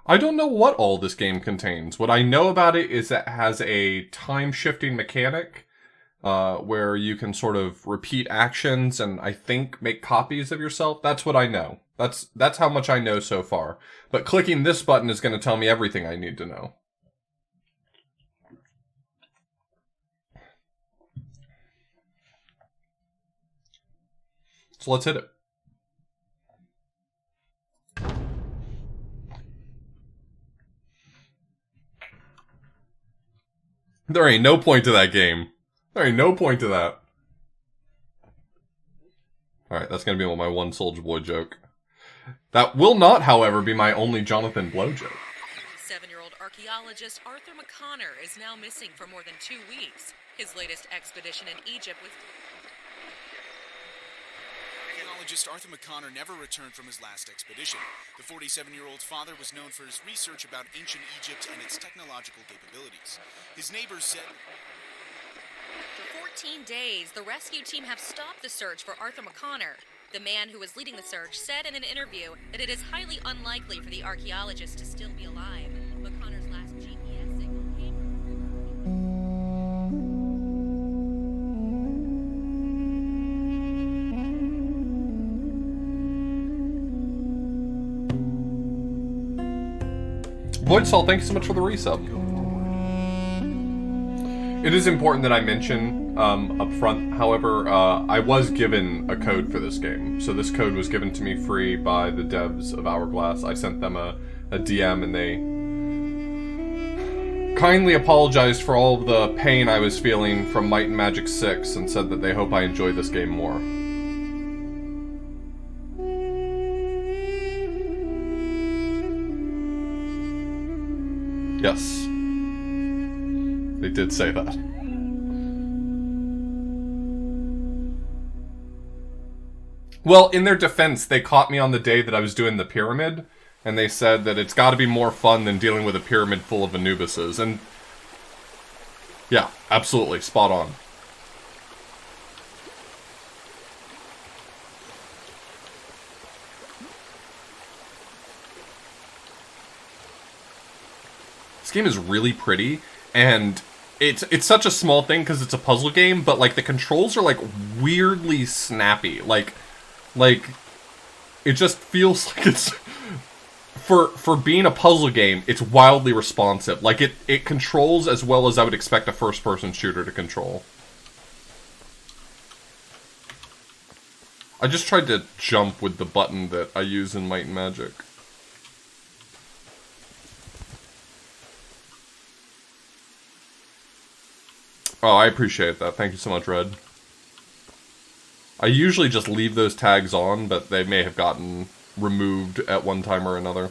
I don't know what all this game contains. What I know about it is that it has a time-shifting mechanic, where you can sort of repeat actions and I think make copies of yourself. That's what I know. That's how much I know so far. But clicking this button is going to tell me everything I need to know. So let's hit it. There ain't no point to that game. There ain't no point to that. Alright, that's gonna be my one Soulja Boy joke. That will not, however, be my only Jonathan Blow joke. 7-year-old archaeologist Arthur McConnor is now missing for more than 2 weeks. His latest expedition in Egypt was... Archaeologist Arthur McConnor never returned from his last expedition. The 47-year-old's father was known for his research about ancient Egypt and its technological capabilities. His neighbors said... For 14 days, the rescue team have stopped the search for Arthur McConnor. The man who was leading the search said in an interview that it is highly unlikely for the archaeologist to still be alive. McConnor's last GPS signal came Voidsol, thank you so much for the resub. It is important that I mention up front, however, I was given a code for this game. So this code was given to me free by the devs of Hourglass. I sent them a DM and they kindly apologized for all of the pain I was feeling from Might and Magic 6 and said that they hope I enjoy this game more. Yes. They did say that. Well, in their defense, they caught me on the day that I was doing the pyramid, and they said that it's gotta be more fun than dealing with a pyramid full of Anubises, and... yeah, absolutely, spot on. This game is really pretty, and it's such a small thing because it's a puzzle game, but like the controls are like weirdly snappy. Like it just feels like it's for being a puzzle game, it's wildly responsive. Like it controls as well as I would expect a first-person shooter to control. I just tried to jump with the button that I use in Might and Magic. Oh, I appreciate that. Thank you so much, Red. I usually just leave those tags on, but they may have gotten removed at one time or another.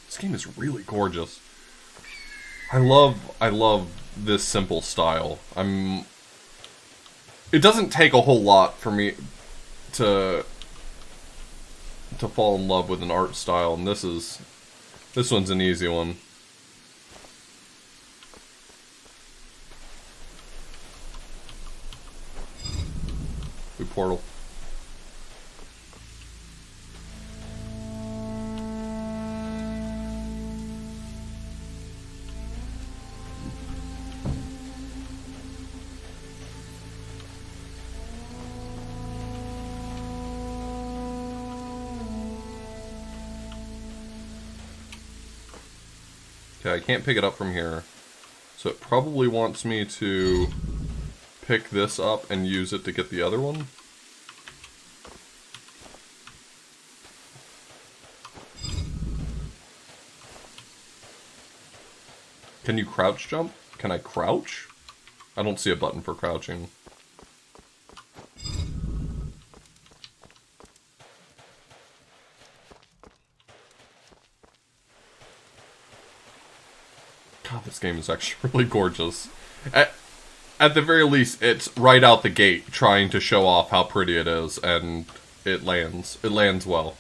This game is really gorgeous. I love this simple style. It doesn't take a whole lot for me to fall in love with an art style, and this one's an easy one. Ooh, portal. Okay, I can't pick it up from here. So it probably wants me to pick this up and use it to get the other one. Can you crouch jump? Can I crouch? I don't see a button for crouching. God, this game is actually really gorgeous. At the very least, it's right out the gate trying to show off how pretty it is, and it lands. It lands well.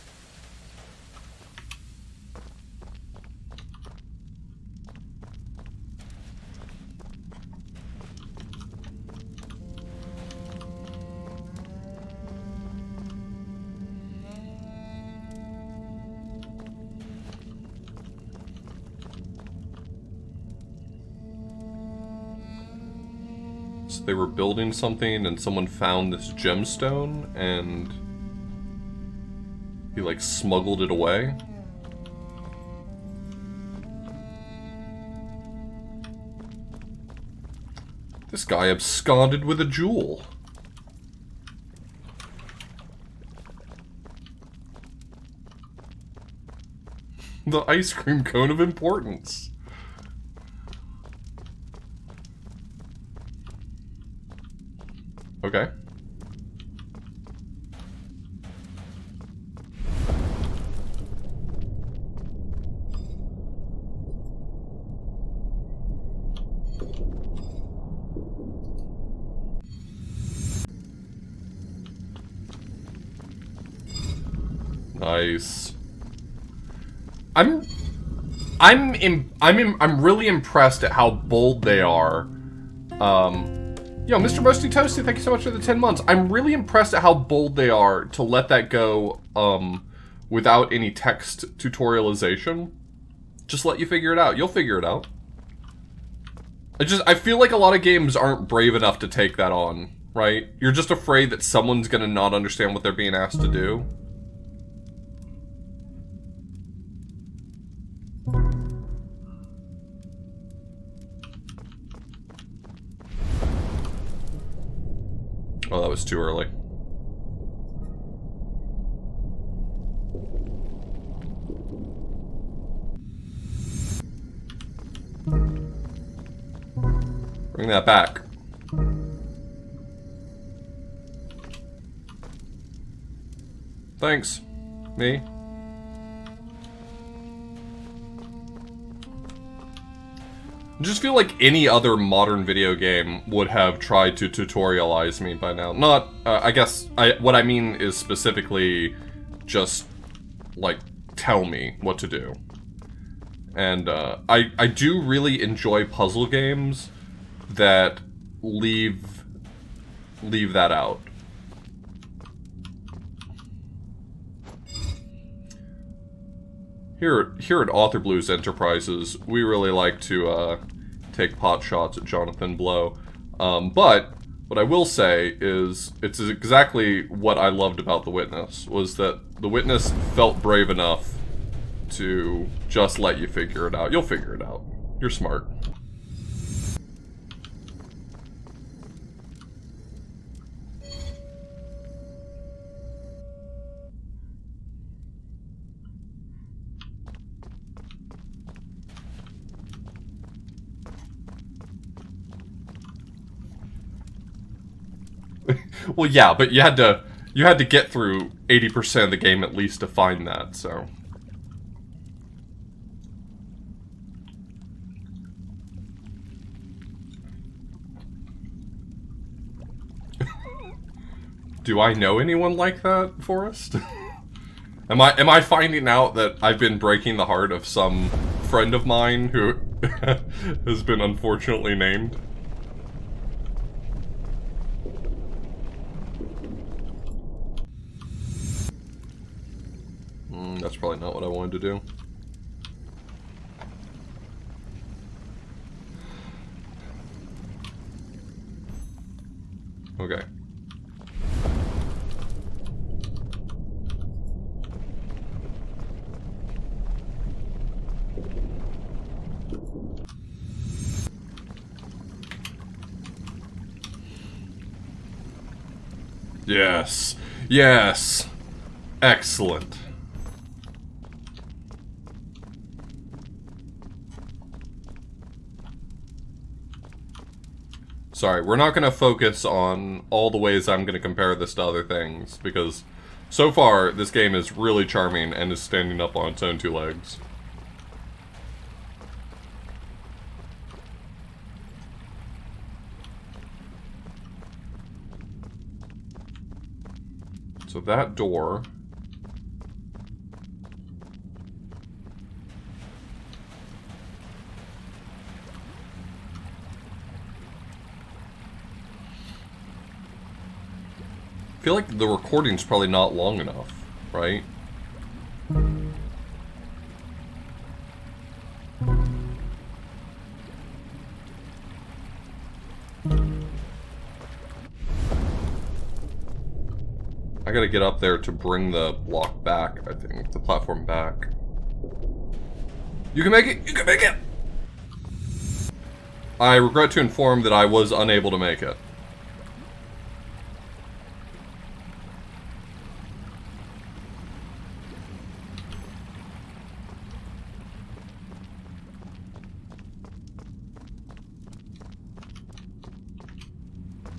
was they were building something and someone found this gemstone and he like smuggled it away. This guy absconded with a jewel. The ice cream cone of importance. Okay. Nice. I'm really impressed at how bold they are. Yo, Mr. Musty Toasty, thank you so much for the 10 months. I'm really impressed at how bold they are to let that go, without any text tutorialization. Just let you figure it out. You'll figure it out. I feel like a lot of games aren't brave enough to take that on, right? You're just afraid that someone's gonna not understand what they're being asked to do. Oh, that was too early. Bring that back. Thanks. Me? I just feel like any other modern video game would have tried to tutorialize me by now. Not, I guess, what I mean is specifically just, like, tell me what to do. And, I do really enjoy puzzle games that leave that out. Here at Author Blues Enterprises, we really like to take pot shots at Jonathan Blow. But what I will say is it's exactly what I loved about The Witness, was that The Witness felt brave enough to just let you figure it out. You'll figure it out. You're smart. Well, yeah, but you had to get through 80% of the game at least to find that, so. Do I know anyone like that, Forrest? Am I finding out that I've been breaking the heart of some friend of mine who has been unfortunately named? That's probably not what I wanted to do. Okay. Yes. Yes. Excellent. Sorry, we're not going to focus on all the ways I'm going to compare this to other things, because so far, this game is really charming and is standing up on its own two legs. So that door... I feel like the recording's probably not long enough, right? I gotta get up there to bring the block back, I think. The platform back. You can make it! You can make it! I regret to inform that I was unable to make it.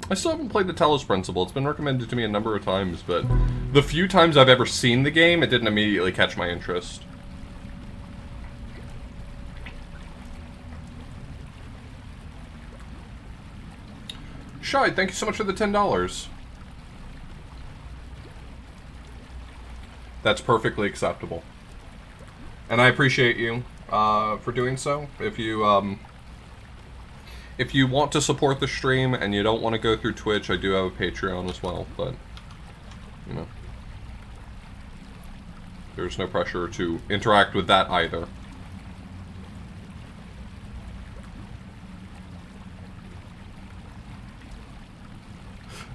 I still haven't played the Talos Principle. It's been recommended to me a number of times, but the few times I've ever seen the game, it didn't immediately catch my interest. Shy, thank you so much for the $10. That's perfectly acceptable. And I appreciate you for doing so. If you want to support the stream and you don't want to go through Twitch, I do have a Patreon as well, but, you know, there's no pressure to interact with that either.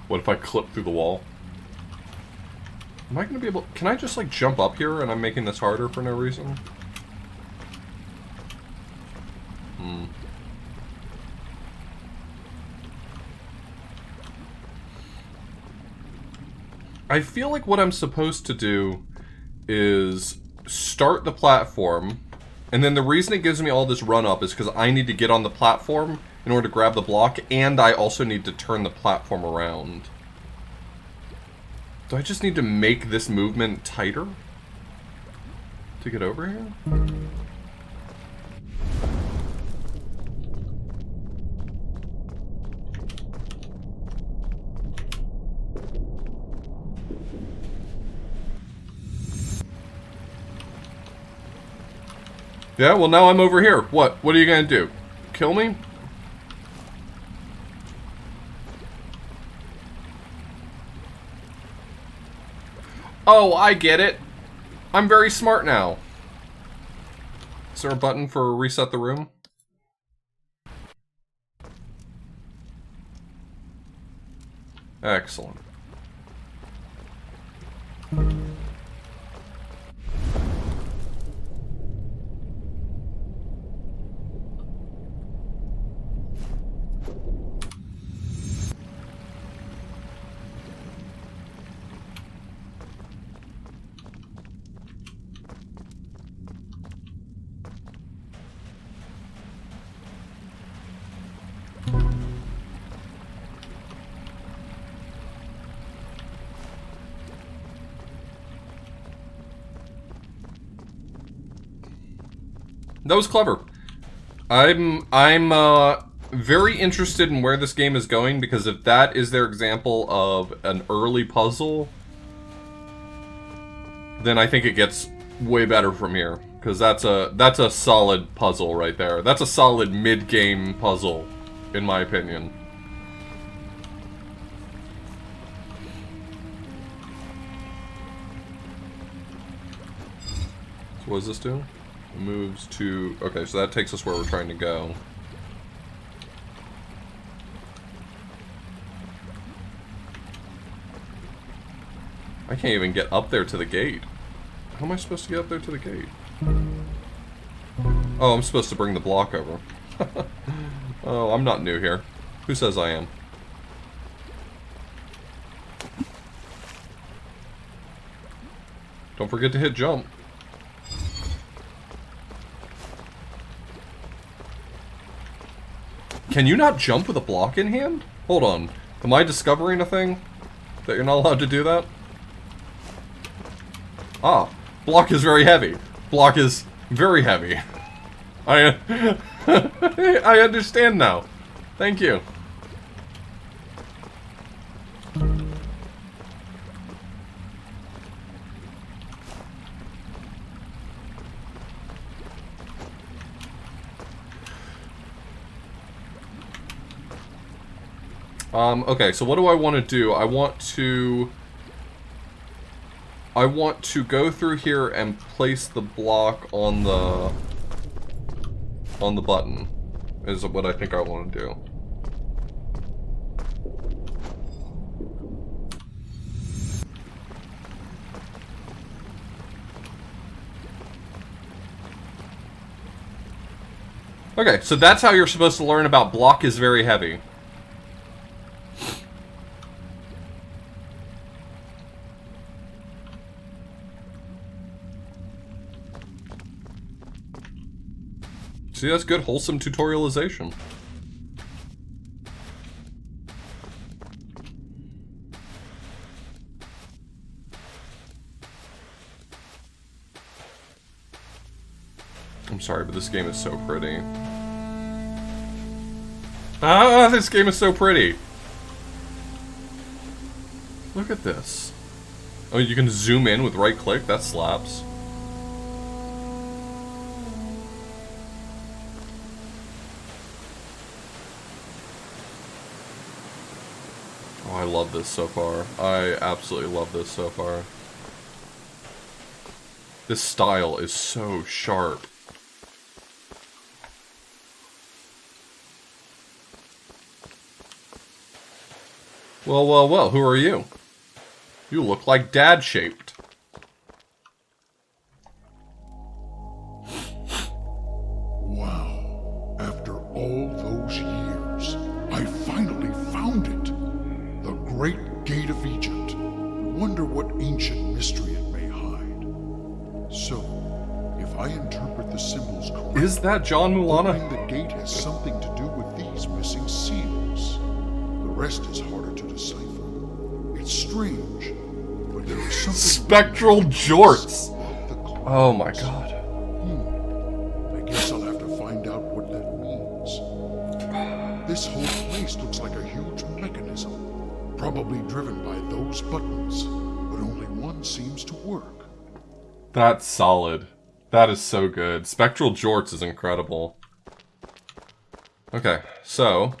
What if I clip through the wall? Am I going to be able... Can I just, like, jump up here and I'm making this harder for no reason? I feel like what I'm supposed to do is start the platform, and then the reason it gives me all this run-up is because I need to get on the platform in order to grab the block, and I also need to turn the platform around. Do I just need to make this movement tighter to get over here? Yeah, well now I'm over here. What? What are you gonna do? Kill me? Oh, I get it. I'm very smart now. Is there a button for reset the room? Excellent. That was clever. I'm very interested in where this game is going, because if that is their example of an early puzzle, then I think it gets way better from here. Because that's a solid puzzle right there. That's a solid mid-game puzzle, in my opinion. So what does this do? It moves to... Okay, so that takes us where we're trying to go. I can't even get up there to the gate. How am I supposed to get up there to the gate? Oh, I'm supposed to bring the block over. Oh, I'm not new here. Who says I am? Don't forget to hit jump. Can you not jump with a block in hand? Hold on. Am I discovering a thing? That you're not allowed to do that? Ah, block is very heavy. Block is very heavy. I I understand now. Thank you. Okay, so what do I want to do? I want to go through here and place the block on the button, is what I think I want to do. Okay, so that's how you're supposed to learn about block is very heavy. See, that's good, wholesome tutorialization. I'm sorry, but this game is so pretty. Ah, this game is so pretty. Look at this. Oh, you can zoom in with right click? That slaps. Oh, I love this so far. I absolutely love this so far. This style is so sharp. Well, well, well, who are you? You look like dad-shaped. Wow. After all those years, I finally found it. The Great Gate of Egypt. Wonder what ancient mystery it may hide. So, if I interpret the symbols correctly, Is that John Mulana? opening the gate has something to do with these missing seals. The rest is harder to decipher. It's strange, but there is something Spectral jorts! above the clouds. Oh my god. I guess I'll have to find out what that means. This whole place looks like a huge mechanism, probably driven by those buttons, but only one seems to work. That's solid. That is so good. Spectral jorts is incredible. Okay, so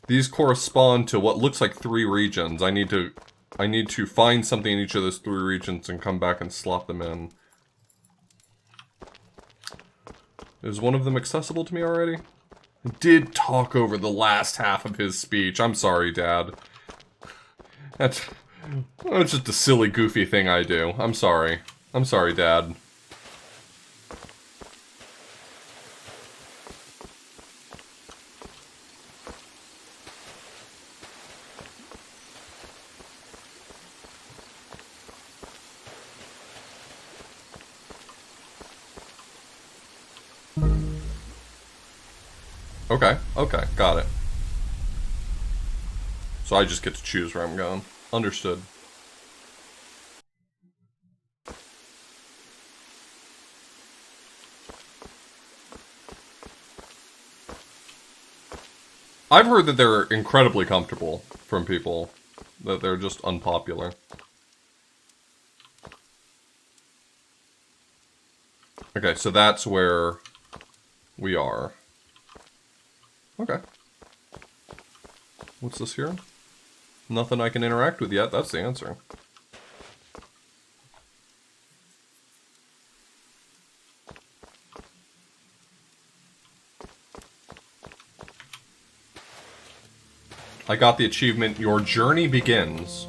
these correspond to what looks like 3 regions. I need to find something in each of those 3 regions and come back and slot them in. Is one of them accessible to me already? I did talk over the last half of his speech. I'm sorry, Dad. That's just a silly, goofy thing I do. I'm sorry. I'm sorry, Dad. Okay, okay, got it. So I just get to choose where I'm going. Understood. I've heard that they're incredibly comfortable from people. That they're just unpopular. Okay, so that's where we are. Okay. What's this here? Nothing I can interact with yet, that's the answer. I got the achievement, Your Journey Begins.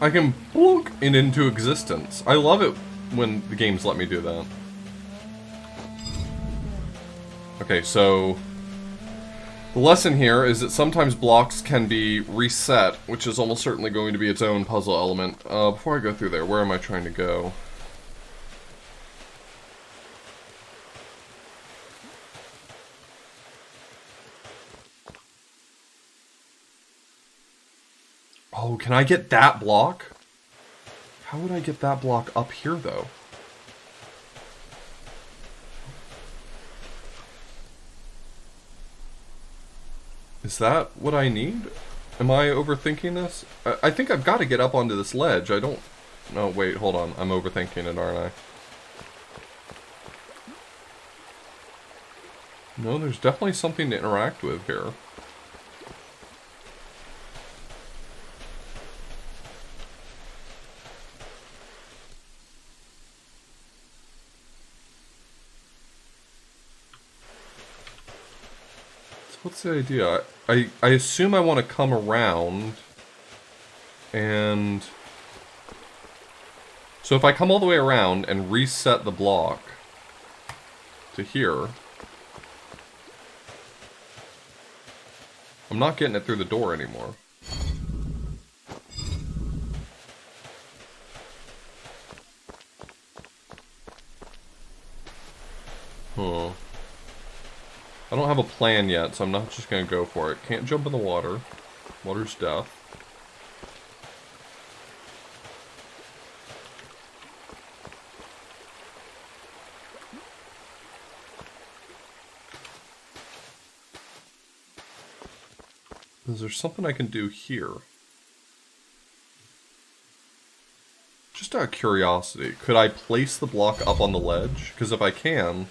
I can plunk it into existence. I love it when the games let me do that. Okay, so the lesson here is that sometimes blocks can be reset, which is almost certainly going to be its own puzzle element. Before I go through there, where am I trying to go? Oh, can I get that block? How would I get that block up here, though? Is that what I need? Am I overthinking this? I think I've got to get up onto this ledge. I don't... No, wait, hold on. I'm overthinking it, aren't I? No, there's definitely something to interact with here. what's the idea? I assume I want to come around and... So if I come all the way around and reset the block to here, I'm not getting it through the door anymore. Huh. I don't have a plan yet, so I'm not just gonna go for it. Can't jump in the water. Water's death. Is there something I can do here? Just out of curiosity, could I place the block up on the ledge? Because if I can...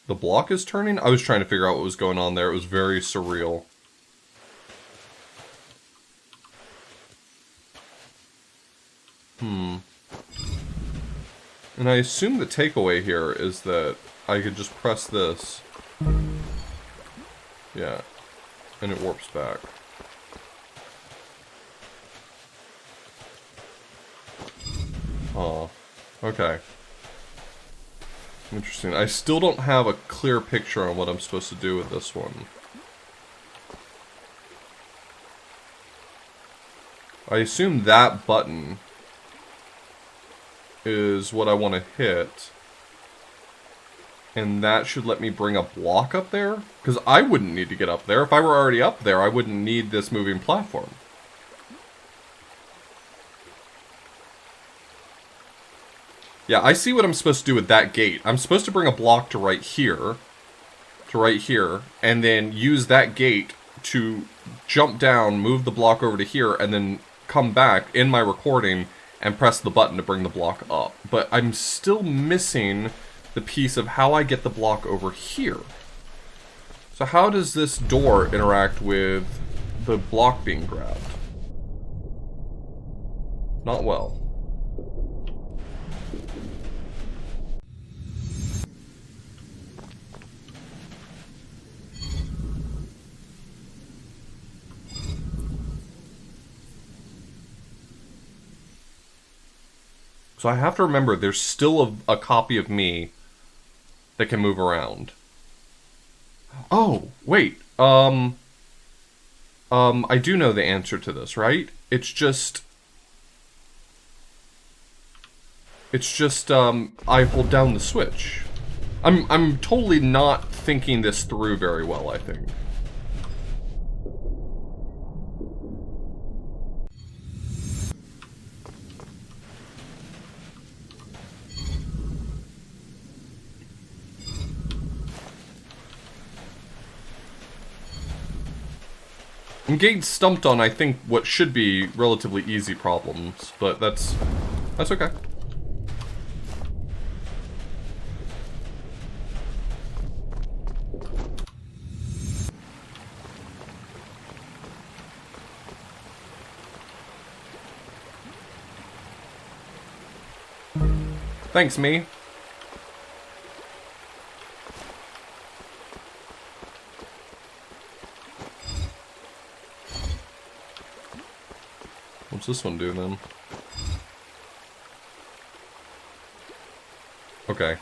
The block is turning? I was trying to figure out what was going on there. It was very surreal. And I assume the takeaway here is that I could just press this. Yeah. And it warps back. Oh. Okay. Interesting. I still don't have a clear picture on what I'm supposed to do with this one. I assume that button is what I want to hit. And that should let me bring a block up there? Because I wouldn't need to get up there. If I were already up there, I wouldn't need this moving platform. Yeah, I see what I'm supposed to do with that gate. I'm supposed to bring a block to right here. And then use that gate to jump down, move the block over to here, and then come back in my recording and press the button to bring the block up. But I'm still missing the piece of how I get the block over here. So how does this door interact with the block being grabbed? Not well. So I have to remember there's still a copy of me that can move around. Oh, wait. I do know the answer to this, right? It's just I hold down the switch. I'm totally not thinking this through very well, I think. I'm getting stumped on, I think, what should be relatively easy problems, but that's okay. Thanks, me. What's this one do then? Okay.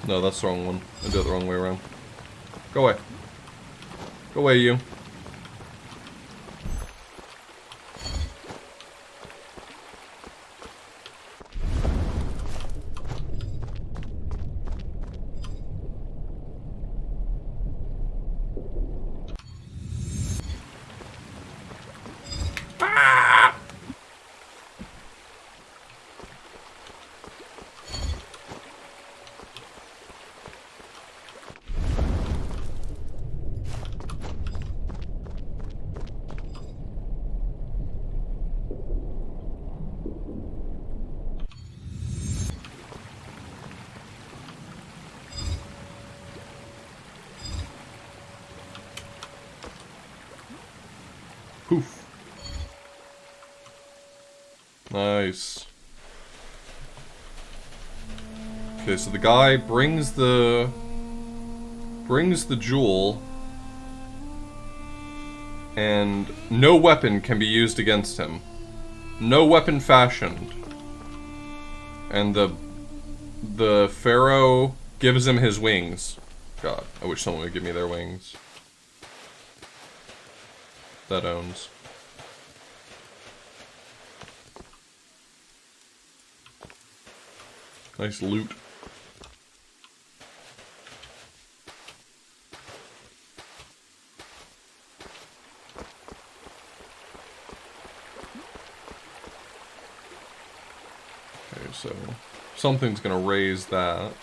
No, that's the wrong one. I did it the wrong way around. Go away. Go away, you. Ah! Nice. Okay, so the guy brings the jewel, and no weapon can be used against him. No weapon fashioned. And the pharaoh gives him his wings. God, I wish someone would give me their wings. That owns. Nice loot. Okay, so something's gonna raise that.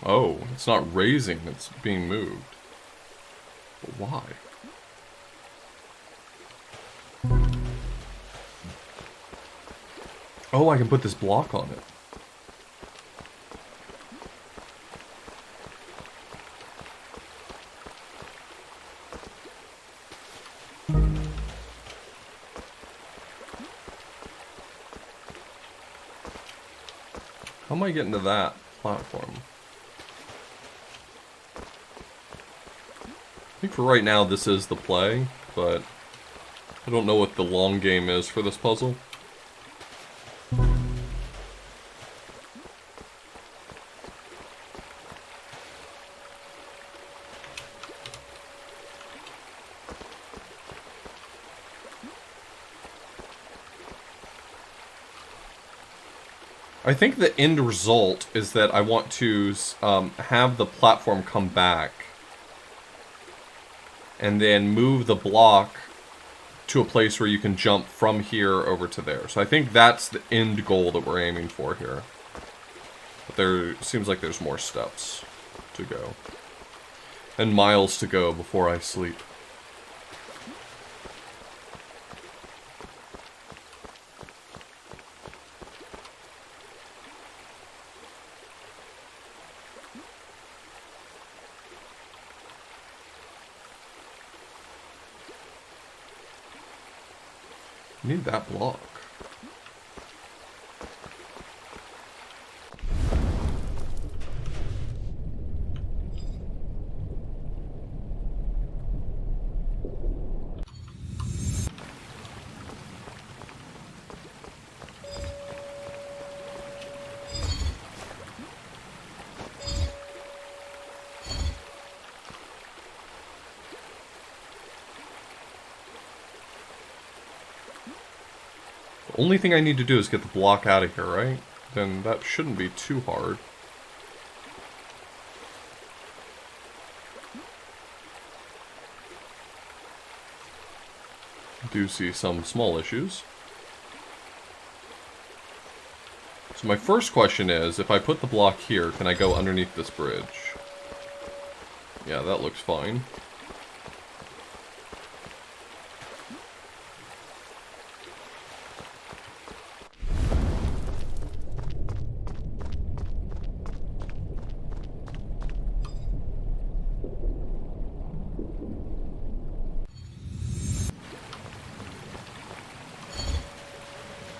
Oh, it's not raising, it's being moved. But why? Oh, I can put this block on it. How am I getting to that platform? I think for right now this is the play, but I don't know what the long game is for this puzzle. I think the end result is that I want to have the platform come back and then move the block to a place where you can jump from here over to there. So I think that's the end goal that we're aiming for here. But there seems like there's more steps to go. And miles to go before I sleep. Need that block. The only thing I need to do is get the block out of here, right? Then that shouldn't be too hard. Do see some small issues. So my first question is, if I put the block here, can I go underneath this bridge? Yeah, that looks fine.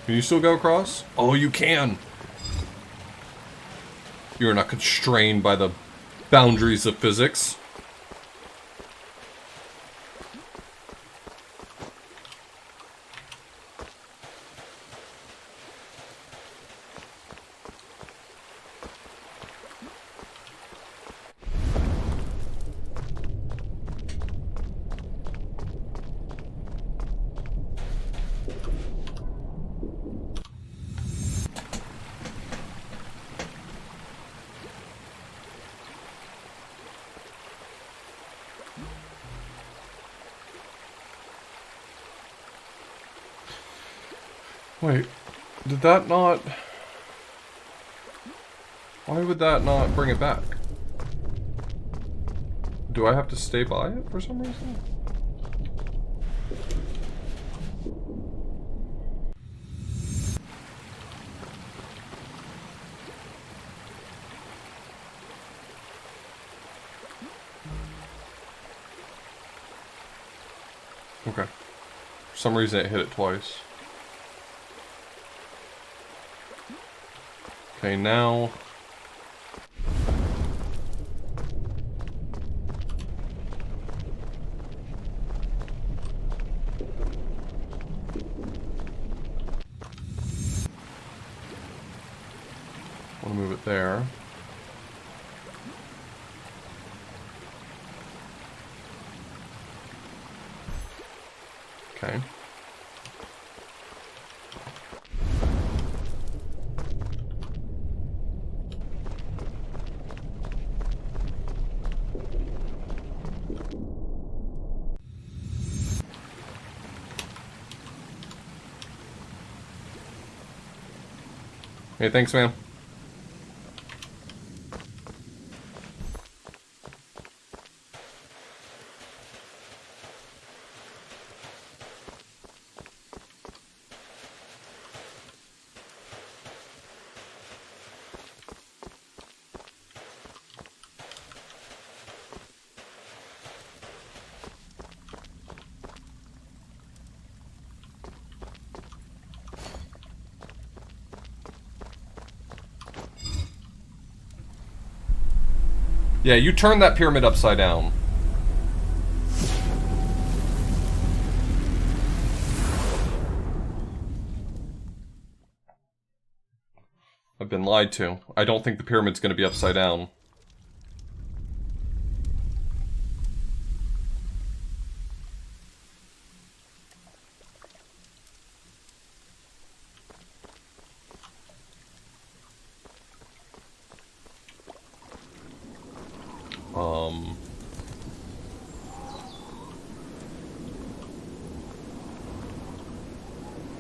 Can you still go across? Oh, you can! You're not constrained by the boundaries of physics. Wait, did that not... Why would that not bring it back? Do I have to stay by it for some reason? Okay. For some reason it hit it twice. Okay, now... I want to move it there. Okay. Hey, thanks, man. Yeah, you turn that pyramid upside down. I've been lied to. I don't think the pyramid's going to be upside down.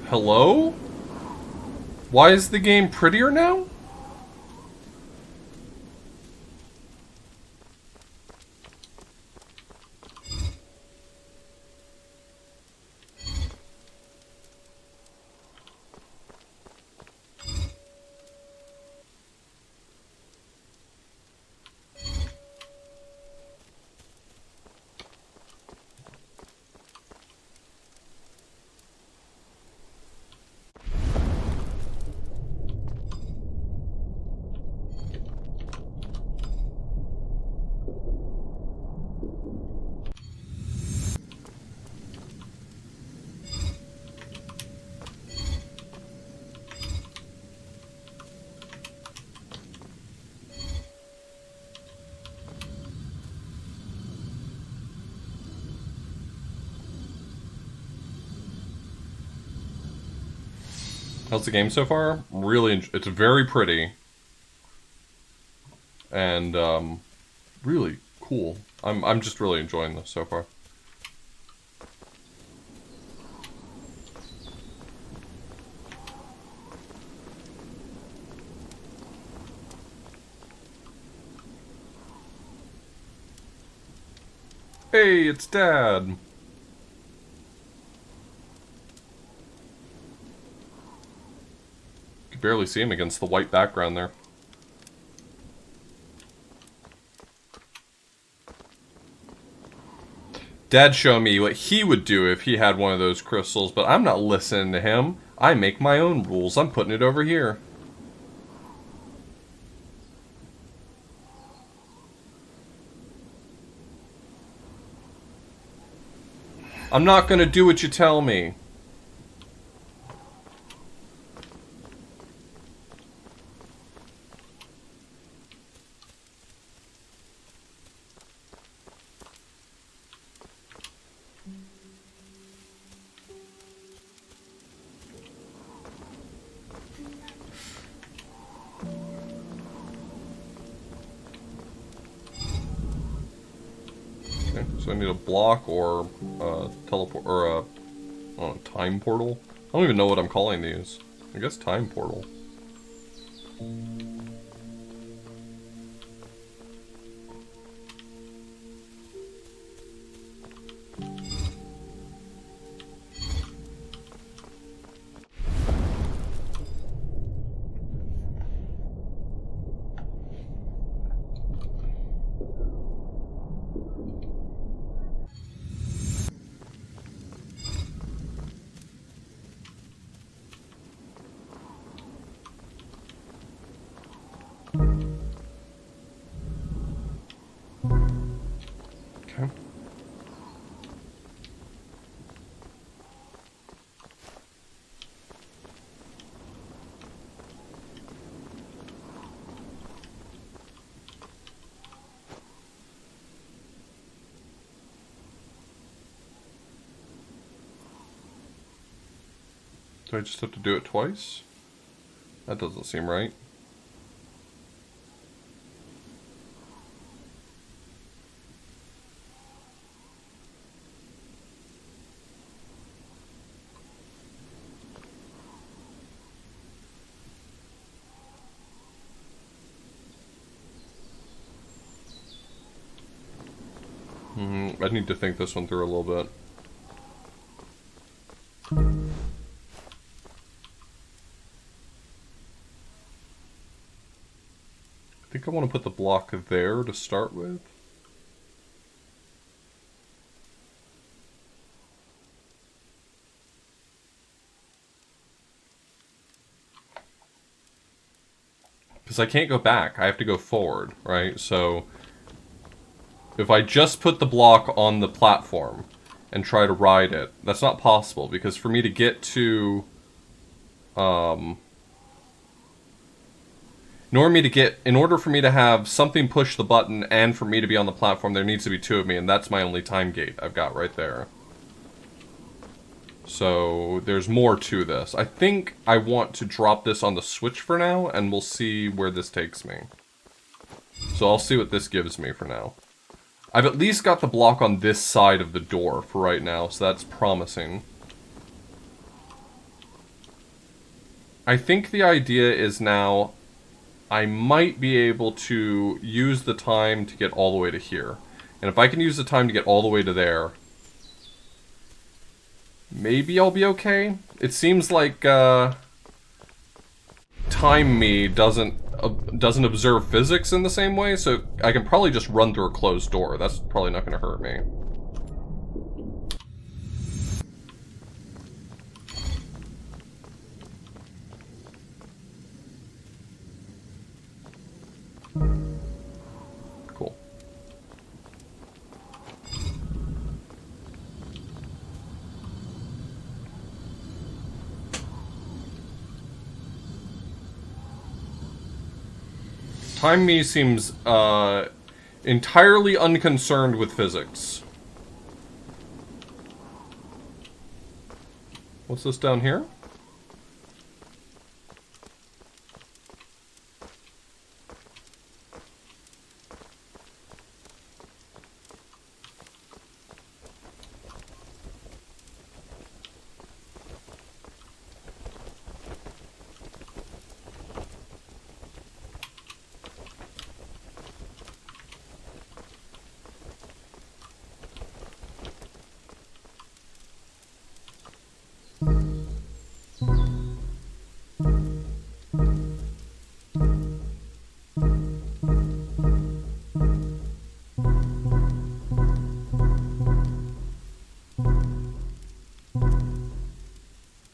Hello? Why is the game prettier now? How's the game so far? Really, it's very pretty. And, really cool. I'm just really enjoying this so far. Hey, it's Dad! You can barely see him against the white background there. Dad showed me what he would do if he had one of those crystals, but I'm not listening to him. I make my own rules. I'm putting it over here. I'm not gonna do what you tell me. Okay, so I need a block or a teleport or a, I don't know, time portal. I don't even know what I'm calling these. I guess time portal. Okay. Do I just have to do it twice? That doesn't seem right. I need to think this one through a little bit. I think I want to put the block there to start with. Because I can't go back, I have to go forward, right? So if I just put the block on the platform and try to ride it, that's not possible, because for me to get to in order for me to have something push the button and for me to be on the platform, there needs to be two of me, and that's my only time gate I've got right there. So there's more to this. I think I want to drop this on the switch for now, and we'll see where this takes me. So I'll see what this gives me for now. I've at least got the block on this side of the door for right now, so that's promising. I think the idea is now I might be able to use the time to get all the way to here. And if I can use the time to get all the way to there, maybe I'll be okay. It seems like Time Me doesn't observe physics in the same way, so I can probably just run through a closed door. That's probably not going to hurt me. Cool. Time Me seems entirely unconcerned with physics. What's this down here?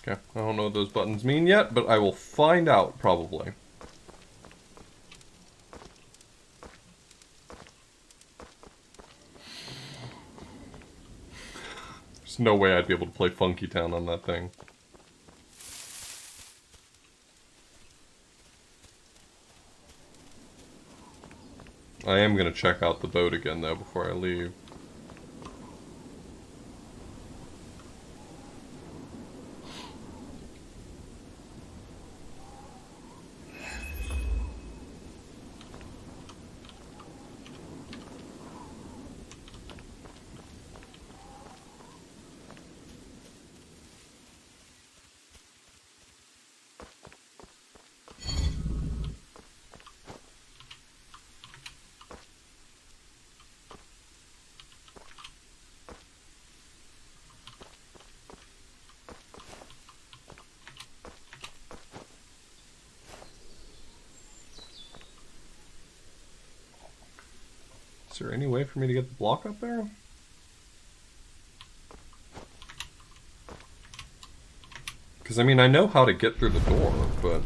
Okay, I don't know what those buttons mean yet, but I will find out, probably. There's no way I'd be able to play Funky Town on that thing. I am going to check out the boat again, though, before I leave. Is there any way for me to get the block up there? Because, I mean, I know how to get through the door, but...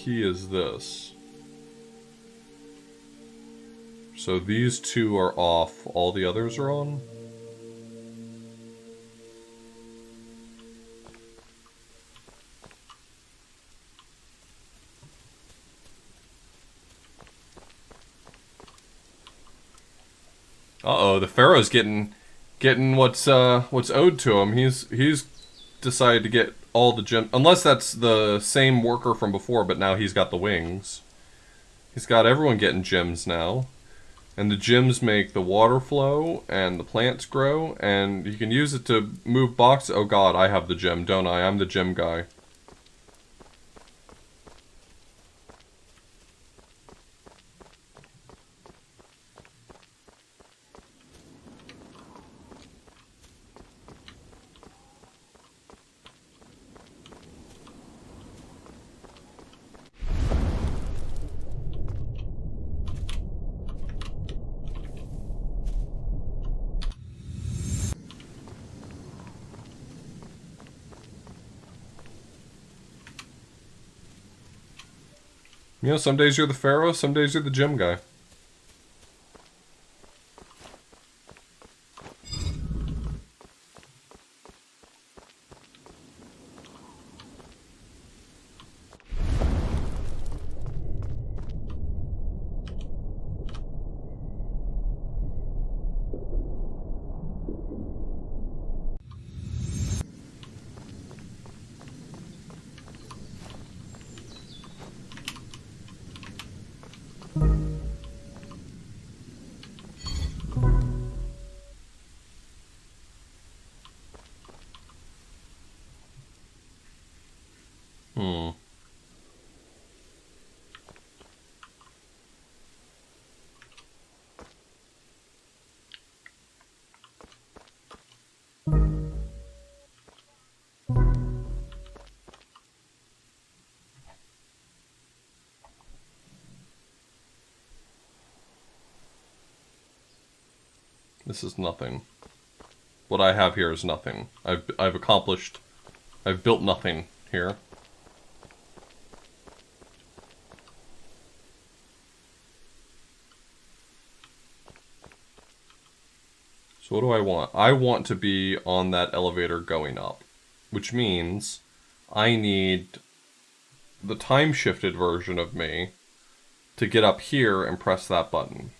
key is this. So these two are off, all the others are on? Uh-oh, the Pharaoh's getting what's owed to him. He's decided to get all the gems, unless that's the same worker from before, but now he's got the wings. He's got everyone getting gems now. And the gems make the water flow and the plants grow, and you can use it to move boxes. Oh god, I have the gem, don't I? I'm the gem guy. You know, some days you're the Pharaoh, some days you're the gem guy. This is nothing. What I have here is nothing. I've accomplished... I've built nothing here. So what do I want? I want to be on that elevator going up. Which means I need the time-shifted version of me to get up here and press that button.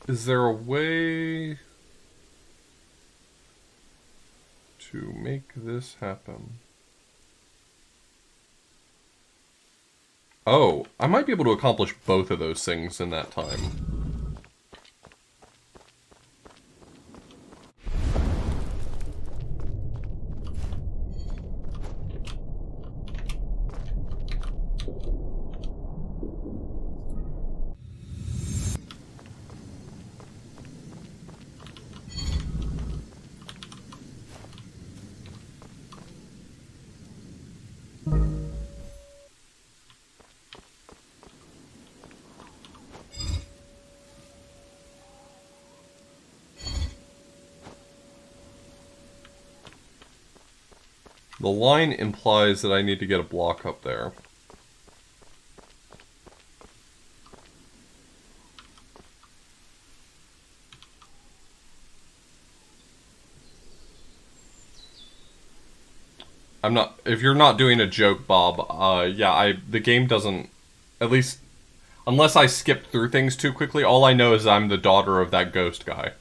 Is there a way to make this happen? Oh, I might be able to accomplish both of those things in that time. The line implies that I need to get a block up there. I'm not... If you're not doing a joke, Bob, yeah, the game doesn't... At least... Unless I skip through things too quickly, all I know is I'm the daughter of that ghost guy.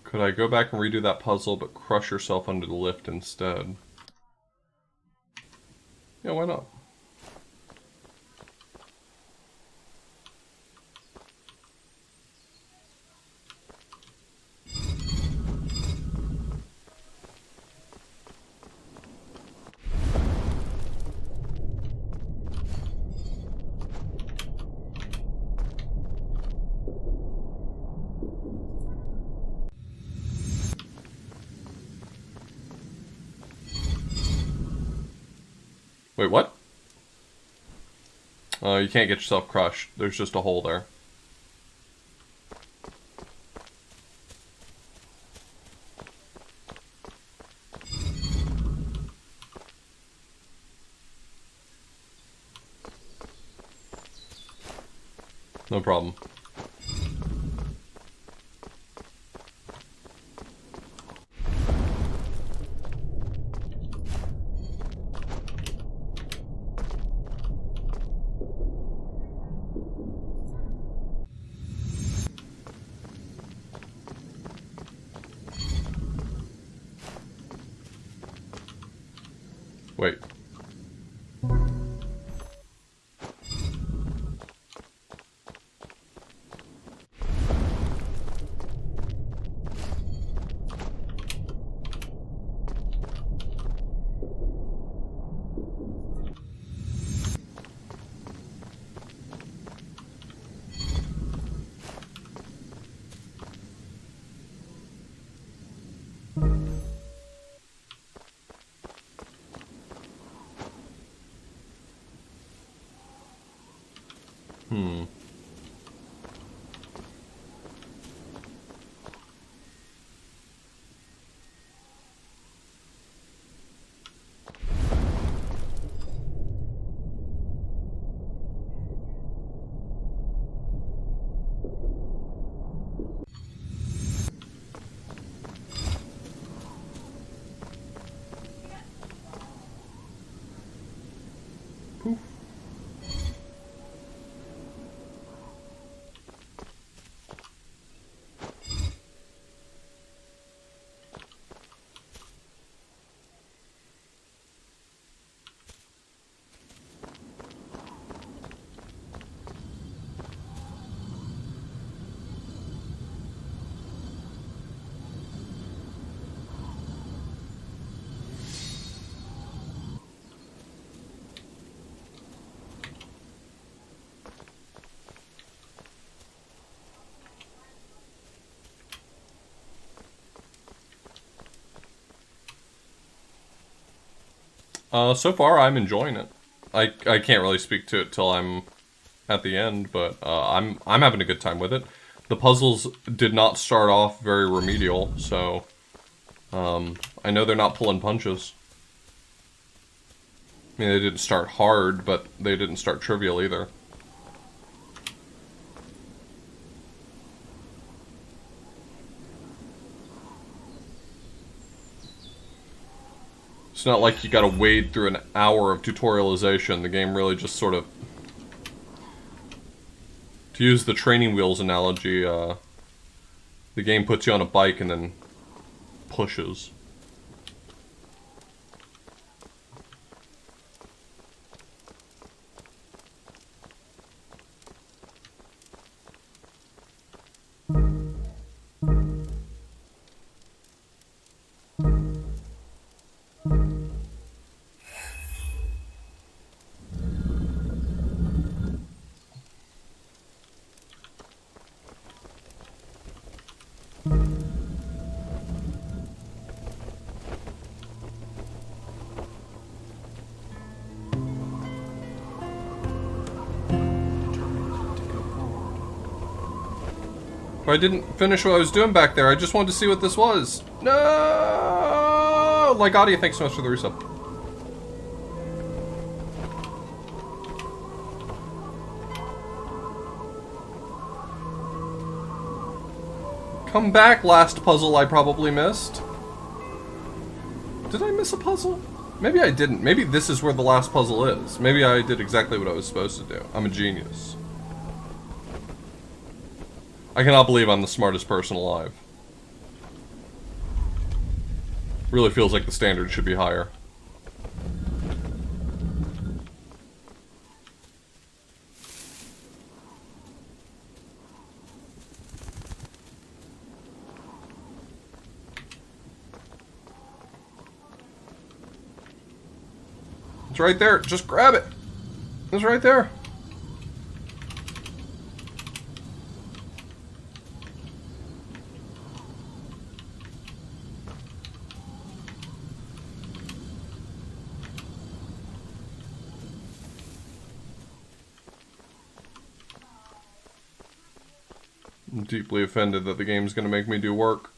Could I go back and redo that puzzle, but crush yourself under the lift instead? Yeah, why not? Wait, what? You can't get yourself crushed. There's just a hole there. No problem. Wait. Poof. So far I'm enjoying it. I can't really speak to it till I'm at the end, but I'm having a good time with it. The puzzles did not start off very remedial, so I know they're not pulling punches. I mean, they didn't start hard, but they didn't start trivial either. It's not like you gotta wade through an hour of tutorialization. The game really just sort of... To use the training wheels analogy, the game puts you on a bike and then pushes. I didn't finish what I was doing back there. I just wanted to see what this was. No! Audio, thanks so much for the resub. Come back, last puzzle I probably missed. Did I miss a puzzle? Maybe I didn't. Maybe this is where the last puzzle is. Maybe I did exactly what I was supposed to do. I'm a genius. I cannot believe I'm the smartest person alive. Really feels like the standard should be higher. It's right there. Just grab it. It's right there. deeply offended that the game's gonna make me do work.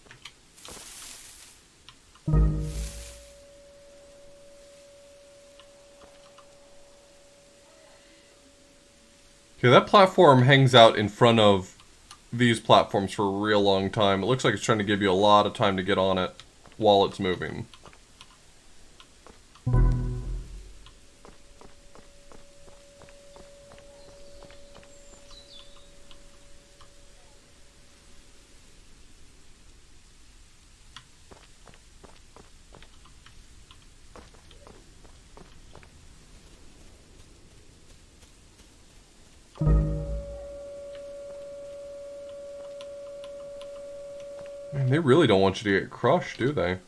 Okay, that platform hangs out in front of these platforms for a real long time. It looks like it's trying to give you a lot of time to get on it while it's moving. Man, they really don't want you to get crushed, do they?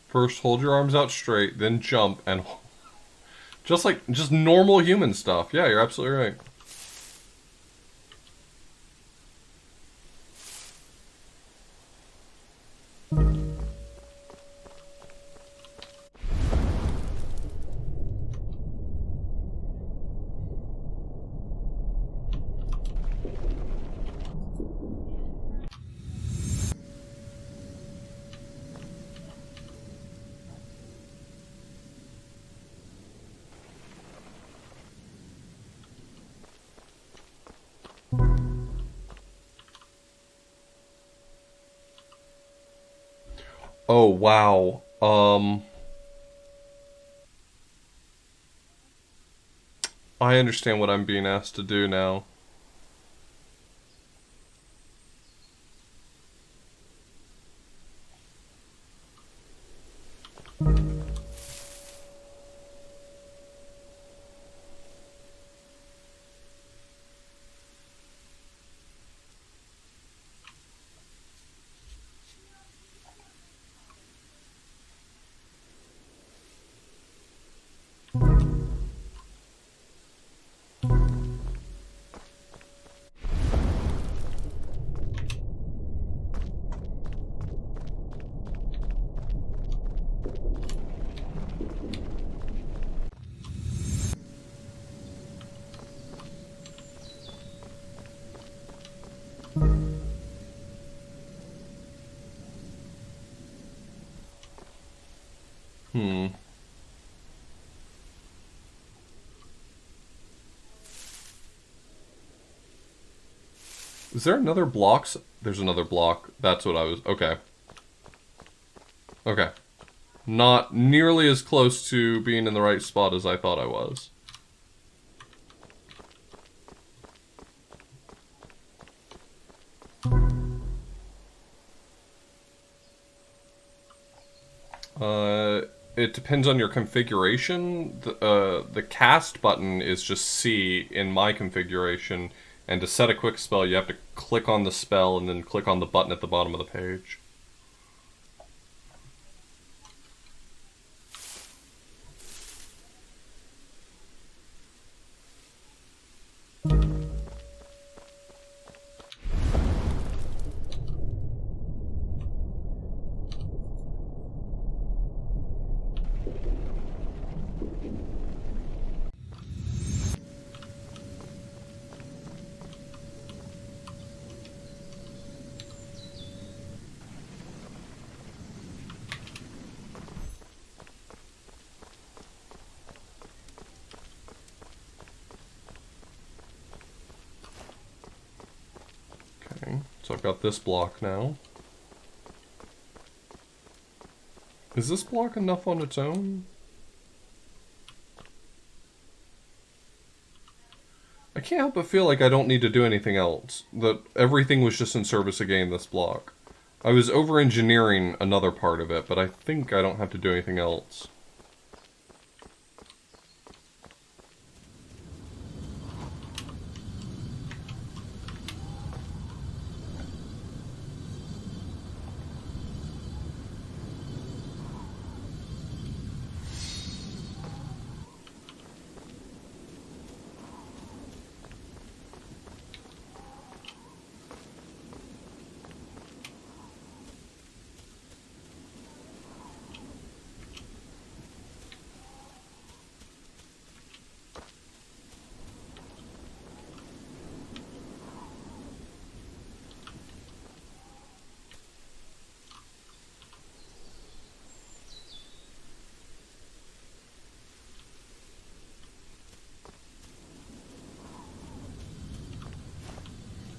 First, hold your arms out straight, then jump, and just normal human stuff. Yeah, you're absolutely right. Oh, wow. I understand what I'm being asked to do now. Is there another block? There's another block. That's what I was... Okay. Okay. Not nearly as close to being in the right spot as I thought I was. It depends on your configuration. The cast button is just C in my configuration, and to set a quick spell, you have to click on the spell and then click on the button at the bottom of the page. So I've got this block now. Is this block enough on its own? I can't help but feel like I don't need to do anything else. That everything was just in service of getting this block. I was over-engineering another part of it, but I think I don't have to do anything else.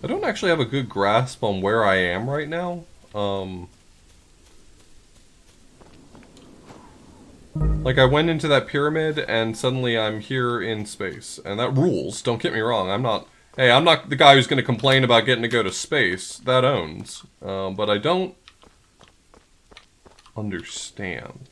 I don't actually have a good grasp on where I am right now. Like, I went into that pyramid, and suddenly I'm here in space. And that rules, don't get me wrong. I'm not the guy who's going to complain about getting to go to space. That owns. But I don't understand.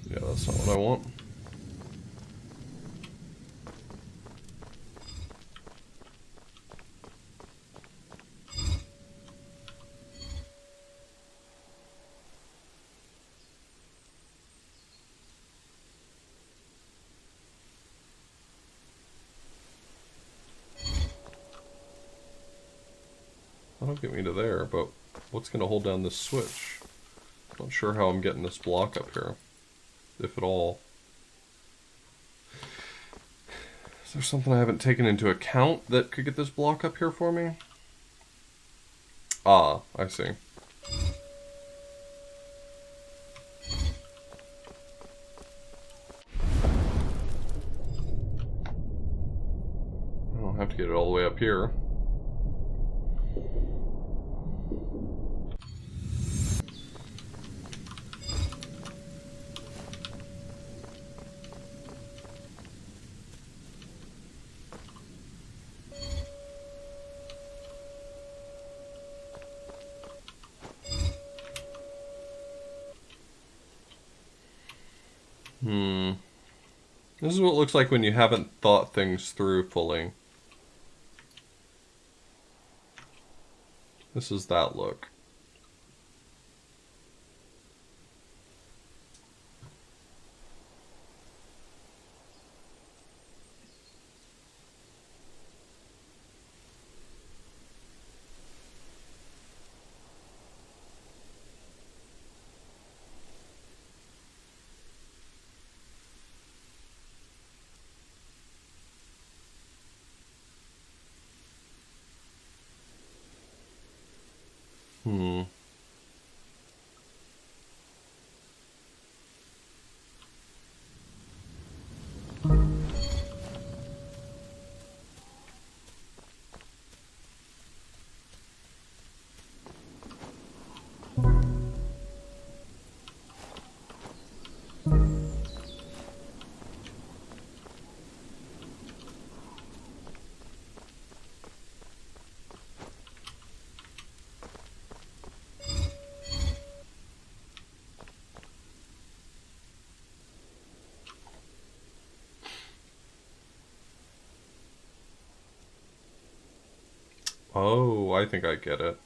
Yeah, that's not what I want. That'll get me to there, but what's going to hold down this switch? Not sure how I'm getting this block up here, if at all. Is there something I haven't taken into account that could get this block up here for me? Ah, I see. I don't have to get it all the way up here. This is what it looks like when you haven't thought things through fully. This is that look. Oh, I think I get it.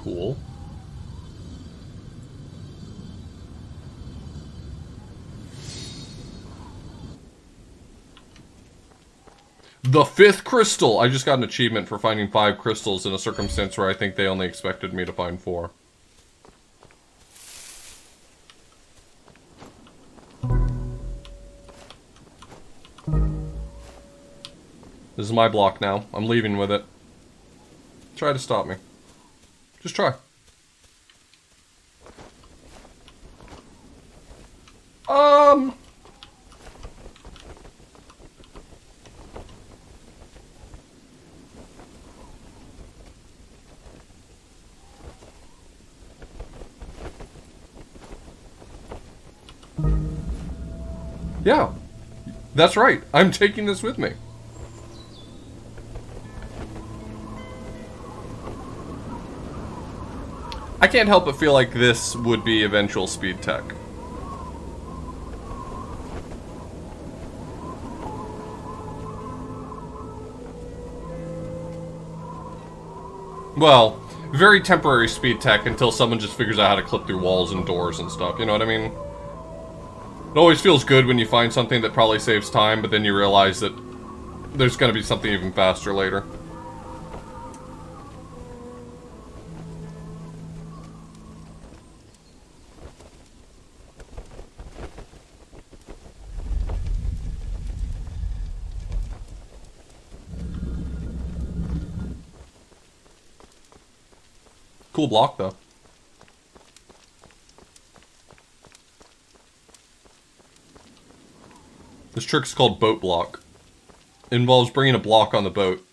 Cool. The 5th crystal! I just got an achievement for finding 5 crystals in a circumstance where I think they only expected me to find 4. This is my block now. I'm leaving with it. Try to stop me. Just try. Yeah. That's right. I'm taking this with me. I can't help but feel like this would be eventual speed tech. Well, very temporary speed tech until someone just figures out how to clip through walls and doors and stuff, you know what I mean? It always feels good when you find something that probably saves time, but then you realize that there's gonna be something even faster later. Cool block, though. This trick's called boat block. It involves bringing a block on the boat.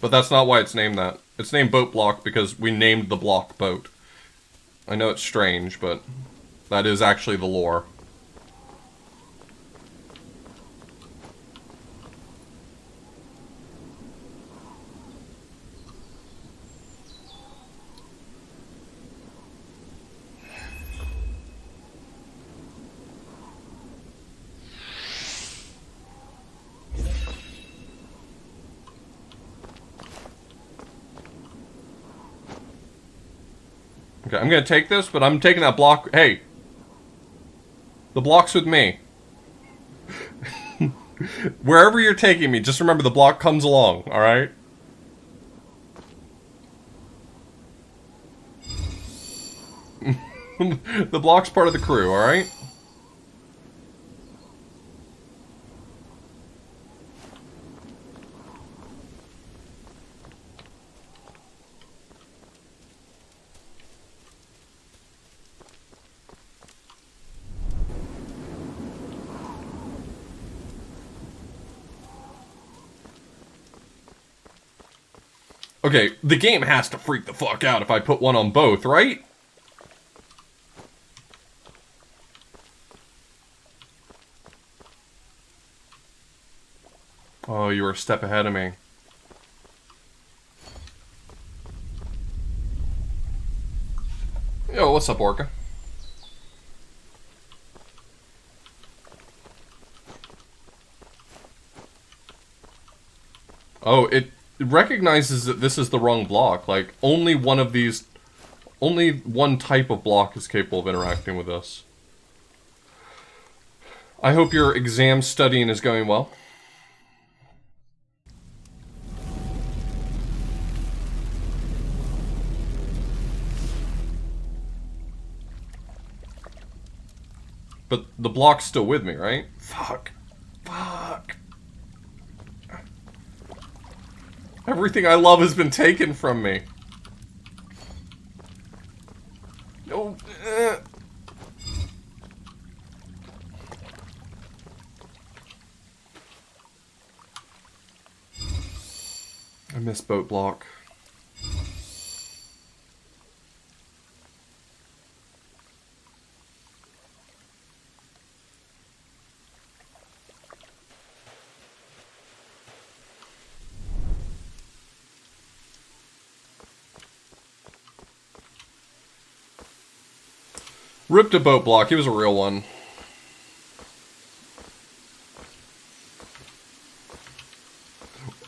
But that's not why it's named that. It's named boat block because we named the block boat. I know it's strange, but that is actually the lore. Okay, I'm gonna take this, but I'm taking that block. Hey! The block's with me. Wherever you're taking me, just remember the block comes along, alright? The block's part of the crew, alright? Okay, the game has to freak the fuck out if I put one on both, right? Oh, you were a step ahead of me. Yo, what's up, Orca? Oh, it recognizes that this is the wrong block. Like, only one of these... Only one type of block is capable of interacting with us. I hope your exam studying is going well. But the block's still with me, right? Fuck. Fuck. Everything I love has been taken from me. No. I miss boat block. Ripped a boat block. He was a real one.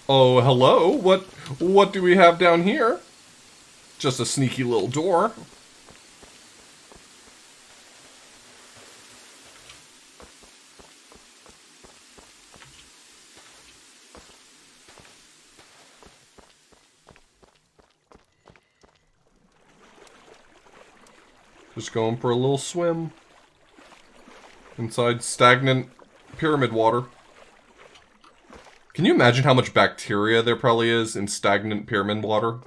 Oh, hello. What do we have down here? Just a sneaky little door. Just going for a little swim inside stagnant pyramid water. Can you imagine how much bacteria there probably is in stagnant pyramid water?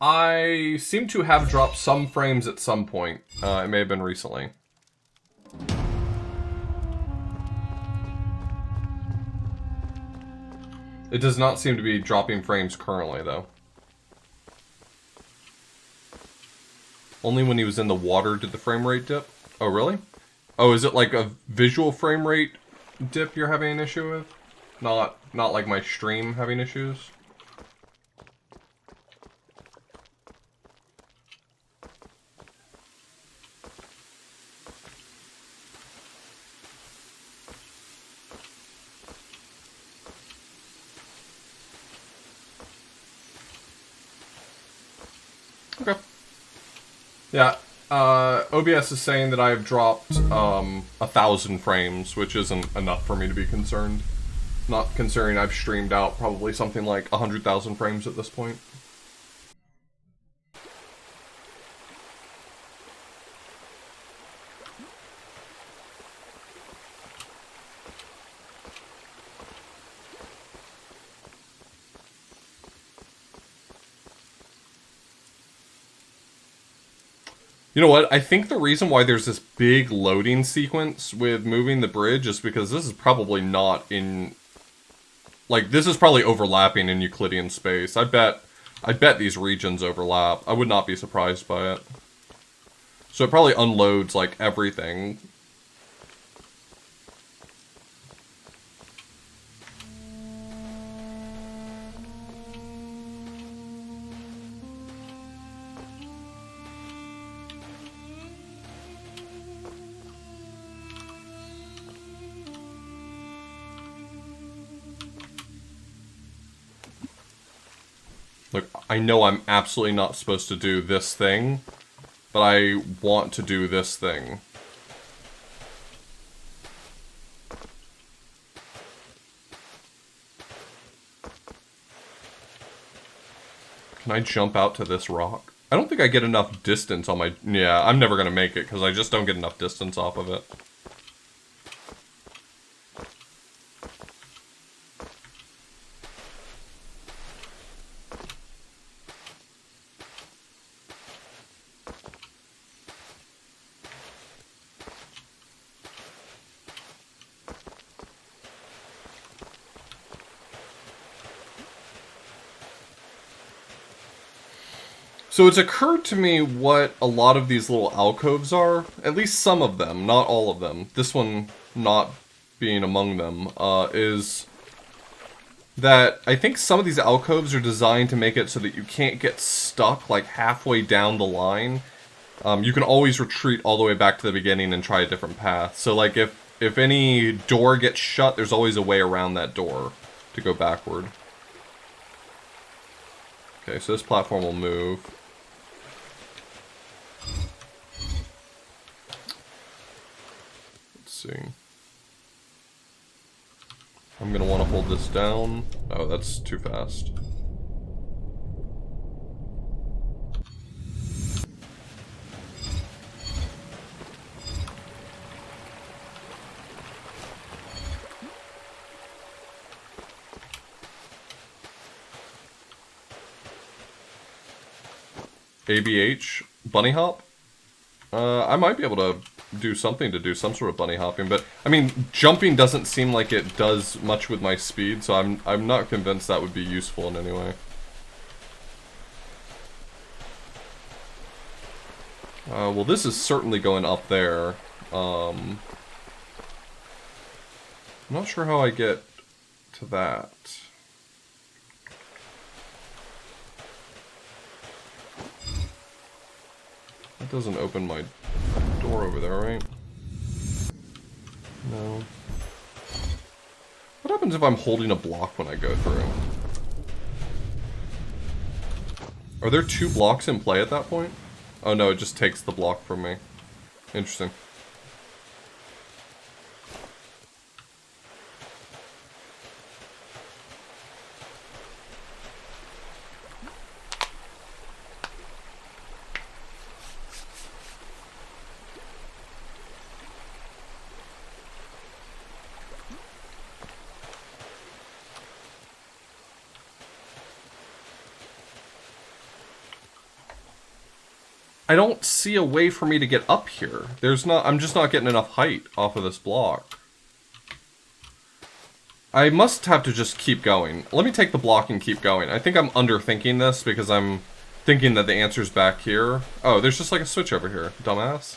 I seem to have dropped some frames at some point. It may have been recently. It does not seem to be dropping frames currently, though. Only when he was in the water did the frame rate dip. Oh, really? Oh, is it like a visual frame rate dip you're having an issue with? Not like my stream having issues? Okay. Yeah, OBS is saying that I have dropped 1,000 frames, which isn't enough for me to be concerned. Not considering I've streamed out probably something like 100,000 frames at this point. You know what? I think the reason why there's this big loading sequence with moving the bridge is because this is probably not in... Like, this is probably overlapping in Euclidean space. I bet these regions overlap. I would not be surprised by it. So it probably unloads, like, everything. Look, I know I'm absolutely not supposed to do this thing, but I want to do this thing. Can I jump out to this rock? I don't think I get enough distance on my... Yeah, I'm never going to make it, because I just don't get enough distance off of it. So it's occurred to me what a lot of these little alcoves are, at least some of them, not all of them, this one not being among them, is that I think some of these alcoves are designed to make it so that you can't get stuck like halfway down the line. You can always retreat all the way back to the beginning and try a different path. So like if any door gets shut, there's always a way around that door to go backward. Okay, so this platform will move. See. I'm gonna want to hold this down. Oh, that's too fast. ABH bunny hop? I might be able to do something to do some sort of bunny hopping, but I mean, jumping doesn't seem like it does much with my speed, so I'm not convinced that would be useful in any way. Well, this is certainly going up there. I'm not sure how I get to that. That doesn't open my door over there, right? No. What happens if I'm holding a block when I go through? Are there 2 blocks in play at that point? Oh no, it just takes the block from me. Interesting. I don't see a way for me to get up here. I'm just not getting enough height off of this block. I must have to just keep going. Let me take the block and keep going. I think I'm underthinking this because I'm thinking that the answer's back here. Oh, there's just like a switch over here, dumbass.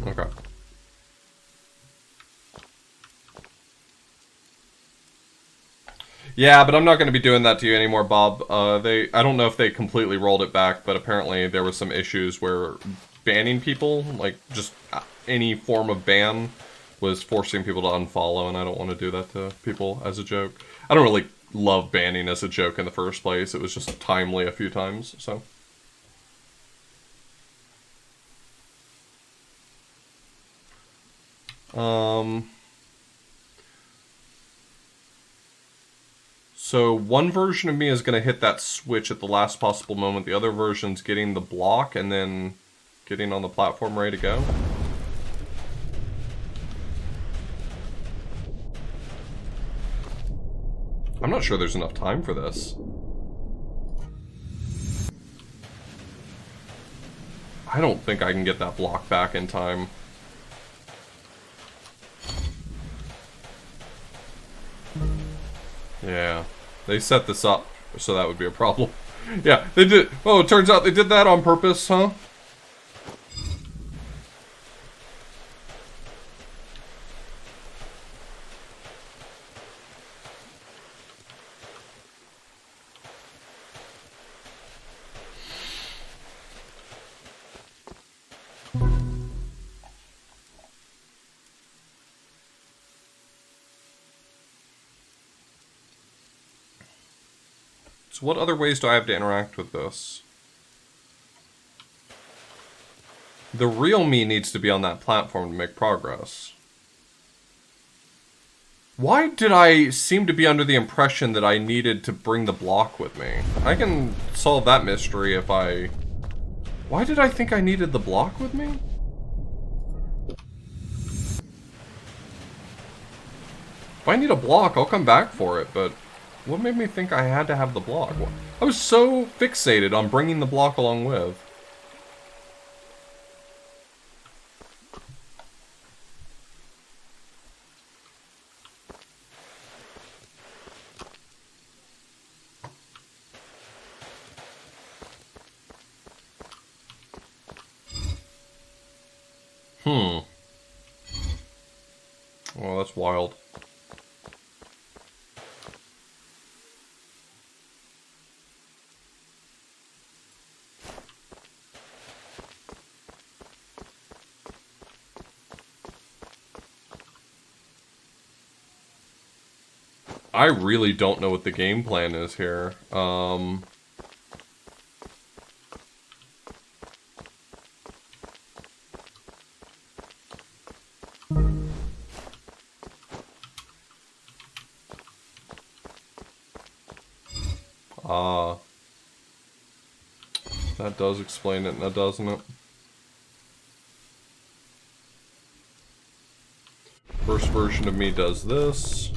Okay. Yeah, but I'm not going to be doing that to you anymore, Bob. I don't know if they completely rolled it back, but apparently there was some issues where banning people, like just any form of ban, was forcing people to unfollow, and I don't want to do that to people as a joke. I don't really love banning as a joke in the first place. It was just timely a few times, so. So one version of me is going to hit that switch at the last possible moment. The other version's getting the block and then getting on the platform ready to go. I'm not sure there's enough time for this. I don't think I can get that block back in time. Yeah. They set this up, so that would be a problem. Yeah, they did. Oh, it turns out they did that on purpose, huh? So what other ways do I have to interact with this? The real me needs to be on that platform to make progress. Why did I seem to be under the impression that I needed to bring the block with me? I can solve that mystery if I... Why did I think I needed the block with me? If I need a block, I'll come back for it, but... What made me think I had to have the block? I was so fixated on bringing the block along with. Oh, that's wild. I really don't know what the game plan is here. That does explain it, now doesn't it? First version of me does this.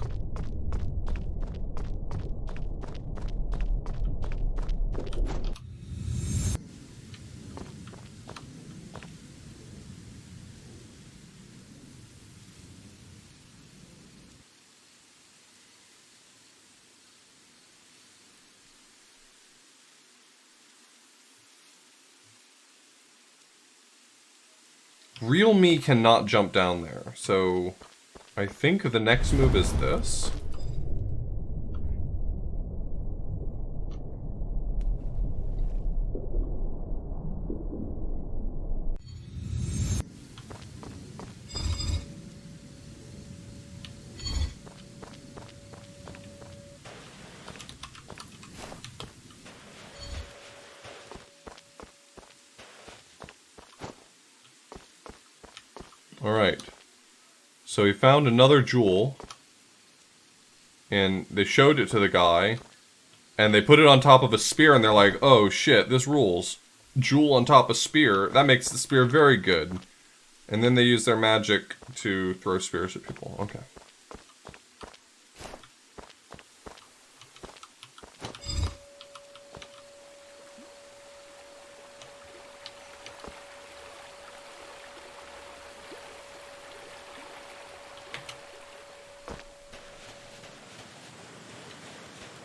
Real me cannot jump down there, so I think the next move is this. Alright. So he found another jewel. And they showed it to the guy. And they put it on top of a spear and they're like, oh shit, this rules. Jewel on top of spear. That makes the spear very good. And then they use their magic to throw spears at people. Okay.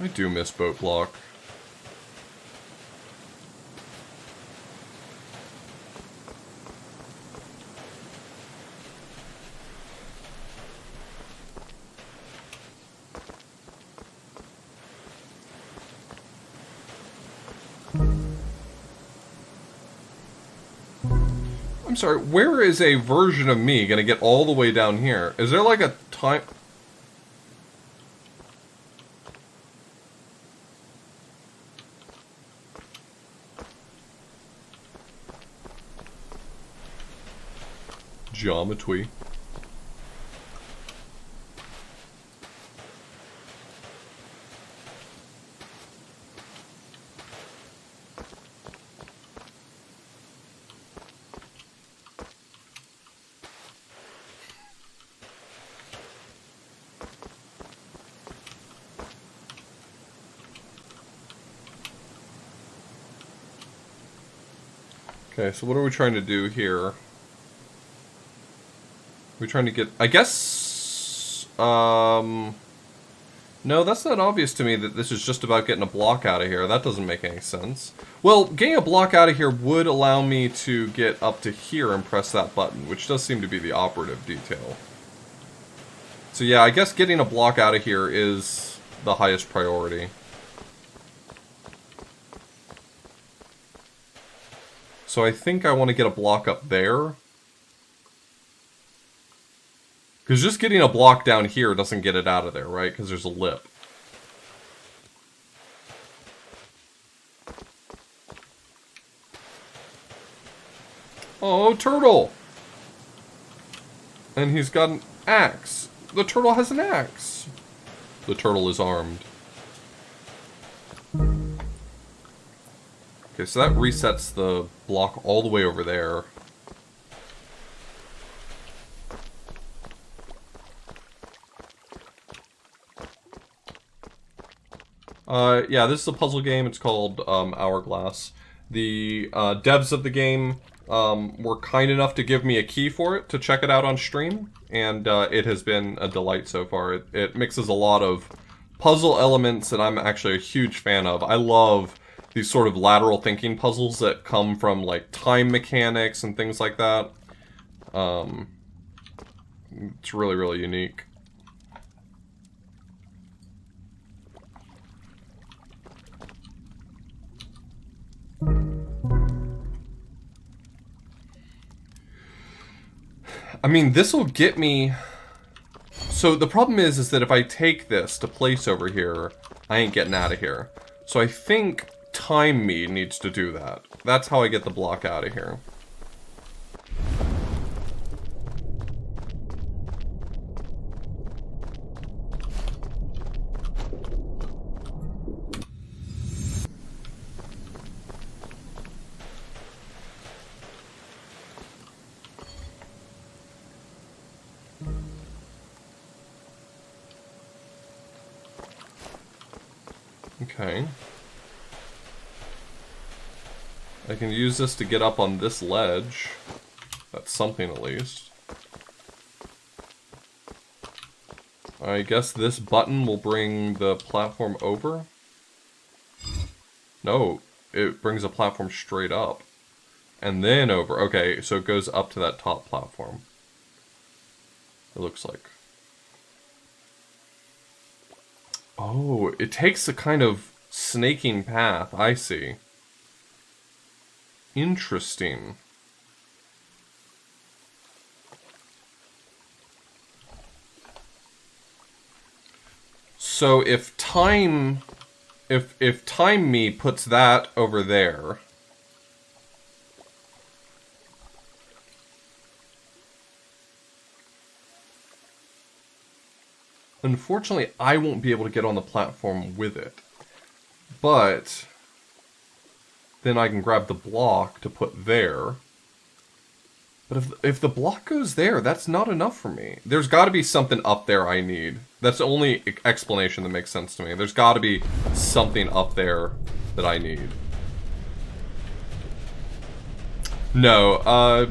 I do miss boat block. I'm sorry, where is a version of me gonna get all the way down here? Is there like a time... Geometry. Okay, so what are we trying to do here? We're trying to get... I guess... No, that's not obvious to me that this is just about getting a block out of here. That doesn't make any sense. Well, getting a block out of here would allow me to get up to here and press that button, which does seem to be the operative detail. So yeah, I guess getting a block out of here is the highest priority. So I think I want to get a block up there. Because just getting a block down here doesn't get it out of there, right? Because there's a lip. Oh, turtle! And he's got an axe. The turtle has an axe. The turtle is armed. Okay, so that resets the block all the way over there. Yeah, this is a puzzle game. It's called Hourglass. The devs of the game were kind enough to give me a key for it to check it out on stream, and it has been a delight so far. It mixes a lot of puzzle elements that I'm actually a huge fan of. I love these sort of lateral thinking puzzles that come from like time mechanics and things like that. It's really, really unique. I mean, this will get me... So the problem is that if I take this to place over here, I ain't getting out of here. So I think Time Me needs to do that. That's how I get the block out of here. Okay. I can use this to get up on this ledge. That's something at least. I guess this button will bring the platform over? No, it brings a platform straight up. And then over. Okay, so it goes up to that top platform. It looks like. Oh, it takes a kind of snaking path. I see. Interesting. So if time... If Time Me puts that over there... Unfortunately, I won't be able to get on the platform with it. But then I can grab the block to put there. But if the block goes there, that's not enough for me. There's got to be something up there I need. That's the only explanation that makes sense to me. There's got to be something up there that I need. No,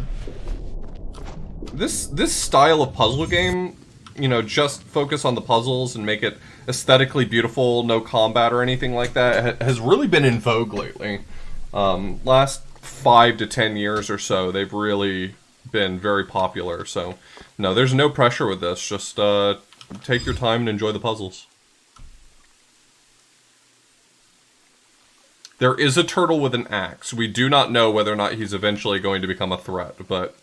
this style of puzzle game, you know, just focus on the puzzles and make it aesthetically beautiful, no combat or anything like that, has really been in vogue lately. Last 5 to 10 years or so, they've really been very popular. So, no, there's no pressure with this. Just take your time and enjoy the puzzles. There is a turtle with an axe. We do not know whether or not he's eventually going to become a threat, but...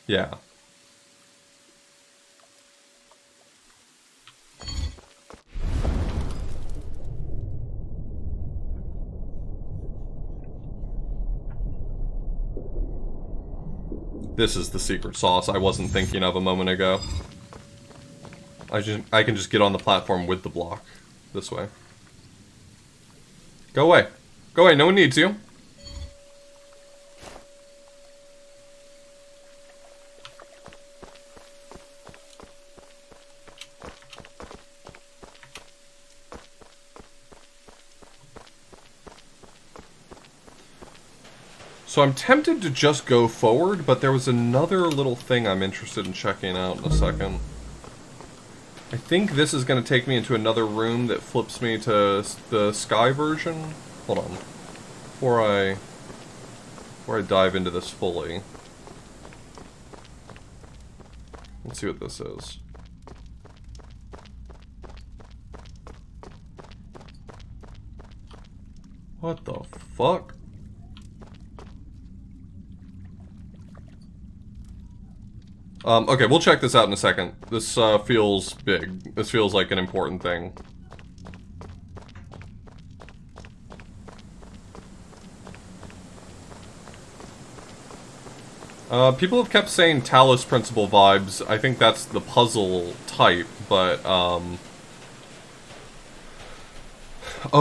yeah. This is the secret sauce I wasn't thinking of a moment ago. I can just get on the platform with the block. This way. Go away. Go away, no one needs you. So I'm tempted to just go forward, but there was another little thing I'm interested in checking out in a second. I think this is going to take me into another room that flips me to the sky version. Hold on. Before I dive into this fully. Let's see what this is. What the fuck? Okay, we'll check this out in a second. This feels big. This feels like an important thing. People have kept saying Talos Principle vibes. I think that's the puzzle type, but, oh,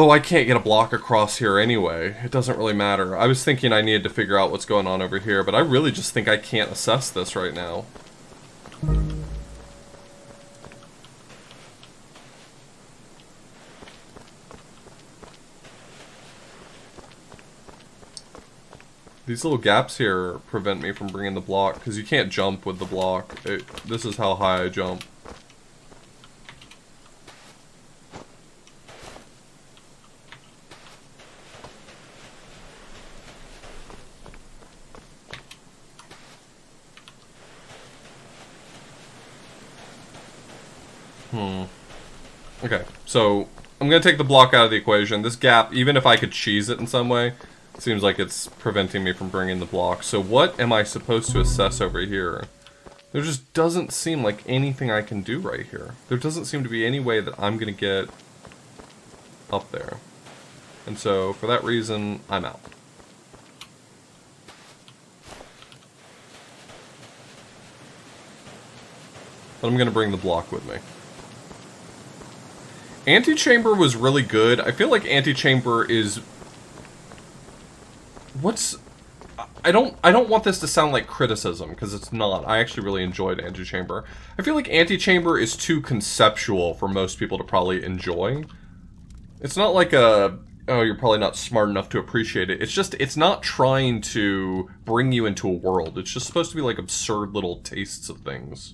I can't get a block across here anyway. It doesn't really matter. I was thinking I needed to figure out what's going on over here, but I really just think I can't assess this right now. These little gaps here prevent me from bringing the block, because you can't jump with the block. This is how high I jump. Okay, so I'm going to take the block out of the equation. This gap, even if I could cheese it in some way, seems like it's preventing me from bringing the block. So what am I supposed to assess over here? There just doesn't seem like anything I can do right here. There doesn't seem to be any way that I'm going to get up there. And so, for that reason, I'm out. But I'm going to bring the block with me. Antechamber was really good. I feel like Antechamber is... I don't want this to sound like criticism, because it's not. I actually really enjoyed Antechamber. I feel like Antechamber is too conceptual for most people to probably enjoy. It's not like a, oh, you're probably not smart enough to appreciate it. It's just, it's not trying to bring you into a world. It's just supposed to be like absurd little tastes of things.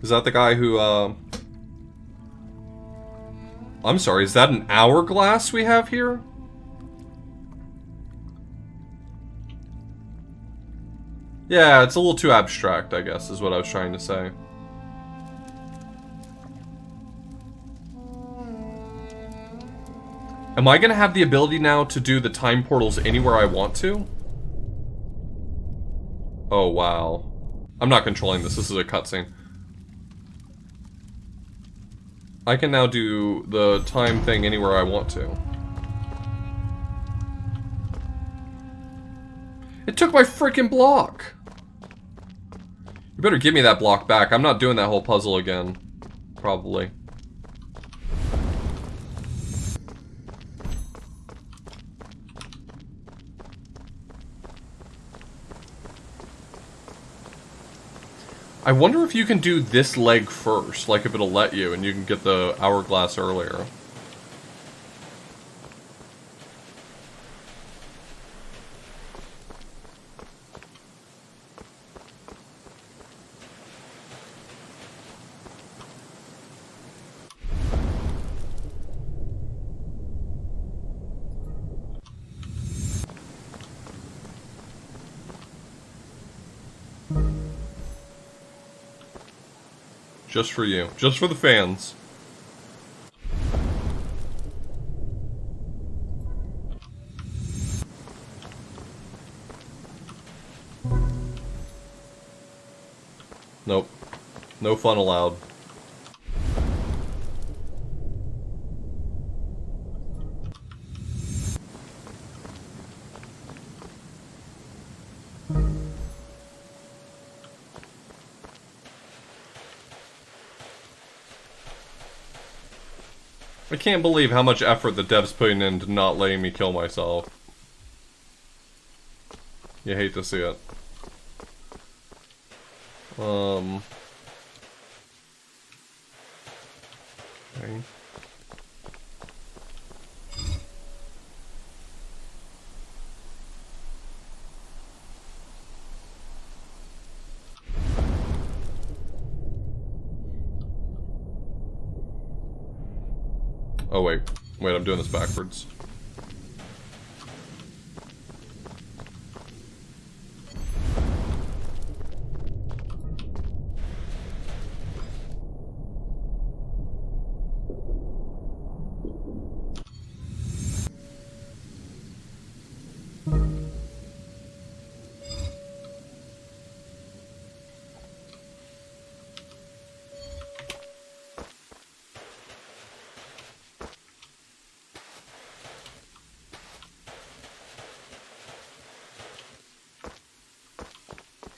Is that the guy who, I'm sorry, is that an hourglass we have here? Yeah, it's a little too abstract, I guess, is what I was trying to say. Am I gonna have the ability now to do the time portals anywhere I want to? Oh, wow. I'm not controlling this. This is a cutscene. I can now do the time thing anywhere I want to. It took my freaking block! You better give me that block back. I'm not doing that whole puzzle again. Probably. I wonder if you can do this leg first, like if it'll let you, and you can get the hourglass earlier. Just for you. Just for the fans. Nope. No fun allowed. I can't believe how much effort the devs putting into not letting me kill myself. You hate to see it. Okay. Oh wait, I'm doing this backwards.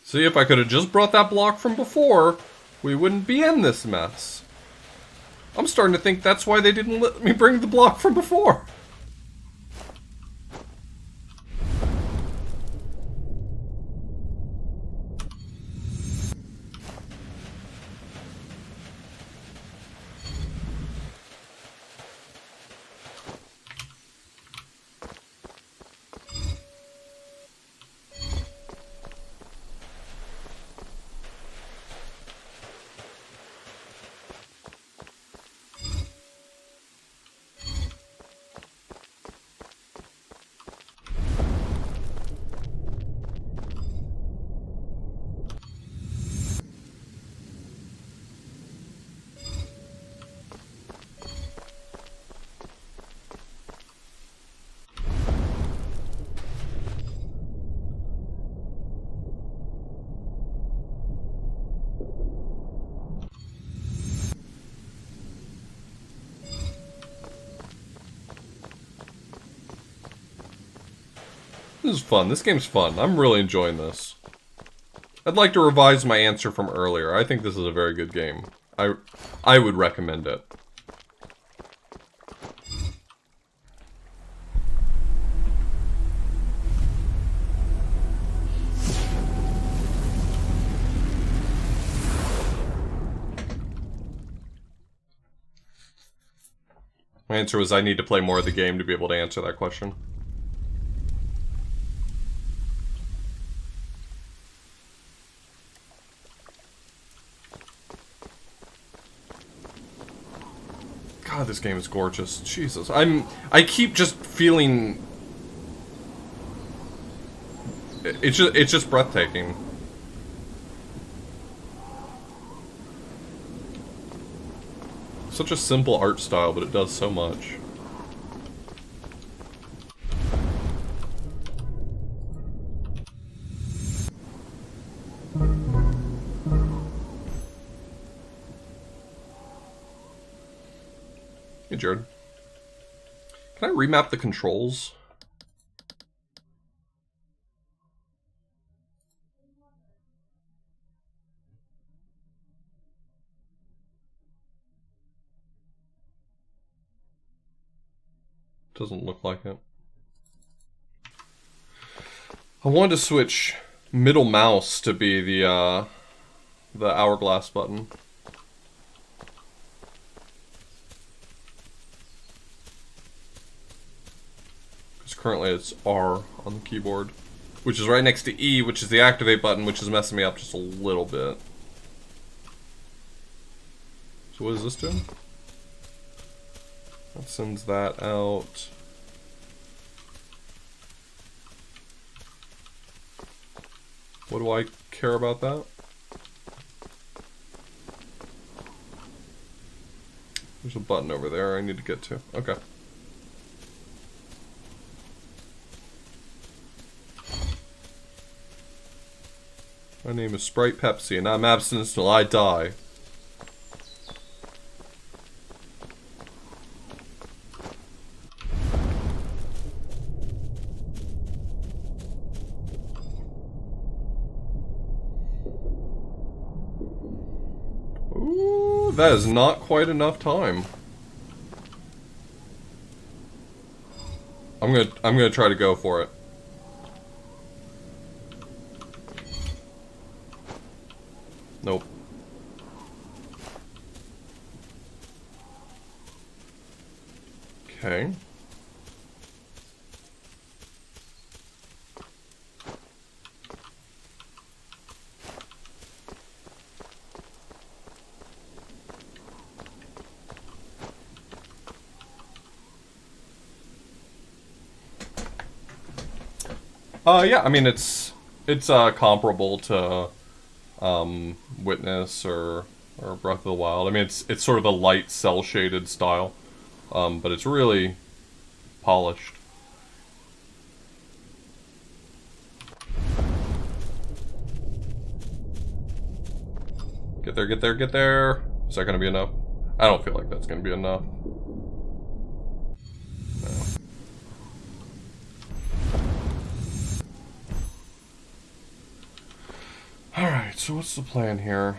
See, if I could have just brought that block from before, we wouldn't be in this mess. I'm starting to think that's why they didn't let me bring the block from before. This is fun. This game's fun. I'm really enjoying this. I'd like to revise my answer from earlier. I think this is a very good game. I would recommend it. My answer was I need to play more of the game to be able to answer that question. God, God, this game is gorgeous. Jesus. I keep just feeling... It's just breathtaking. Such a simple art style, but it does so much. Hey, Jared. Can I remap the controls? Doesn't look like it. I wanted to switch middle mouse to be the hourglass button. Because currently it's R on the keyboard, which is right next to E, which is the activate button, which is messing me up just a little bit. So what does this do? That sends that out. What do I care about that? There's a button over there I need to get to. Okay. My name is Sprite Pepsi, and I'm abstinent till I die. Ooh, that is not quite enough time. I'm gonna try to go for it. Nope. Okay. Yeah, I mean it's comparable to Witness or Breath of the Wild. I mean it's sort of a light cell shaded style, but it's really polished. Get there, get there, get there. Is that gonna be enough? I don't feel like that's gonna be enough. Alright, so what's the plan here?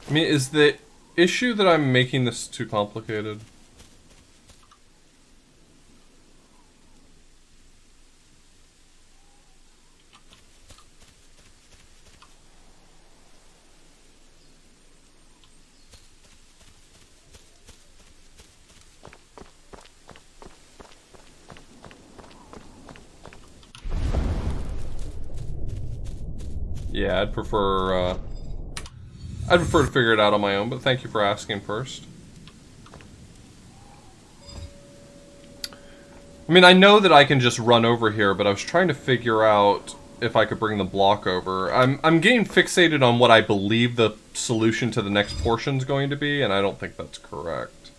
I mean, is the issue that I'm making this too complicated? Yeah, I'd prefer to figure it out on my own, but thank you for asking first. I mean, I know that I can just run over here, but I was trying to figure out if I could bring the block over. I'm getting fixated on what I believe the solution to the next portion is going to be, and I don't think that's correct.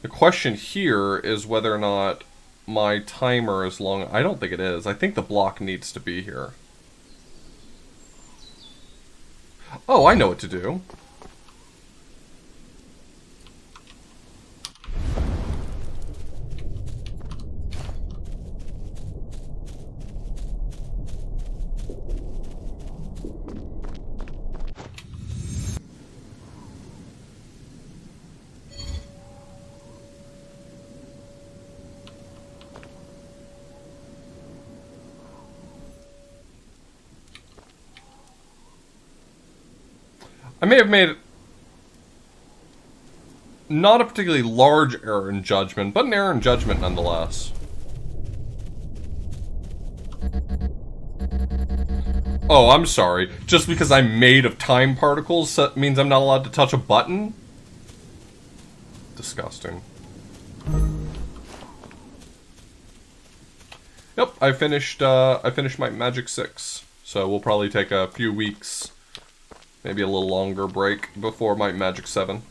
The question here is whether or not my timer is long. I don't think it is. I think the block needs to be here. Oh, I know what to do. I may have made not a particularly large error in judgment, but an error in judgment nonetheless. Oh, I'm sorry. Just because I'm made of time particles means I'm not allowed to touch a button? Disgusting. Yep, I finished my Magic 6. So we'll probably take a few weeks, maybe a little longer break before my Magic 7.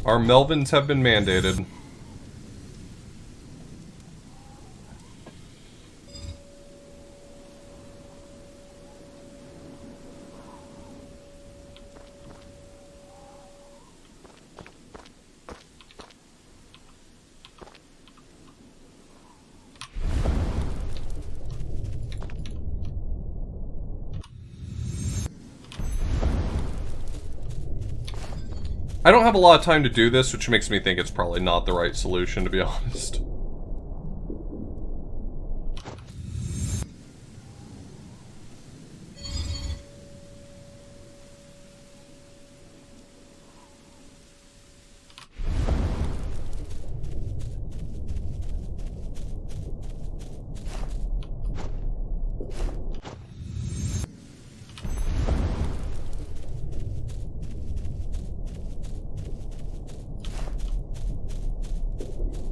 Our Melvins have been mandated. I don't have a lot of time to do this, which makes me think it's probably not the right solution, to be honest.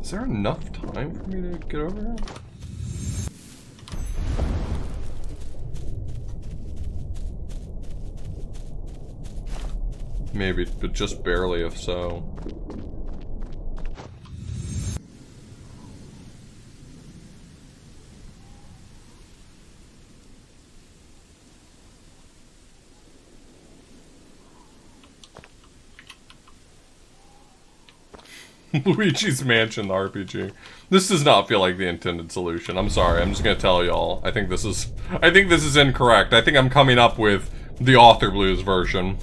Is there enough time for me to get over here? Maybe, but just barely if so. Luigi's Mansion RPG. This does not feel like the intended solution. I'm sorry. I'm just gonna tell y'all. I think this is incorrect. I think I'm coming up with the Author Blues version.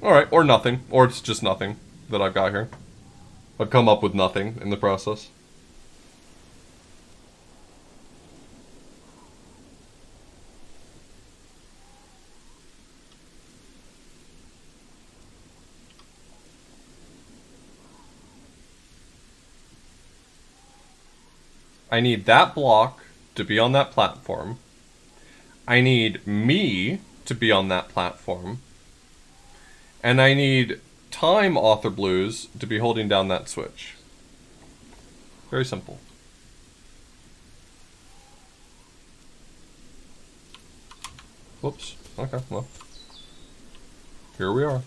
Alright, or nothing. Or it's just nothing that I've got here. I've come up with nothing in the process. I need that block to be on that platform. I need me to be on that platform. And I need Time Author Blues to be holding down that switch. Very simple. Whoops. Okay, well. Here we are.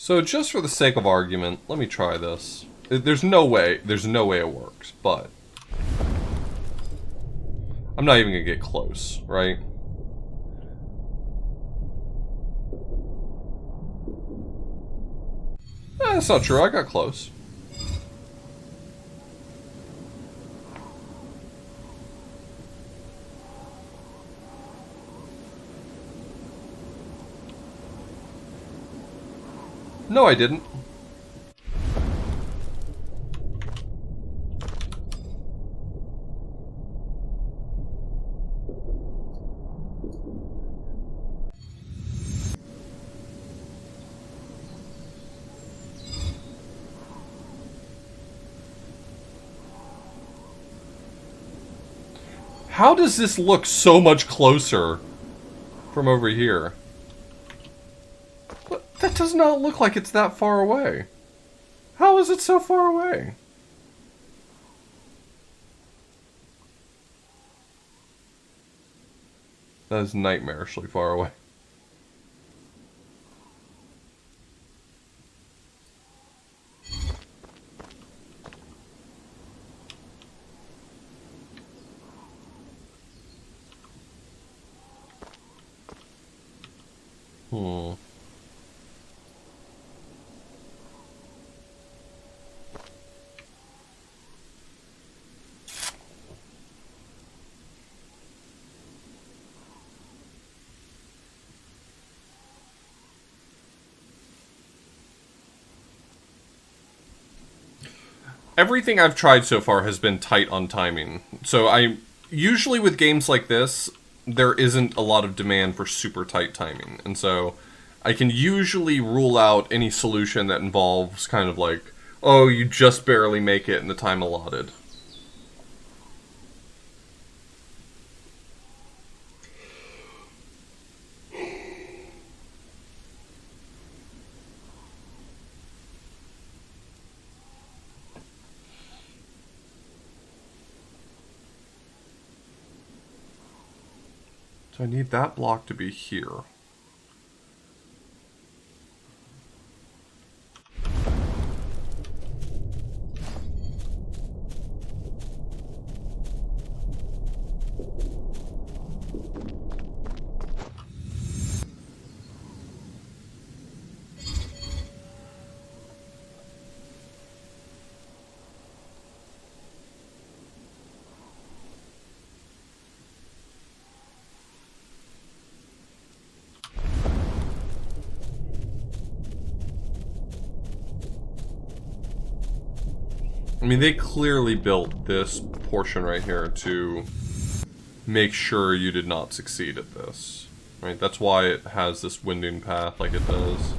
So just for the sake of argument, let me try this. There's no way it works, but I'm not even gonna get close, right? That's not true, I got close. No, I didn't. How does this look so much closer from over here? That does not look like it's that far away. How is it so far away? That is nightmarishly far away. Hmm. Everything I've tried so far has been tight on timing. So I usually with games like this, there isn't a lot of demand for super tight timing. And so I can usually rule out any solution that involves kind of like, oh, you just barely make it in the time allotted. So I need that block to be here. I mean, they clearly built this portion right here to make sure you did not succeed at this. Right? That's why it has this winding path like it does.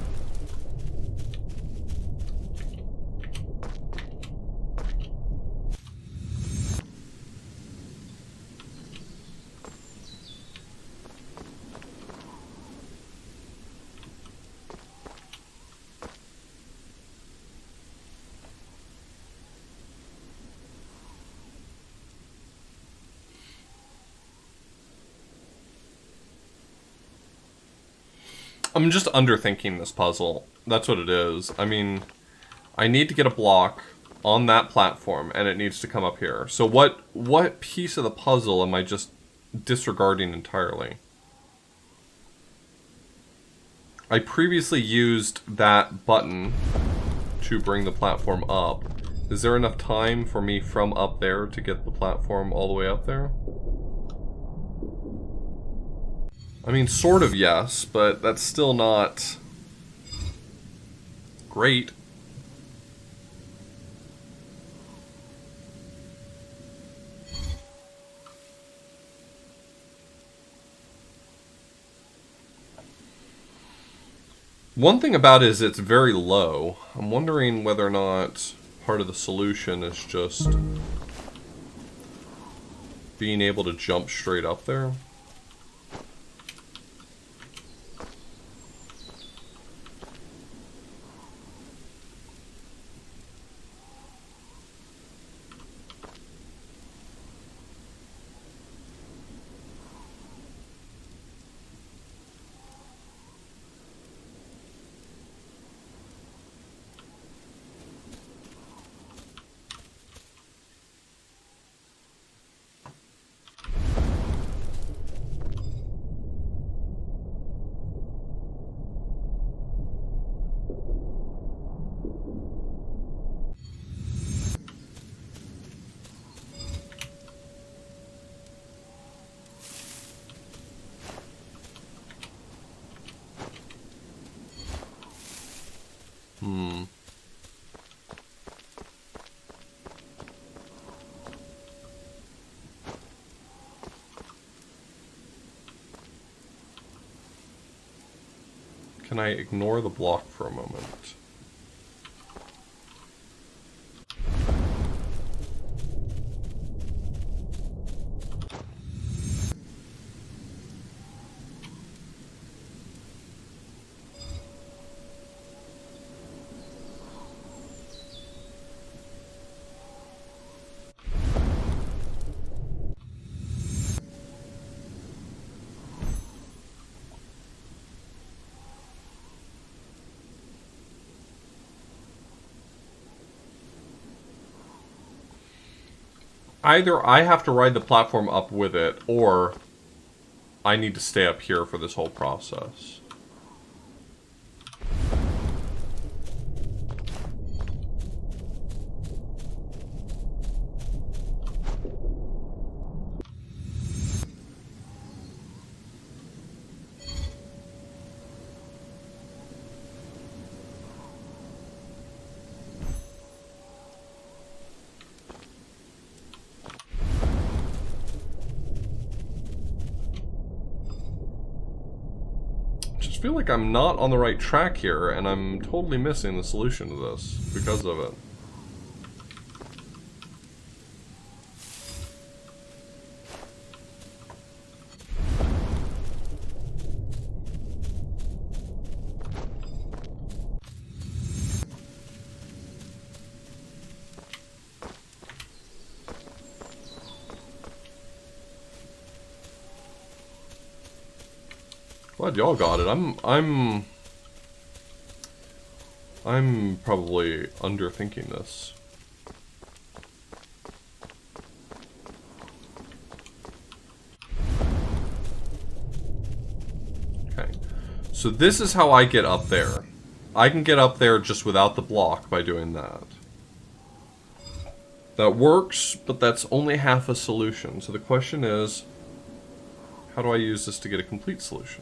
I'm just underthinking this puzzle. That's what it is. I mean, I need to get a block on that platform, and it needs to come up here. So what piece of the puzzle am I just disregarding entirely? I previously used that button to bring the platform up. Is there enough time for me from up there to get the platform all the way up there? I mean, sort of yes, but that's still not great. One thing about it is it's very low. I'm wondering whether or not part of the solution is just being able to jump straight up there. Can I ignore the block for a moment? Either I have to ride the platform up with it, or I need to stay up here for this whole process. just feel like I'm not on the right track here, and I'm totally missing the solution to this because of it. Glad y'all got it. I'm probably underthinking this. Okay. So this is how I get up there. I can get up there just without the block by doing that. That works, but that's only half a solution. So the question is, how do I use this to get a complete solution?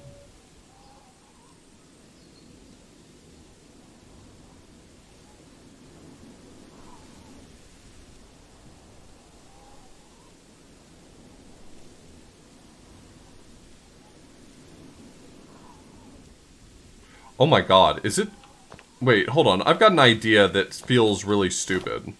Oh my god, is it... Wait, hold on. I've got an idea that feels really stupid.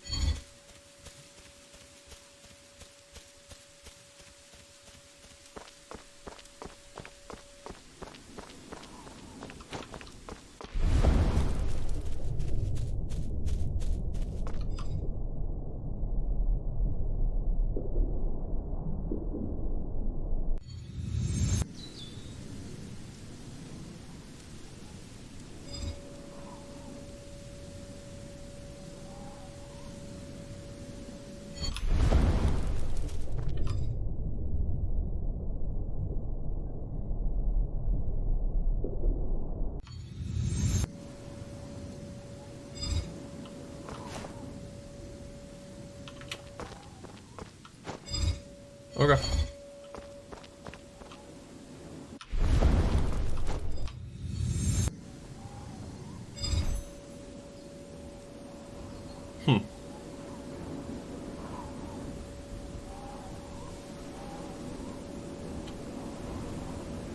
Okay.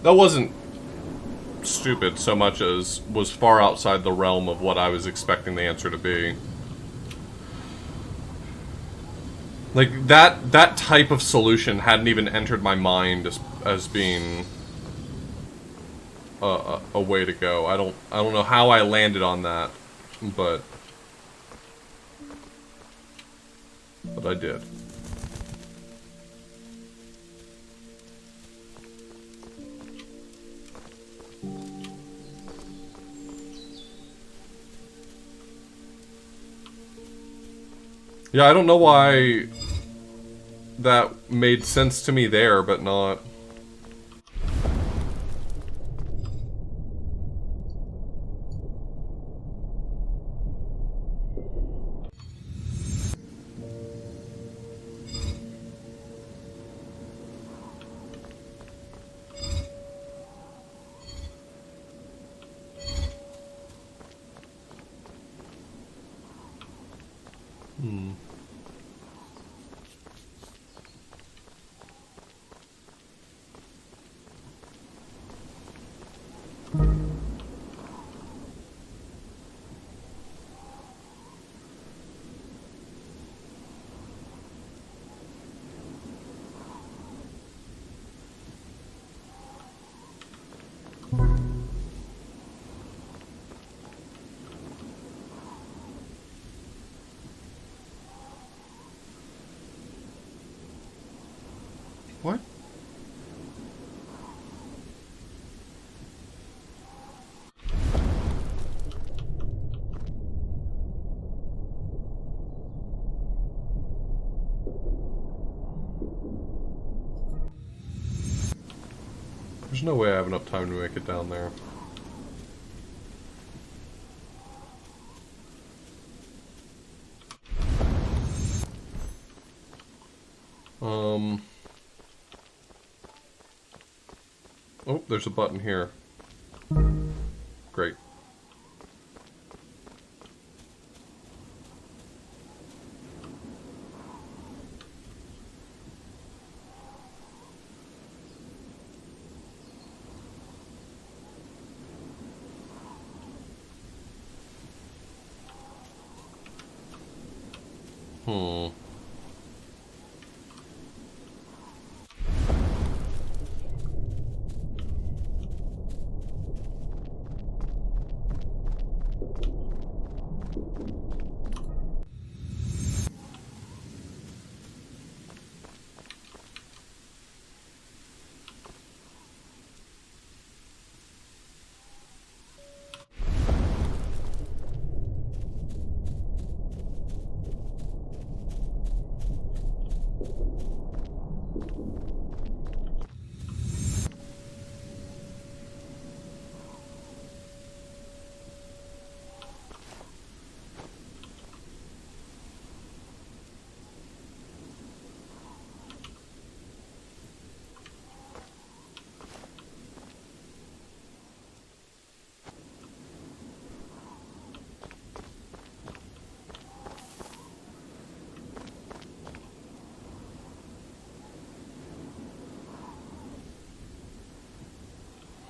That wasn't stupid so much as was far outside the realm of what I was expecting the answer to be. Like, that type of solution hadn't even entered my mind as being a way to go. I don't know how I landed on that, but I did. Yeah, I don't know why that made sense to me there, but not. What? There's no way I have enough time to make it down there. Oh, there's a button here. Great. Hmm.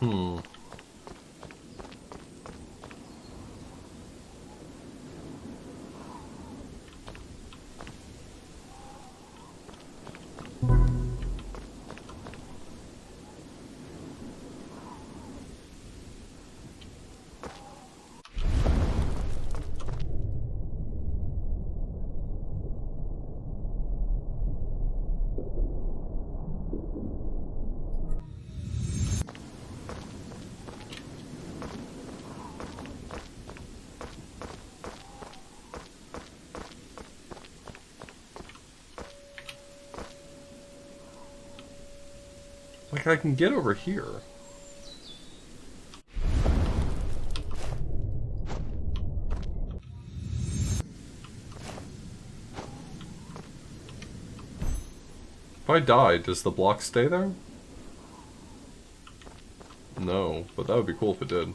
Hmm. Like, I can get over here. If I die, does the block stay there? No, but that would be cool if it did.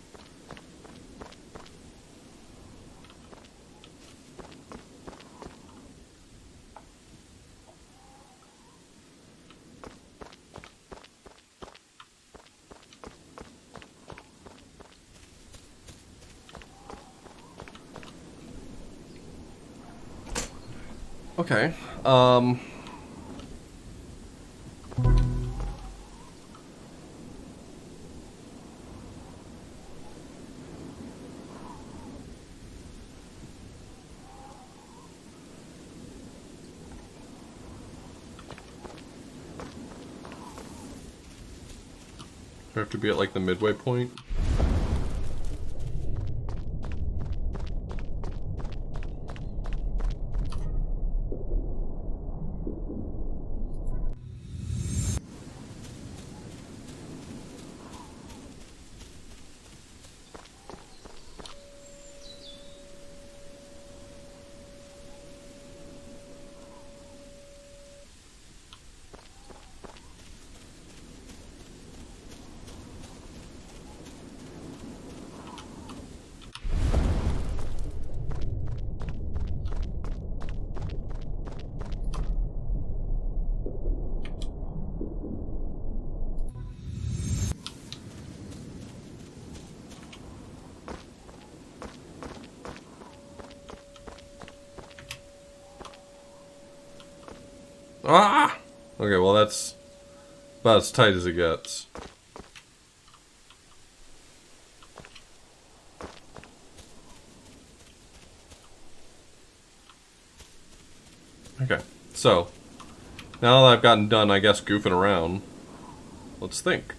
Okay, I have to be at, like, the midway point. Ah! Okay, well that's about as tight as it gets. Okay, so now that I've gotten done, I guess, goofing around, let's think.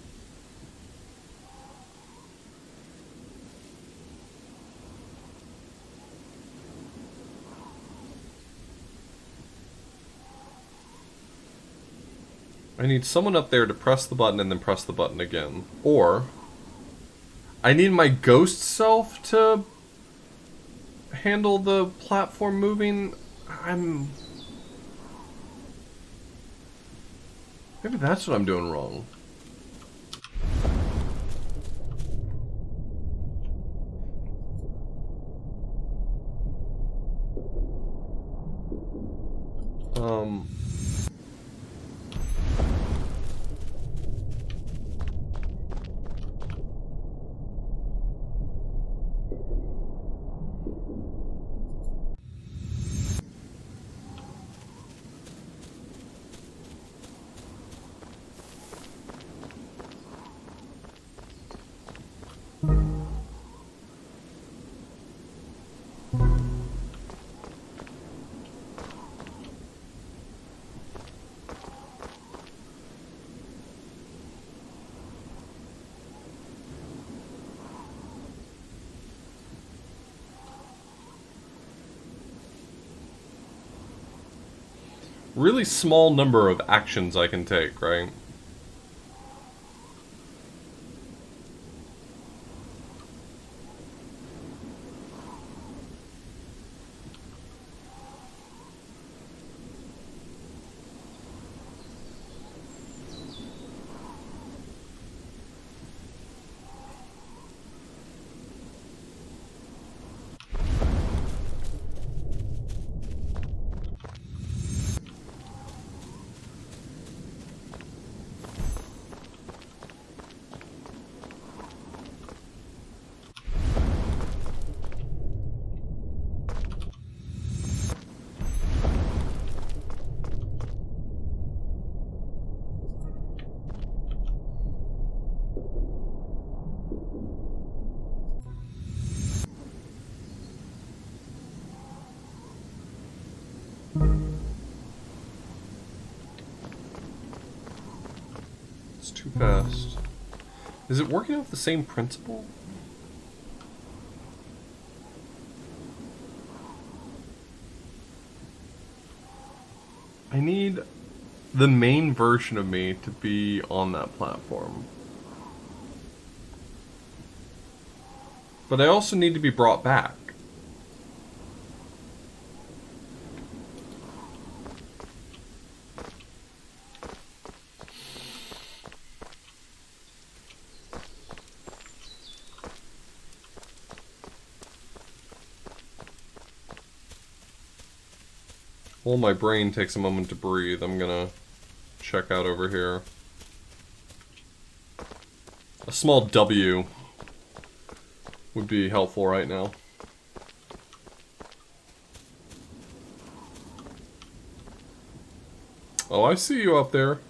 I need someone up there to press the button and then press the button again. Or I need my ghost self to handle the platform moving. Maybe that's what I'm doing wrong. really small number of actions I can take, right? It's too fast. Is it working off the same principle? I need the main version of me to be on that platform. But I also need to be brought back. While my brain takes a moment to breathe, I'm gonna check out over here. A small W would be helpful right now. Oh, I see you up there.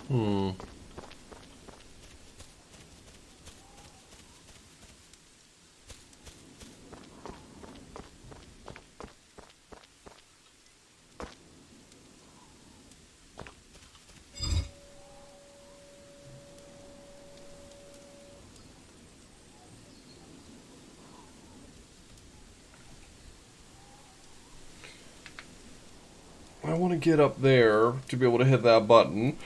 Hmm. I want to get up there to be able to hit that button.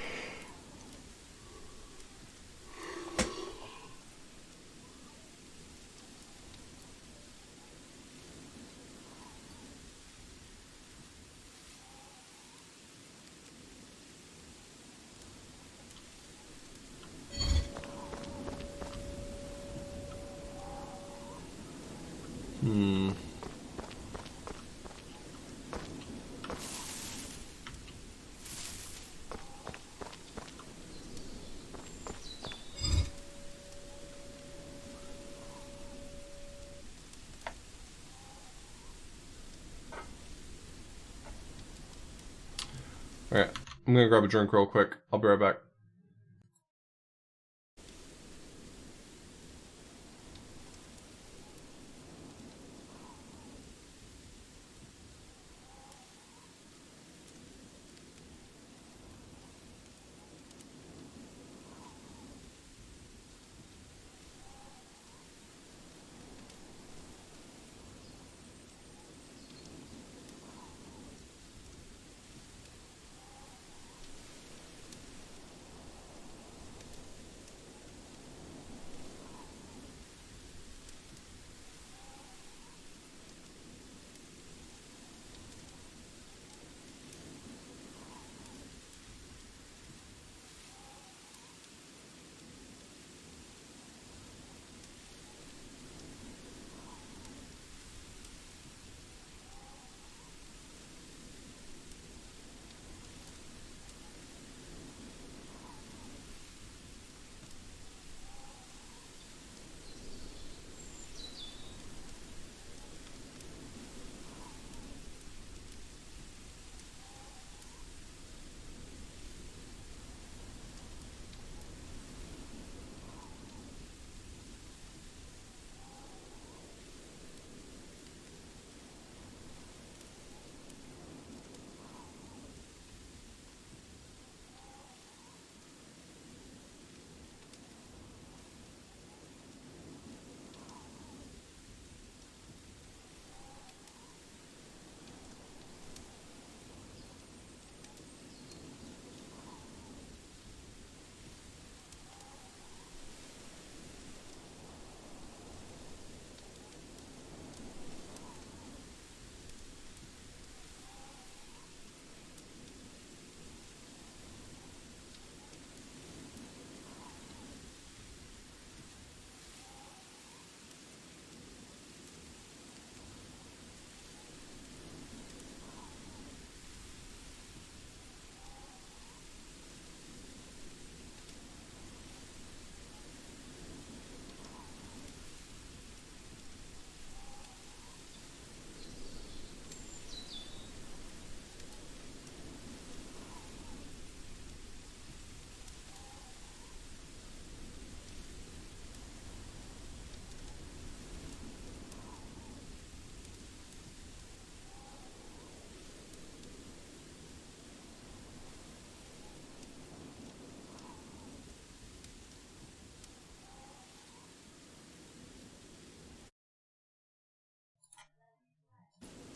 Hmm. Alright, I'm gonna grab a drink real quick. I'll be right back.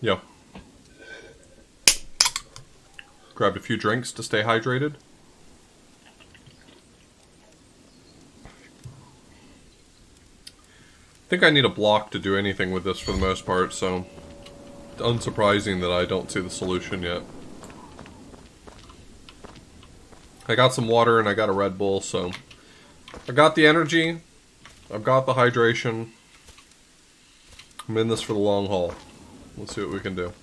Yeah. Grabbed a few drinks to stay hydrated. I think I need a block to do anything with this for the most part, so it's unsurprising that I don't see the solution yet. I got some water and I got a Red Bull, so I got the energy, I've got the hydration. I'm in this for the long haul. Let's see what we can do.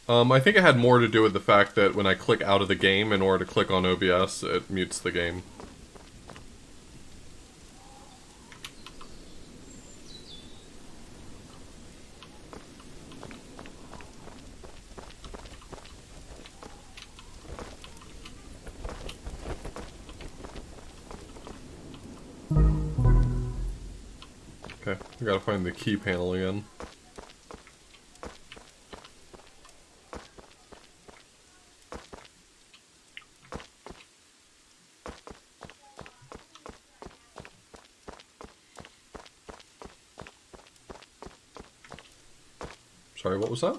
I think it had more to do with the fact that when I click out of the game, in order to click on OBS, it mutes the game. Okay, we gotta find the key panel again. Sorry, what was that?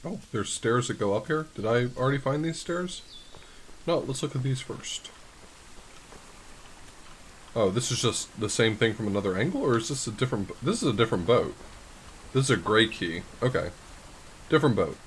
Oh, there's stairs that go up here? Did I already find these stairs? No, let's look at these first. Oh, this is just the same thing from another angle, or is this a different... This is a different boat. This is a gray key. Okay. Different boat.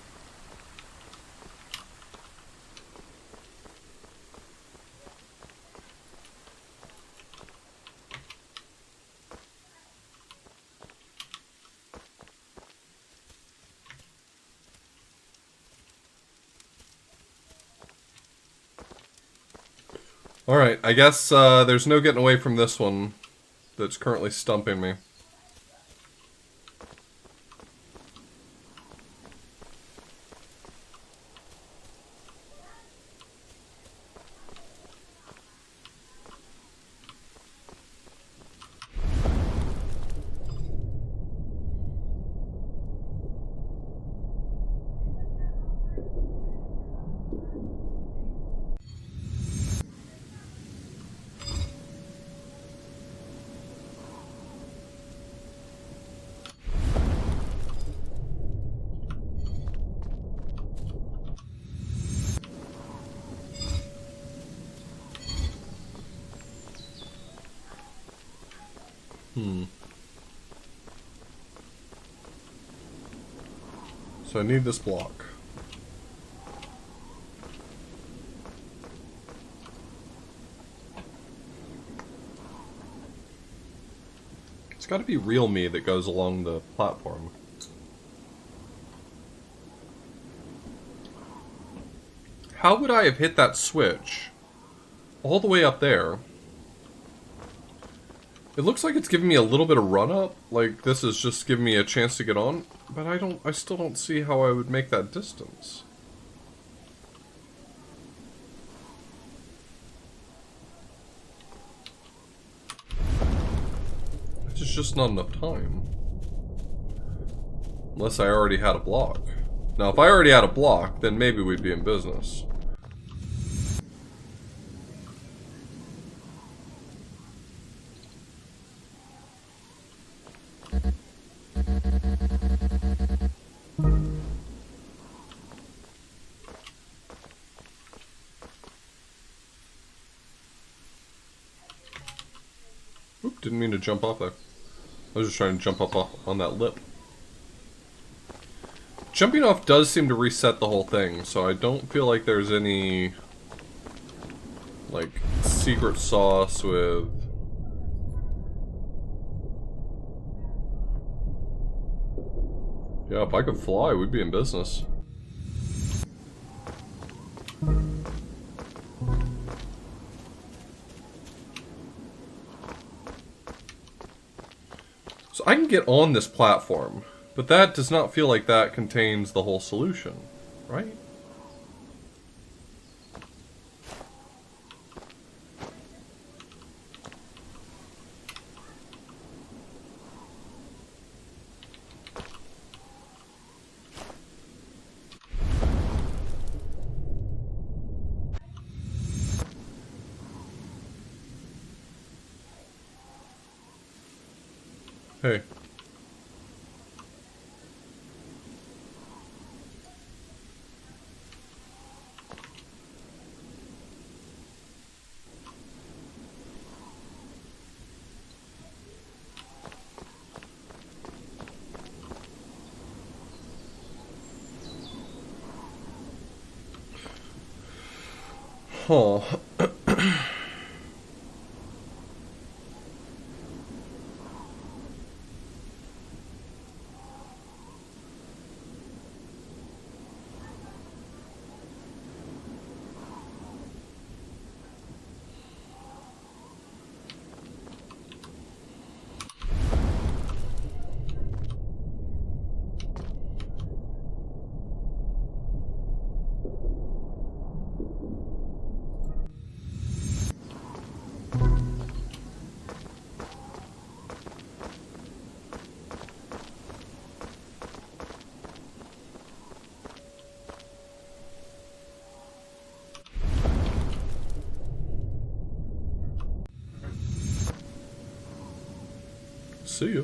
Alright, I guess there's no getting away from this one that's currently stumping me. So I need this block. It's got to be real me that goes along the platform. How would I have hit that switch all the way up there? It looks like it's giving me a little bit of run up, like this is just giving me a chance to get on, but I still don't see how I would make that distance. It's just not enough time. Unless I already had a block. Now, if I already had a block, then maybe we'd be in business. Oop, didn't mean to jump off there. I was just trying to jump up on that lip. Jumping off does seem to reset the whole thing, so I don't feel like there's any, like, secret sauce with Yeah, if I could fly, we'd be in business. So I can get on this platform, but that does not feel like that contains the whole solution, right? Hey. Huh. See ya.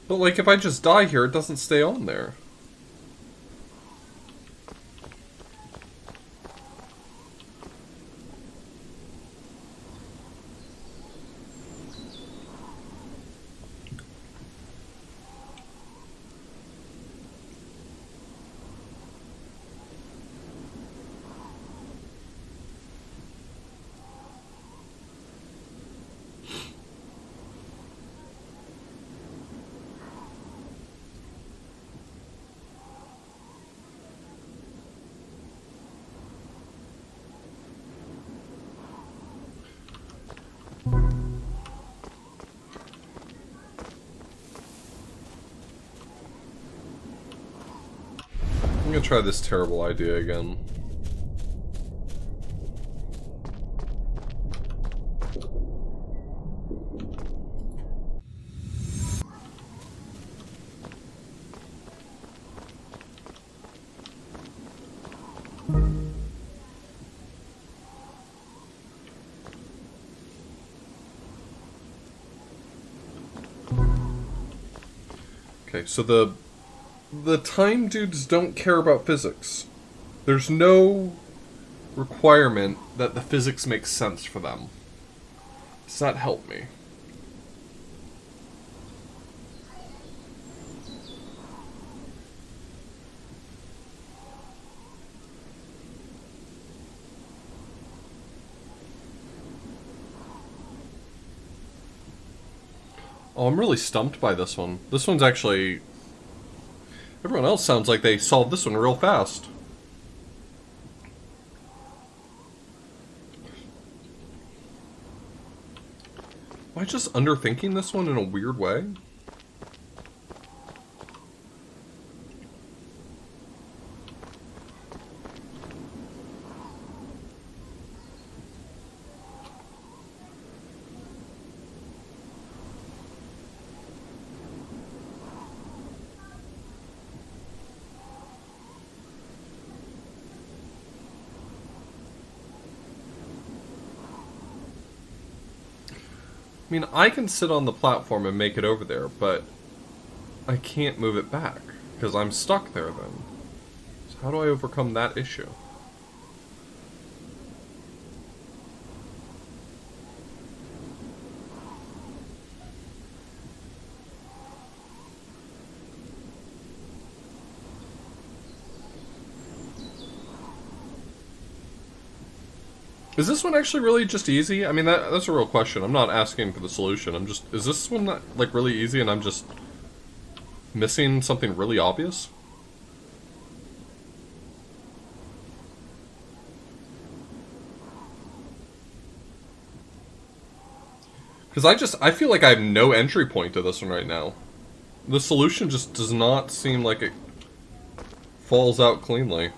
But like, if I just die here, it doesn't stay on there. I'm gonna try this terrible idea again. Okay, so the time dudes don't care about physics. There's no requirement that the physics makes sense for them. Does that help me? Oh, I'm really stumped by this one. This one's actually... Everyone else sounds like they solved this one real fast. Am I just underthinking this one in a weird way? I mean, I can sit on the platform and make it over there, but I can't move it back, because I'm stuck there then. So how do I overcome that issue? Is this one actually really just easy? I mean, that's a real question. I'm not asking for the solution. I'm just... Is this one, like, really easy and I'm just missing something really obvious? Because I feel like I have no entry point to this one right now. The solution just does not seem like it falls out cleanly.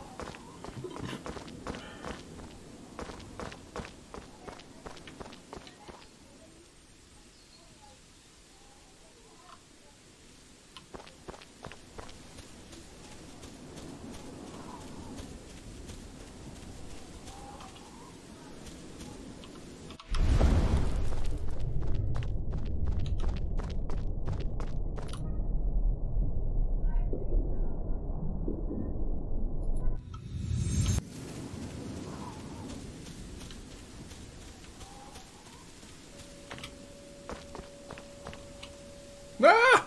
Ah!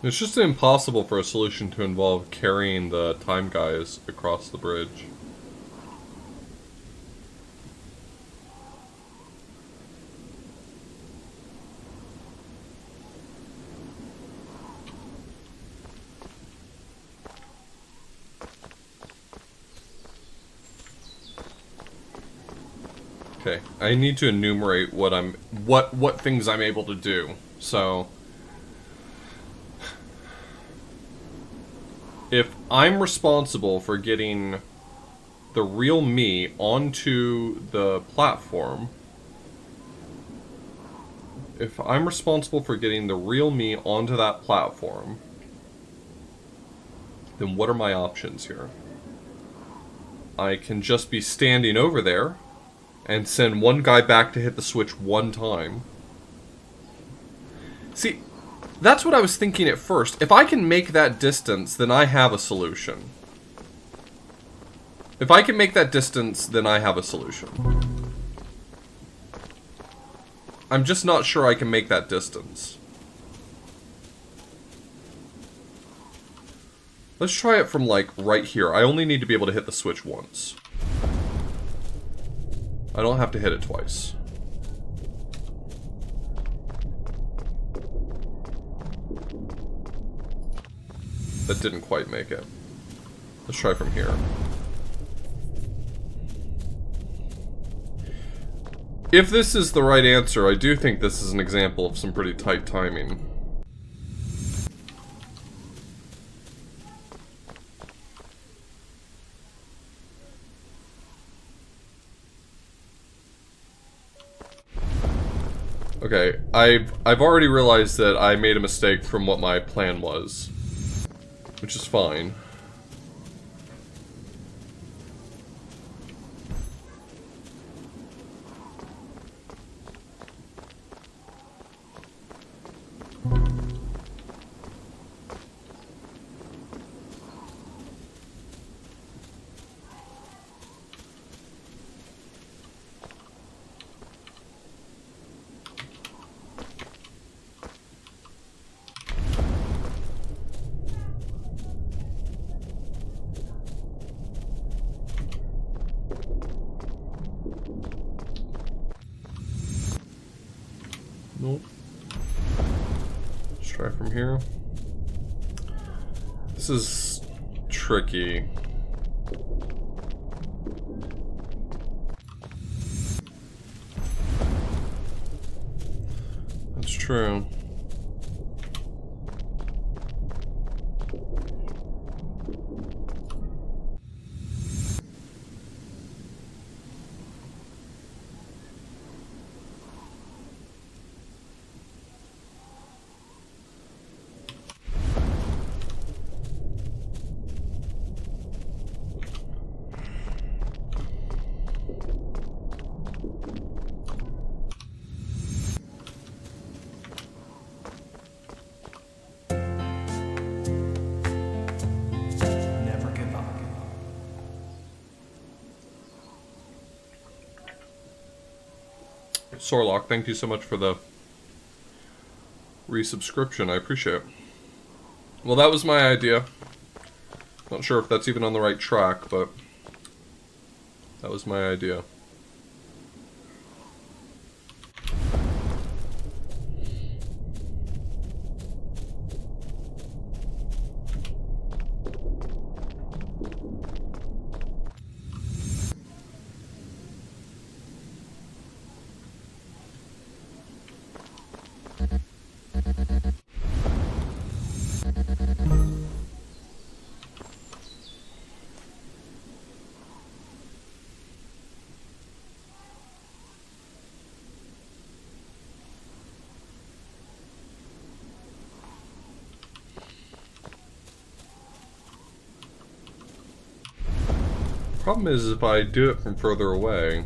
It's just impossible for a solution to involve carrying the time guys across the bridge. Okay, I need to enumerate what things I'm able to do. So if I'm responsible for getting the real me onto the platform, if I'm responsible for getting the real me onto that platform, then what are my options here? I can just be standing over there and send one guy back to hit the switch one time. See, that's what I was thinking at first. If I can make that distance, then I have a solution. If I can make that distance, then I have a solution. I'm just not sure I can make that distance. Let's try it from, like, right here. I only need to be able to hit the switch once. I don't have to hit it twice. That didn't quite make it. Let's try from here. If this is the right answer, I do think this is an example of some pretty tight timing. Okay, I've already realized that I made a mistake from what my plan was, which is fine. Nope. Let's try from here. This is tricky. That's true. Never give up. Sorlock, thank you so much for the resubscription. I appreciate it. Well, that was my idea. Not sure if that's even on the right track, but that was my idea. Problem is, if I do it from further away,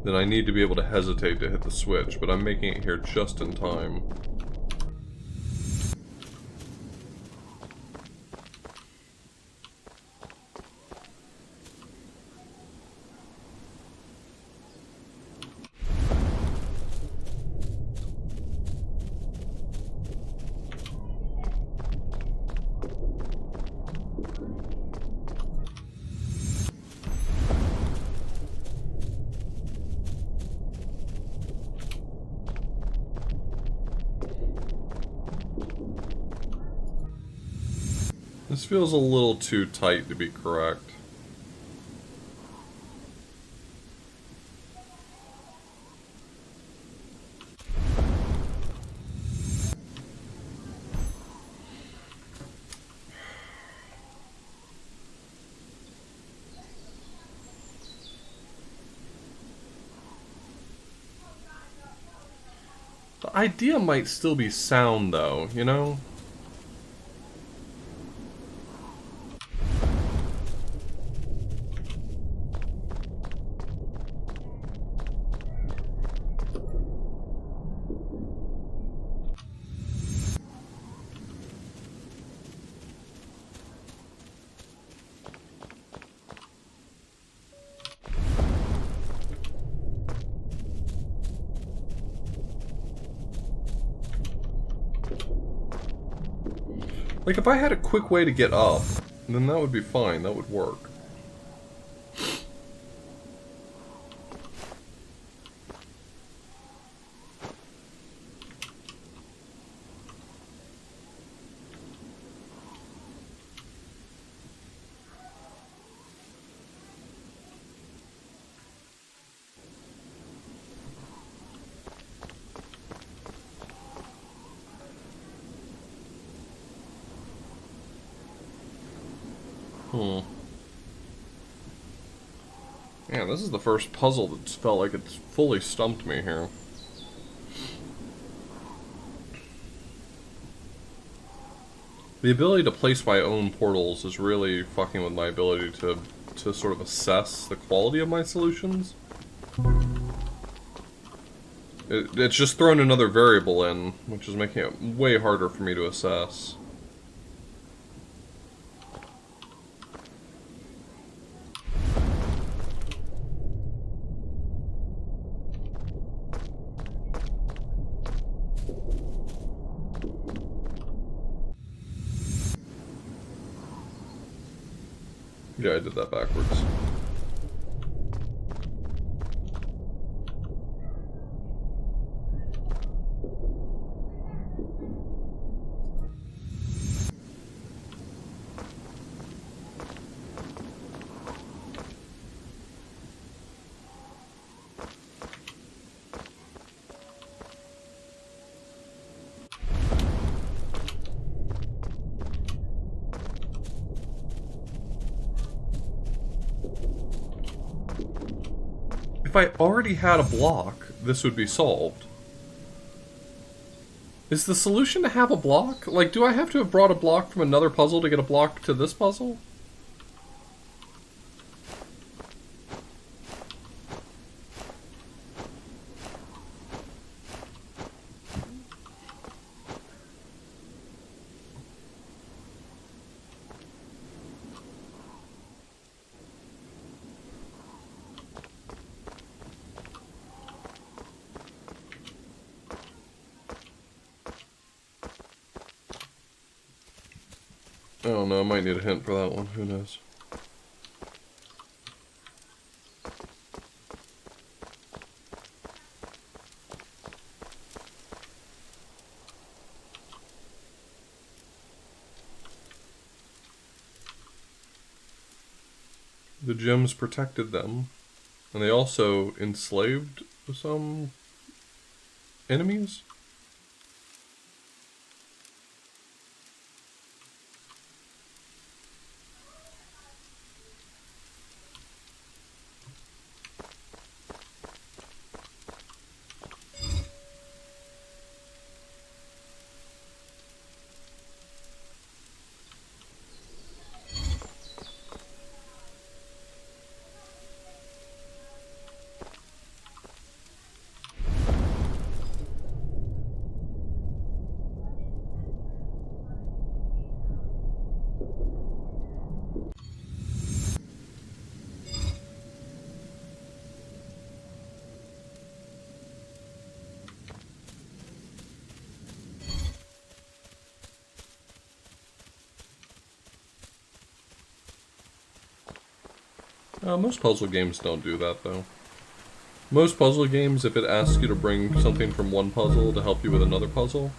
then I need to be able to hesitate to hit the switch, but I'm making it here just in time. This feels a little too tight to be correct. The idea might still be sound, though, you know? Like, if I had a quick way to get up, then that would be fine. That would work. Yeah, this is the first puzzle that's felt like it's fully stumped me here. The ability to place my own portals is really fucking with my ability to sort of assess the quality of my solutions. It's just thrown another variable in, which is making it way harder for me to assess. Yeah, I did that backwards. I already had a block, this would be solved. Is the solution to have a block? Like, do I have to have brought a block from another puzzle to get a block to this puzzle? I don't know, I might need a hint for that one, who knows. The gems protected them, and they also enslaved some enemies? Most puzzle games don't do that, though. Most puzzle games, if it asks you to bring something from one puzzle to help you with another puzzle...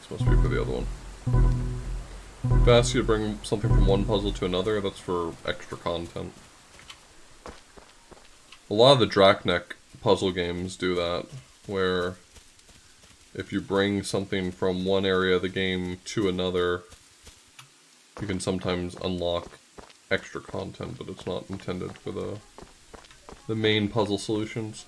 This must be for the other one. If it asks you to bring something from one puzzle to another, that's for extra content. A lot of the Drachneck puzzle games do that, where if you bring something from one area of the game to another, you can sometimes unlock extra content, but it's not intended for the main puzzle solutions.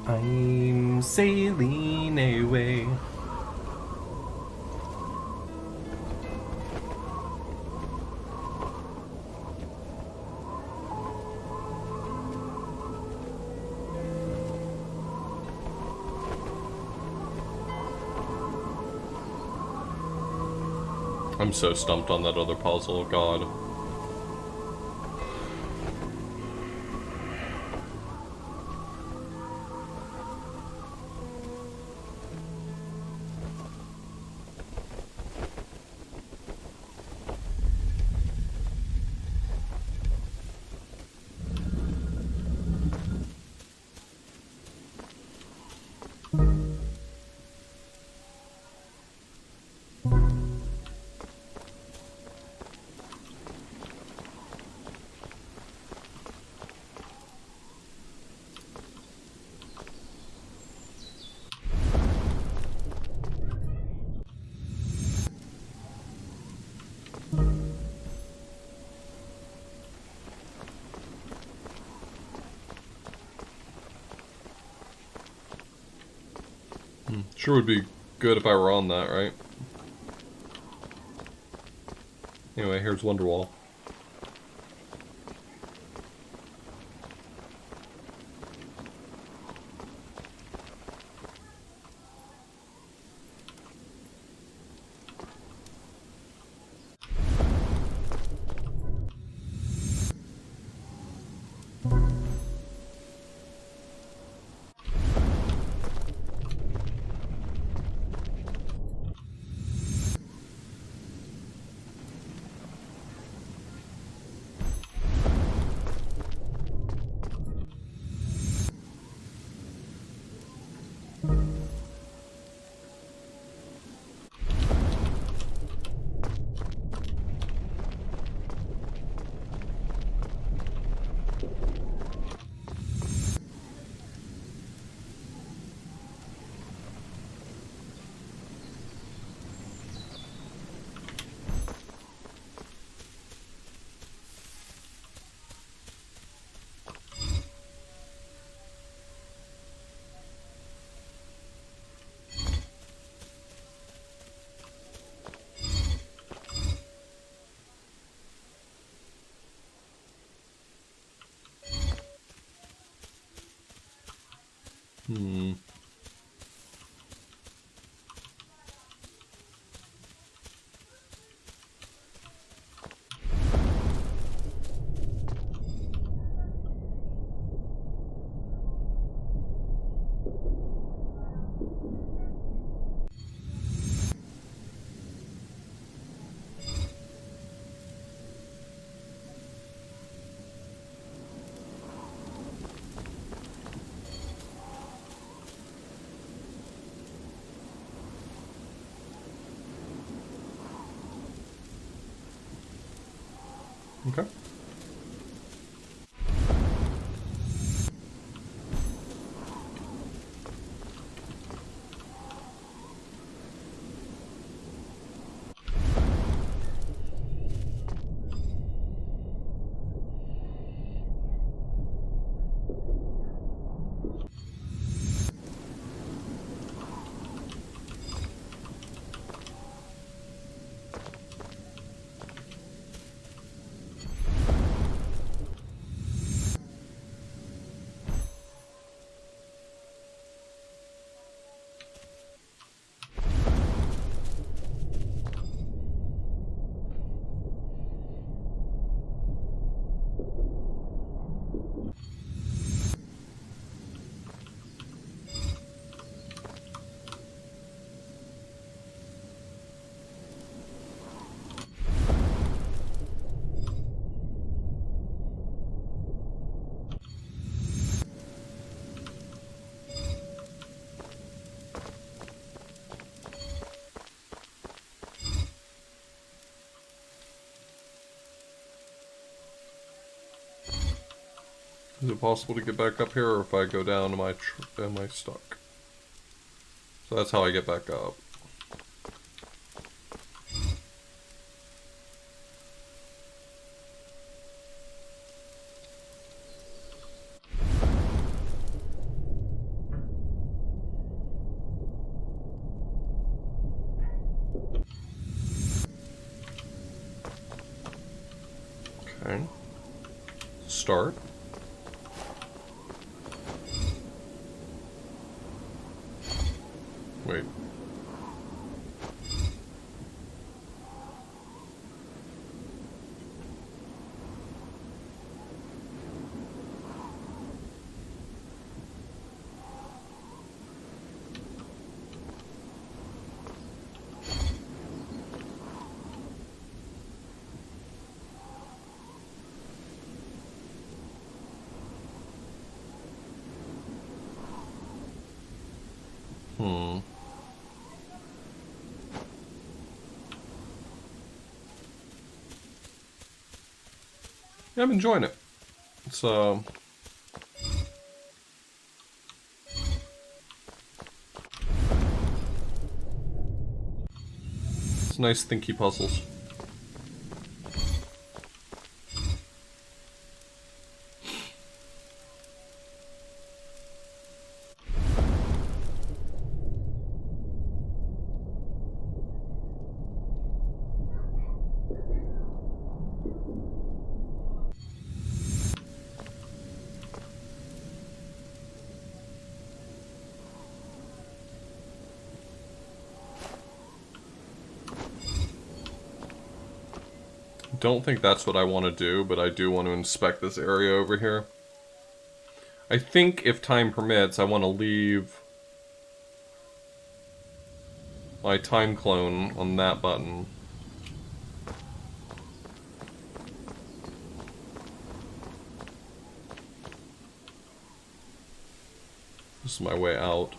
I'm sailing away. I'm so stumped on that other puzzle, god. Sure would be good if I were on that, right? Anyway, here's Wonderwall. Okay. Is it possible to get back up here, or if I go down, am I stuck? So that's how I get back up. Okay. Start. Wait. Yeah, I'm enjoying it. It's nice thinky puzzles. Don't think that's what I want to do, but I do want to inspect this area over here. I think if time permits, I want to leave my time clone on that button. This is my way out.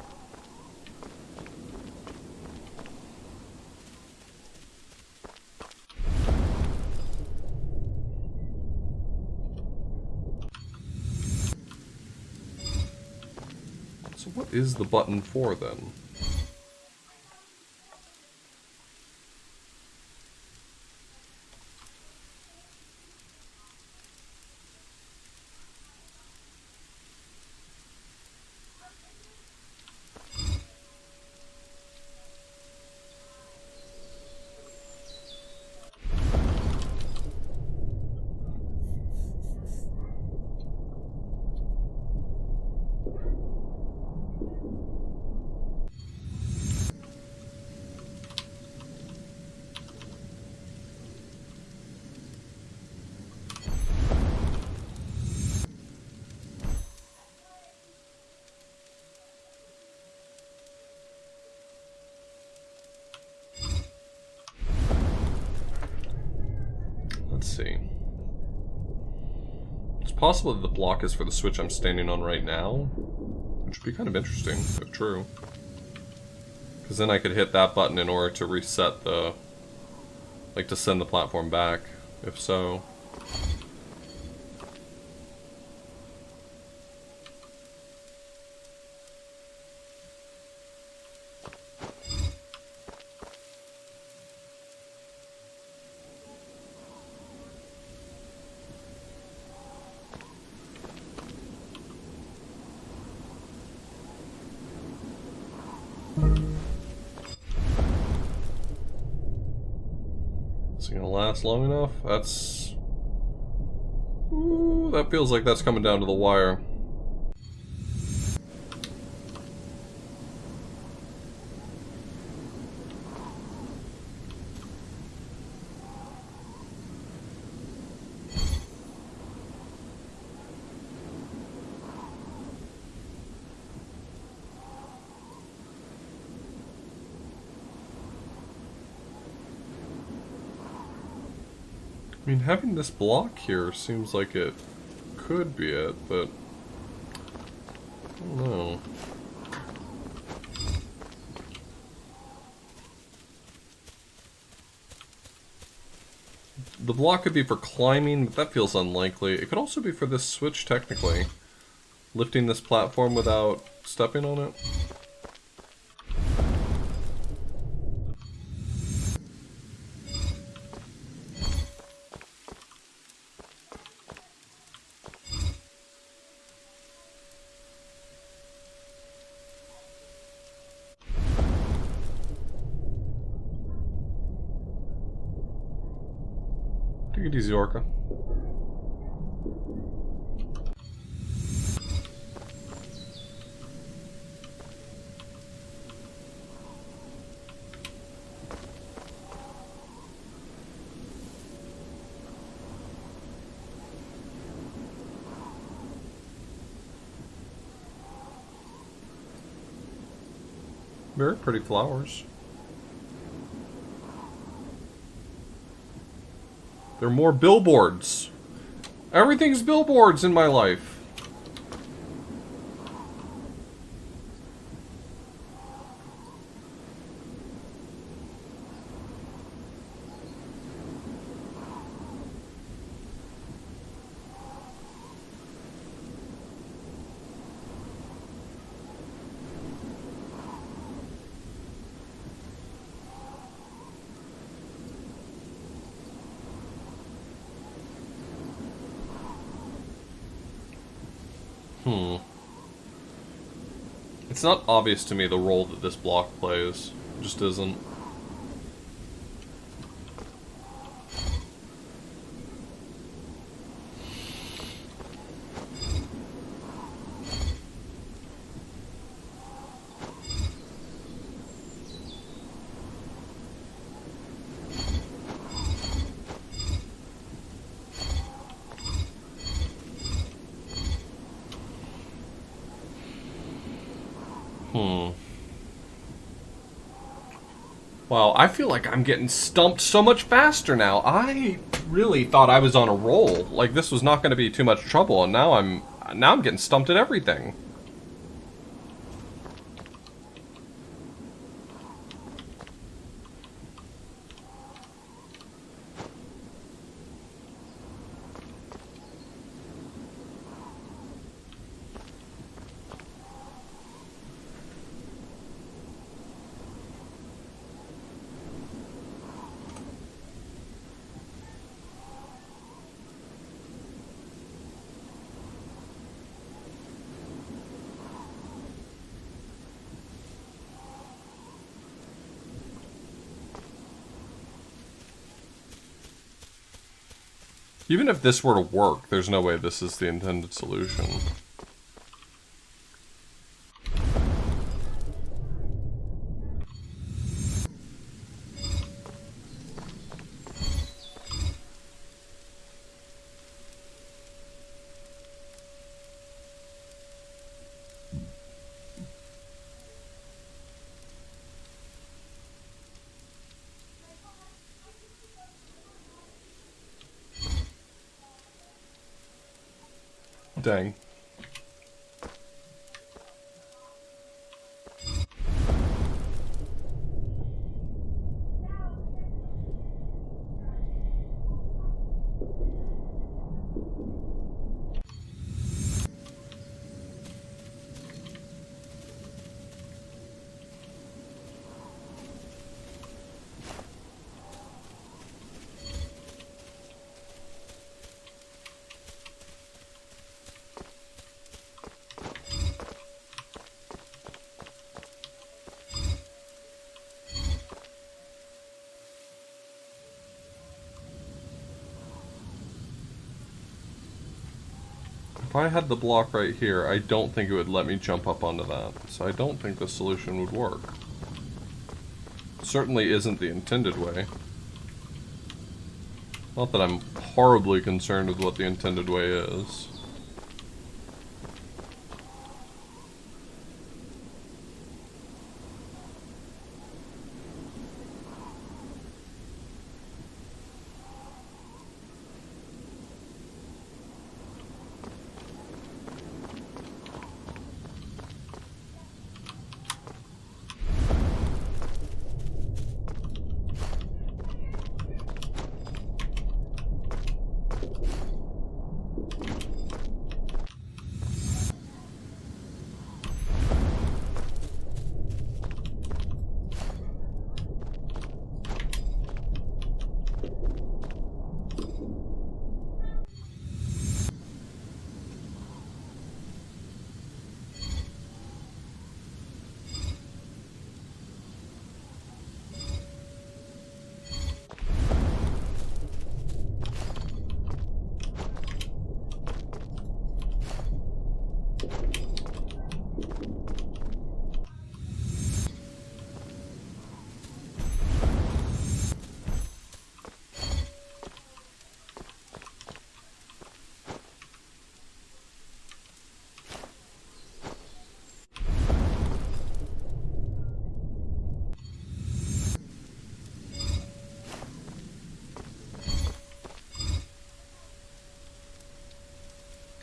So what is the button for then? see. It's possible that the block is for the switch I'm standing on right now, which would be kind of interesting, if true. Because then I could hit that button in order to reset the... like, to send the platform back, if so. Is it gonna last long enough? That's... Ooh, that feels like that's coming down to the wire. I mean, having this block here seems like it could be it, but I don't know. The block could be for climbing, but that feels unlikely. It could also be for this switch, technically. Lifting this platform without stepping on it. Take it easy, Orca. Very pretty flowers. There are more billboards. Everything's billboards in my life. It's not obvious to me the role that this block plays. It just isn't. Wow, I feel like I'm getting stumped so much faster now. I really thought I was on a roll. Like this was not going to be too much trouble, and now I'm getting stumped at everything. Even if this were to work, there's no way this is the intended solution. Dang. If I had the block right here, I don't think it would let me jump up onto that. So I don't think the solution would work. Certainly isn't the intended way. Not that I'm horribly concerned with what the intended way is.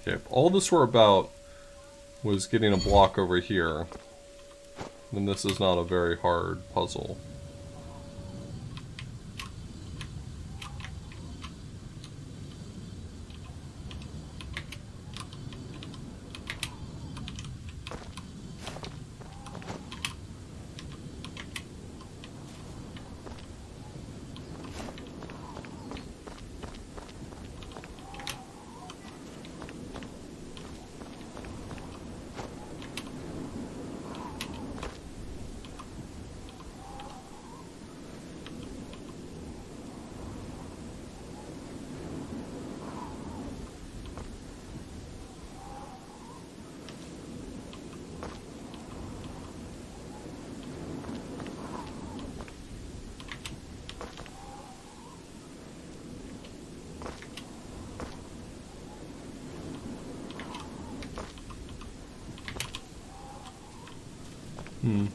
Okay, if all this were about was getting a block over here, then this is not a very hard puzzle. Hmm.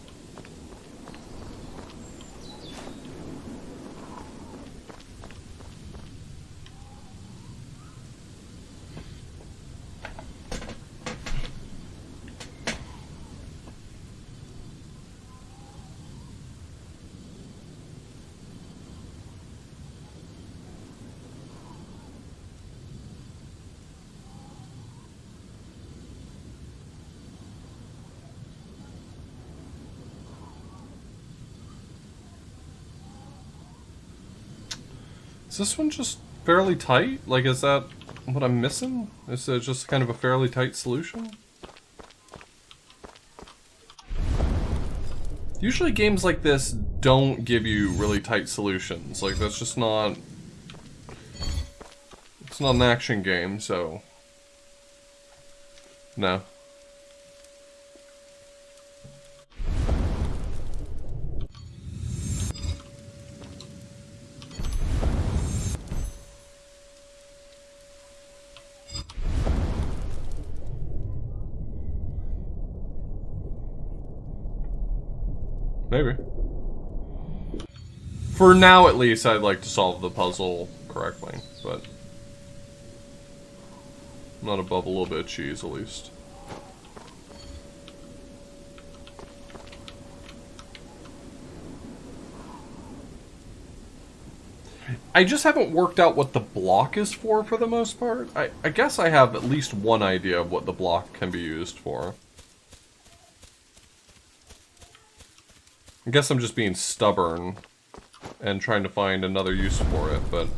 Is this one just fairly tight? Like, is that what I'm missing? Is it just kind of a fairly tight solution? Usually games like this don't give you really tight solutions. Like, that's just not... It's not an action game, so... No. Maybe. For now, at least, I'd like to solve the puzzle correctly, but... Not above a little bit of cheese, at least. I just haven't worked out what the block is for the most part. I guess I have at least one idea of what the block can be used for. I guess I'm just being stubborn and trying to find another use for it, but...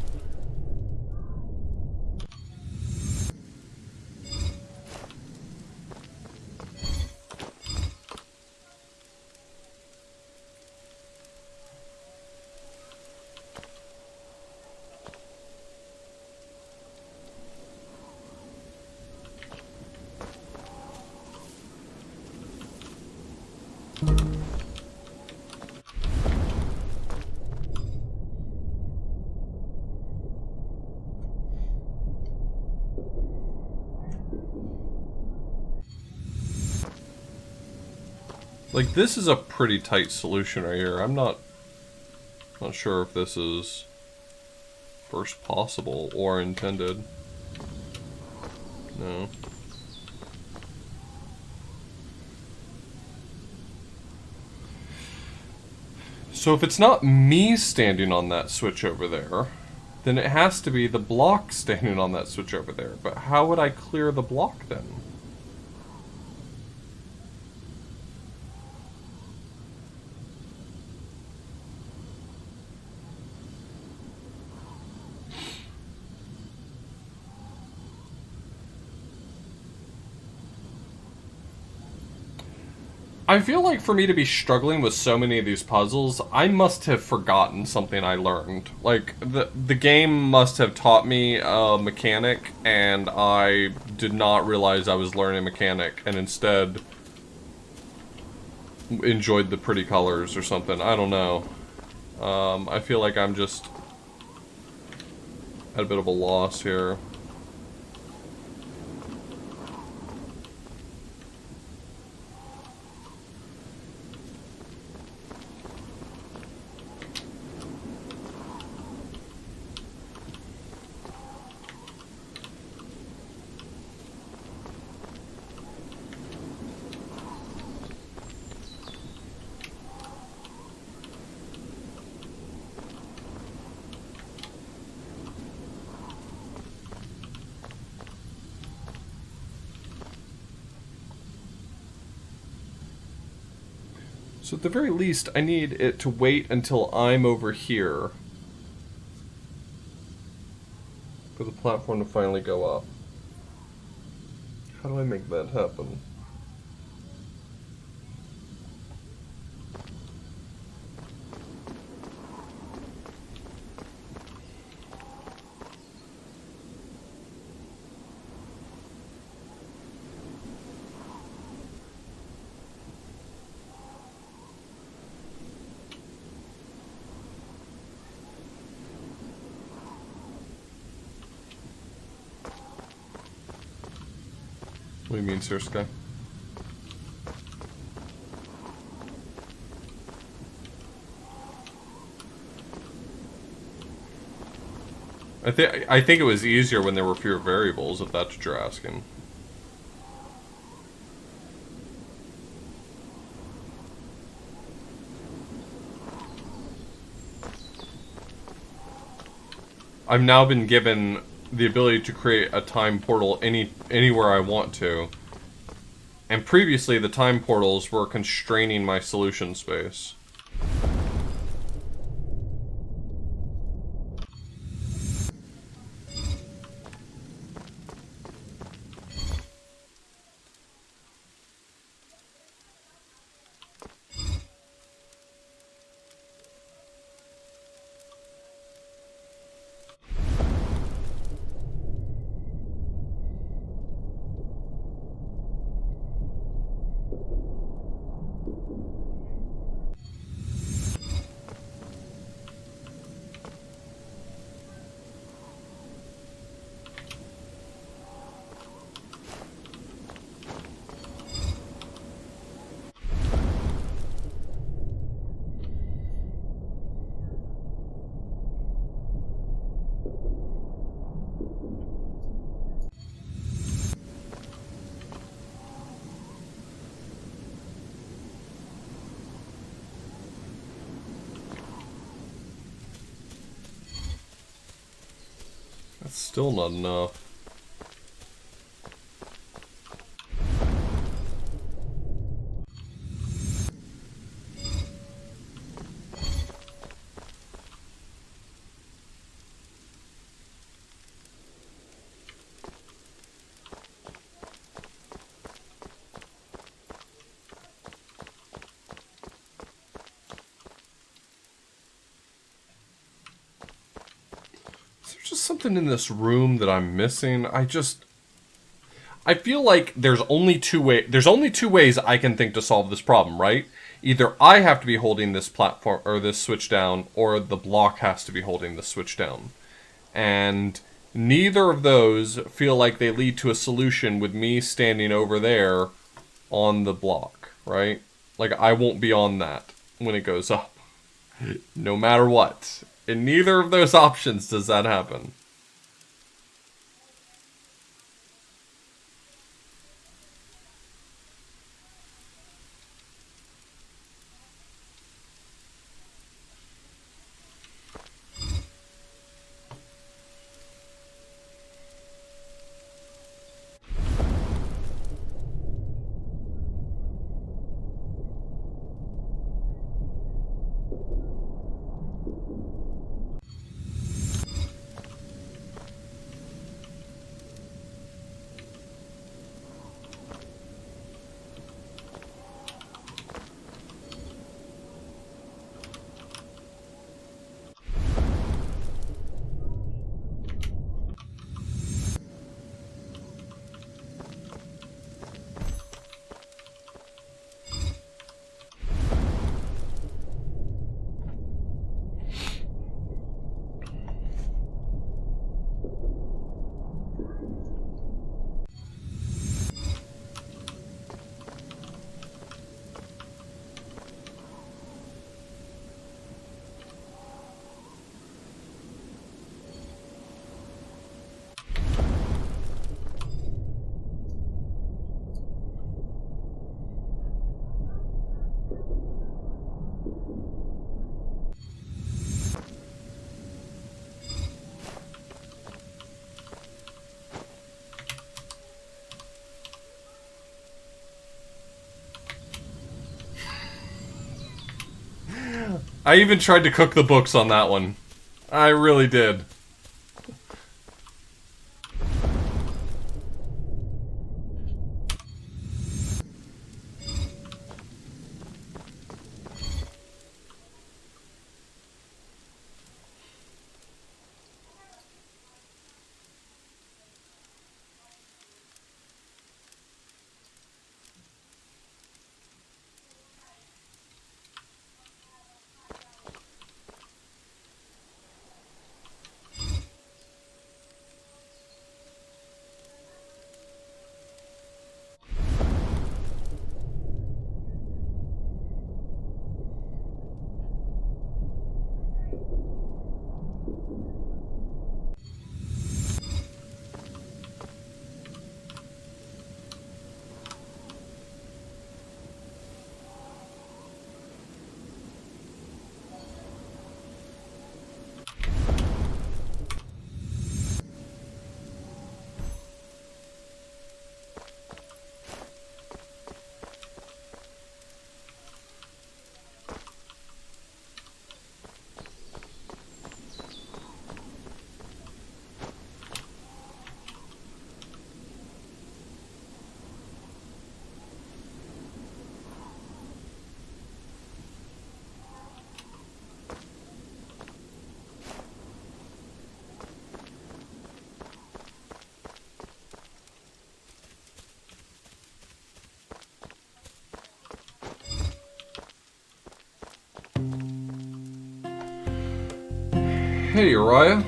Like, this is a pretty tight solution right here. I'm not sure if this is first possible or intended. No. So if it's not me standing on that switch over there, then it has to be the block standing on that switch over there. But how would I clear the block then? I feel like for me to be struggling with so many of these puzzles, I must have forgotten something I learned. Like, the game must have taught me a mechanic, and I did not realize I was learning a mechanic, and instead enjoyed the pretty colors or something. I don't know. I feel like I'm just at a bit of a loss here. So at the very least, I need it to wait until I'm over here for the platform to finally go up. How do I make that happen? What do you mean, Sir Sky? I think it was easier when there were fewer variables, if that's what you're asking. I've now been given the ability to create a time portal anywhere I want to. And previously, the time portals were constraining my solution space. Still not enough. There's just something in this room that I'm missing. I feel like there's only two ways I can think to solve this problem, right? Either I have to be holding this platform or this switch down, or the block has to be holding the switch down. And neither of those feel like they lead to a solution with me standing over there on the block, right? Like, I won't be on that when it goes up. No matter what. In neither of those options does that happen. I even tried to cook the books on that one. I really did. Hey, Uriah.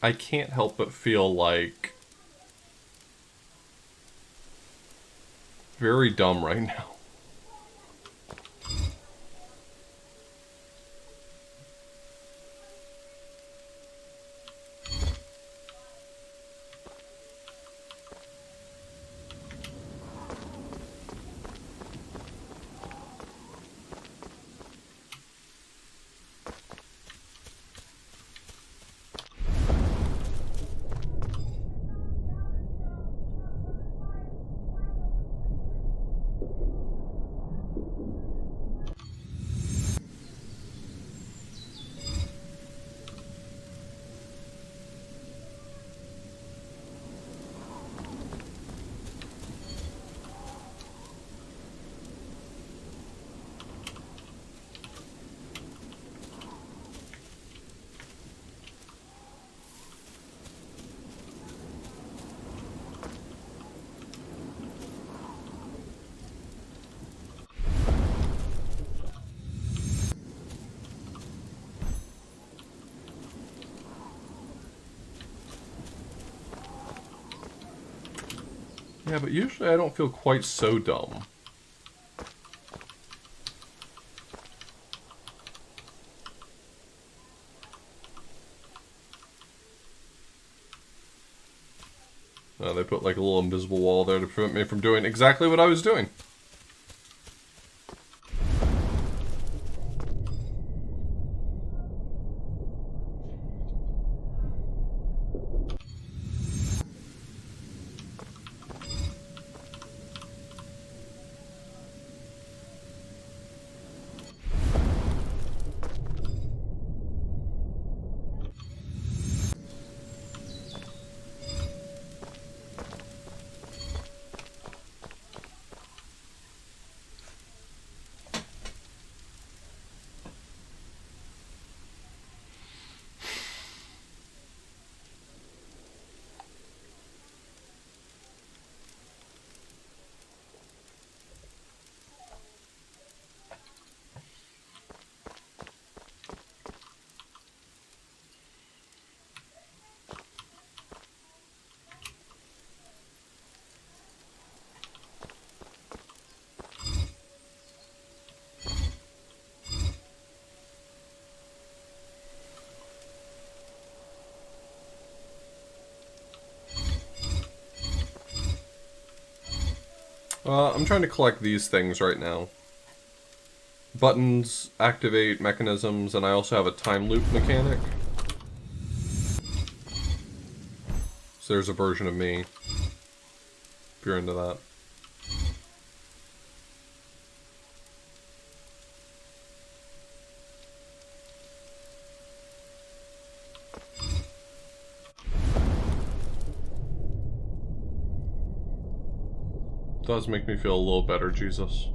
I can't help but feel like very dumb right now. Yeah, but usually I don't feel quite so dumb. They put like a little invisible wall there to prevent me from doing exactly what I was doing. I'm trying to collect these things right now. Buttons activate mechanisms, and I also have a time loop mechanic. So there's a version of me, if you're into that. Does make me feel a little better, Jesus.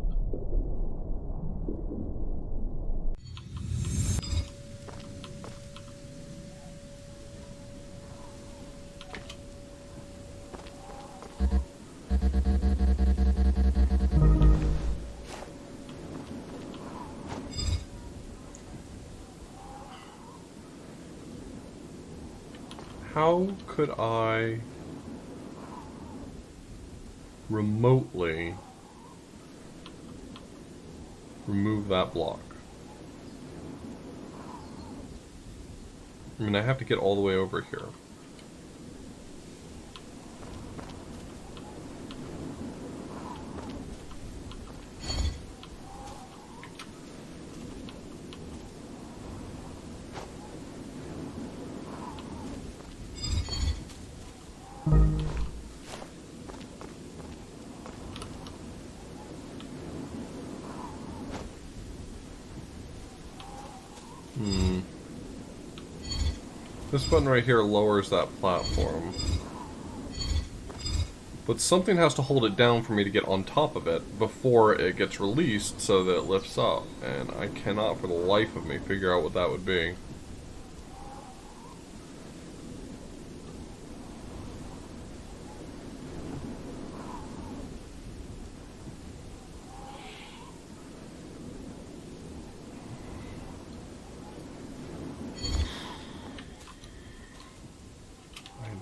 How could I remotely remove that block? I mean, I have to get all the way over here. This button right here lowers that platform. But something has to hold it down for me to get on top of it before it gets released so that it lifts up. And I cannot for the life of me figure out what that would be.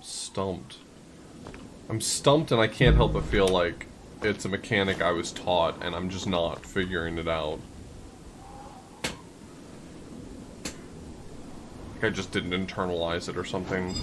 Stumped. I'm stumped and I can't help but feel like it's a mechanic I was taught and I'm just not figuring it out. Like I just didn't internalize it or something.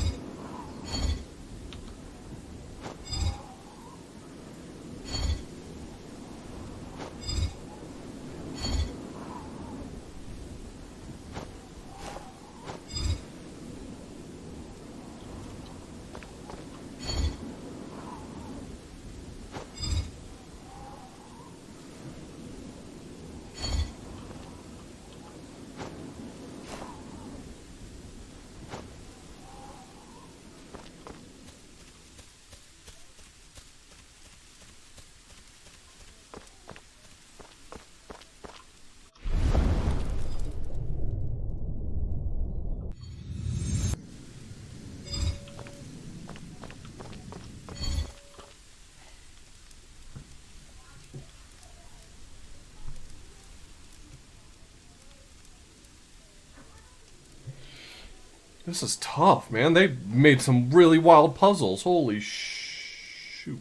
This is tough, man. They made some really wild puzzles. Holy shoot.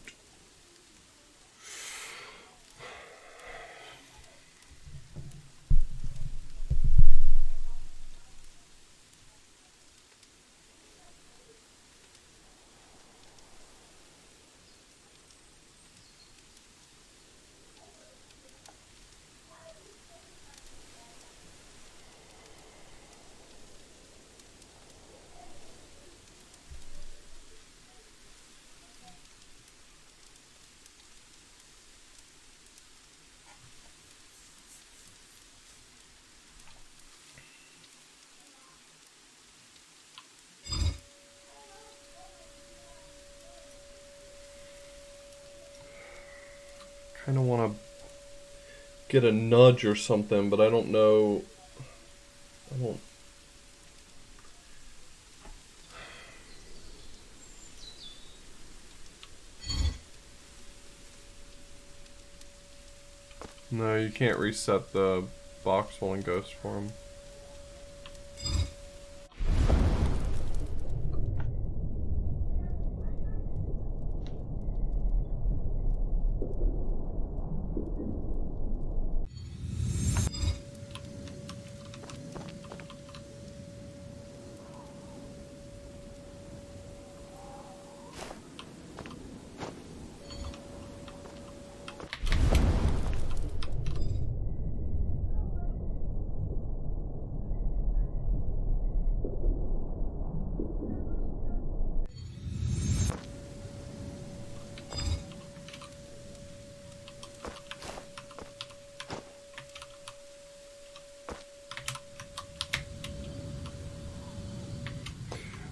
Kind of want to get a nudge or something, but I don't know. I don't. No, you can't reset the box while in Ghost form.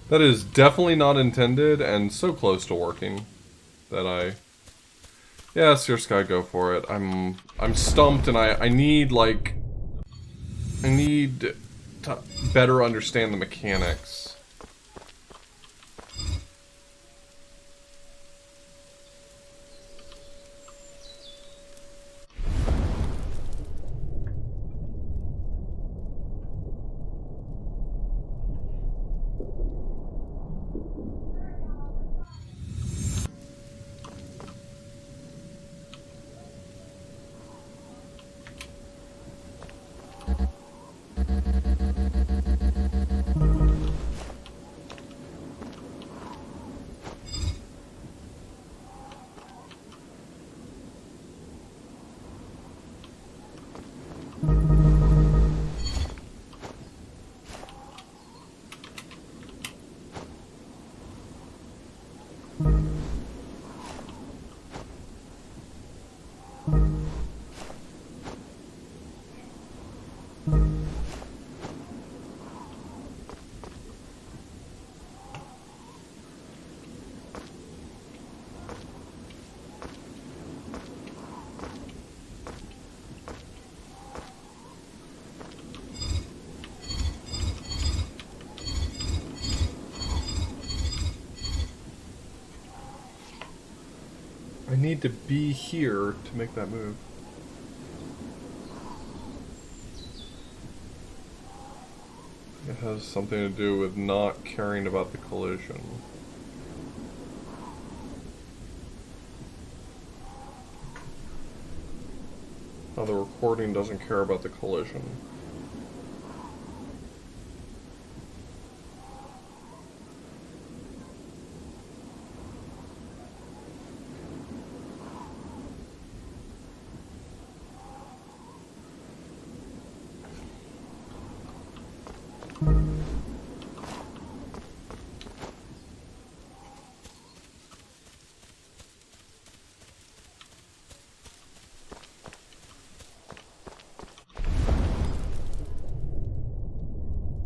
That is definitely not intended, and so close to working that I... Yeah, Seer Sky, go for it. I'm stumped, and I need, like... I need to better understand the mechanics. I need to be here to make that move. It has something to do with not caring about the collision. Now the recording doesn't care about the collision.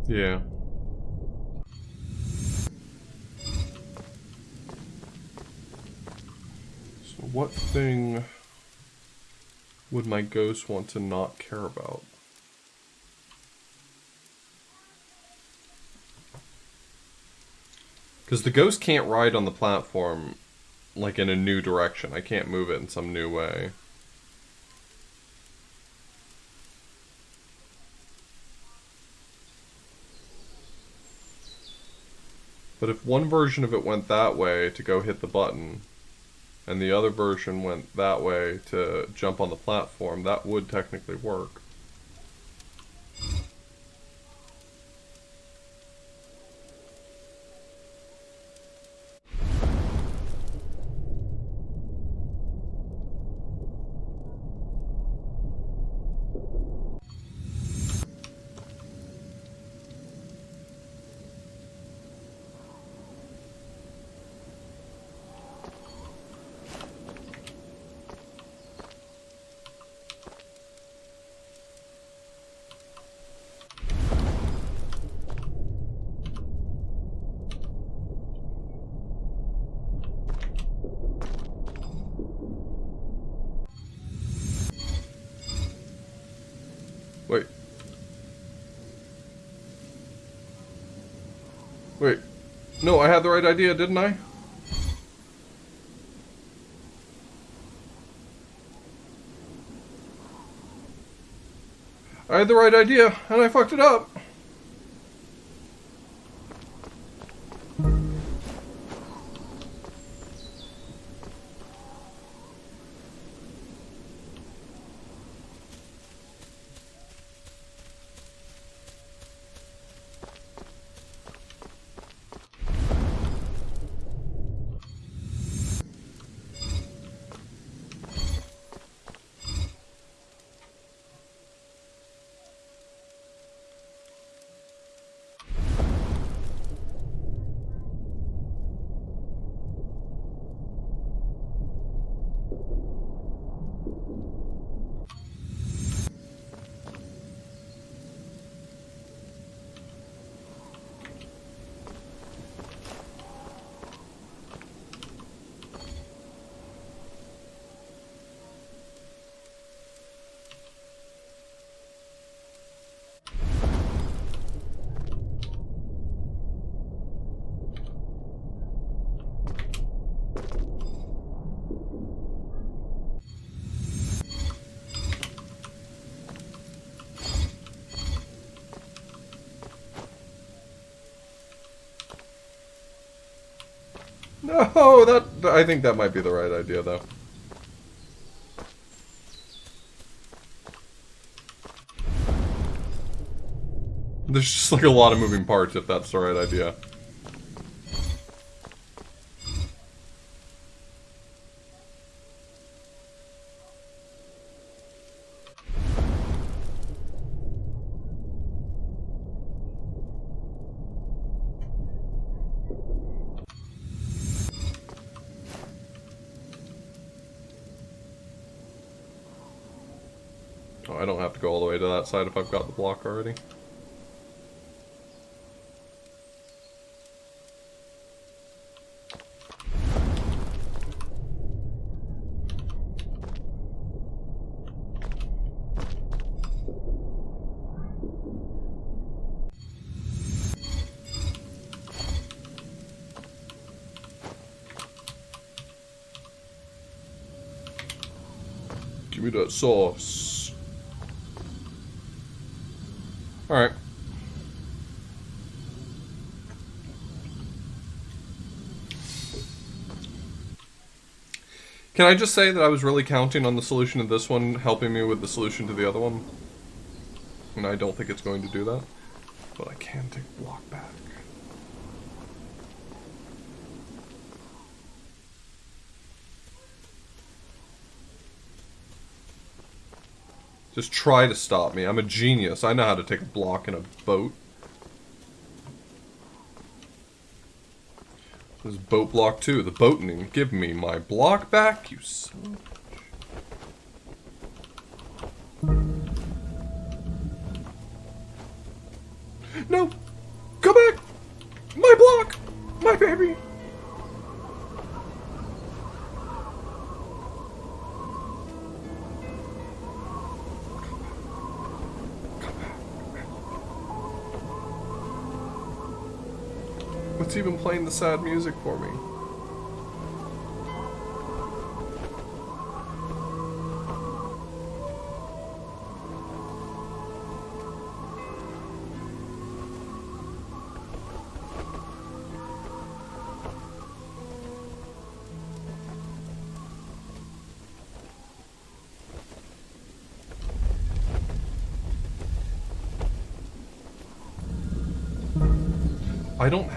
Yeah. So what thing would my ghost want to not care about? Because the ghost can't ride on the platform like in a new direction. I can't move it in some new way. But if one version of it went that way to go hit the button, and the other version went that way to jump on the platform, that would technically work. Wait. Wait. No, I had the right idea, didn't I? I had the right idea, and I fucked it up. No, I think that might be the right idea, though. There's just like a lot of moving parts if that's the right idea. Oh, I don't have to go all the way to that side if I've got the block already. Give me that sauce. Alright. Can I just say that I was really counting on the solution to this one helping me with the solution to the other one? And I don't think it's going to do that. But I can take block back. Just try to stop me. I'm a genius. I know how to take a block in a boat. This is boat block 2. The boatening. Give me my block back, you son of a... No! Go back! My block! My baby! What's even playing the sad music for me? I don't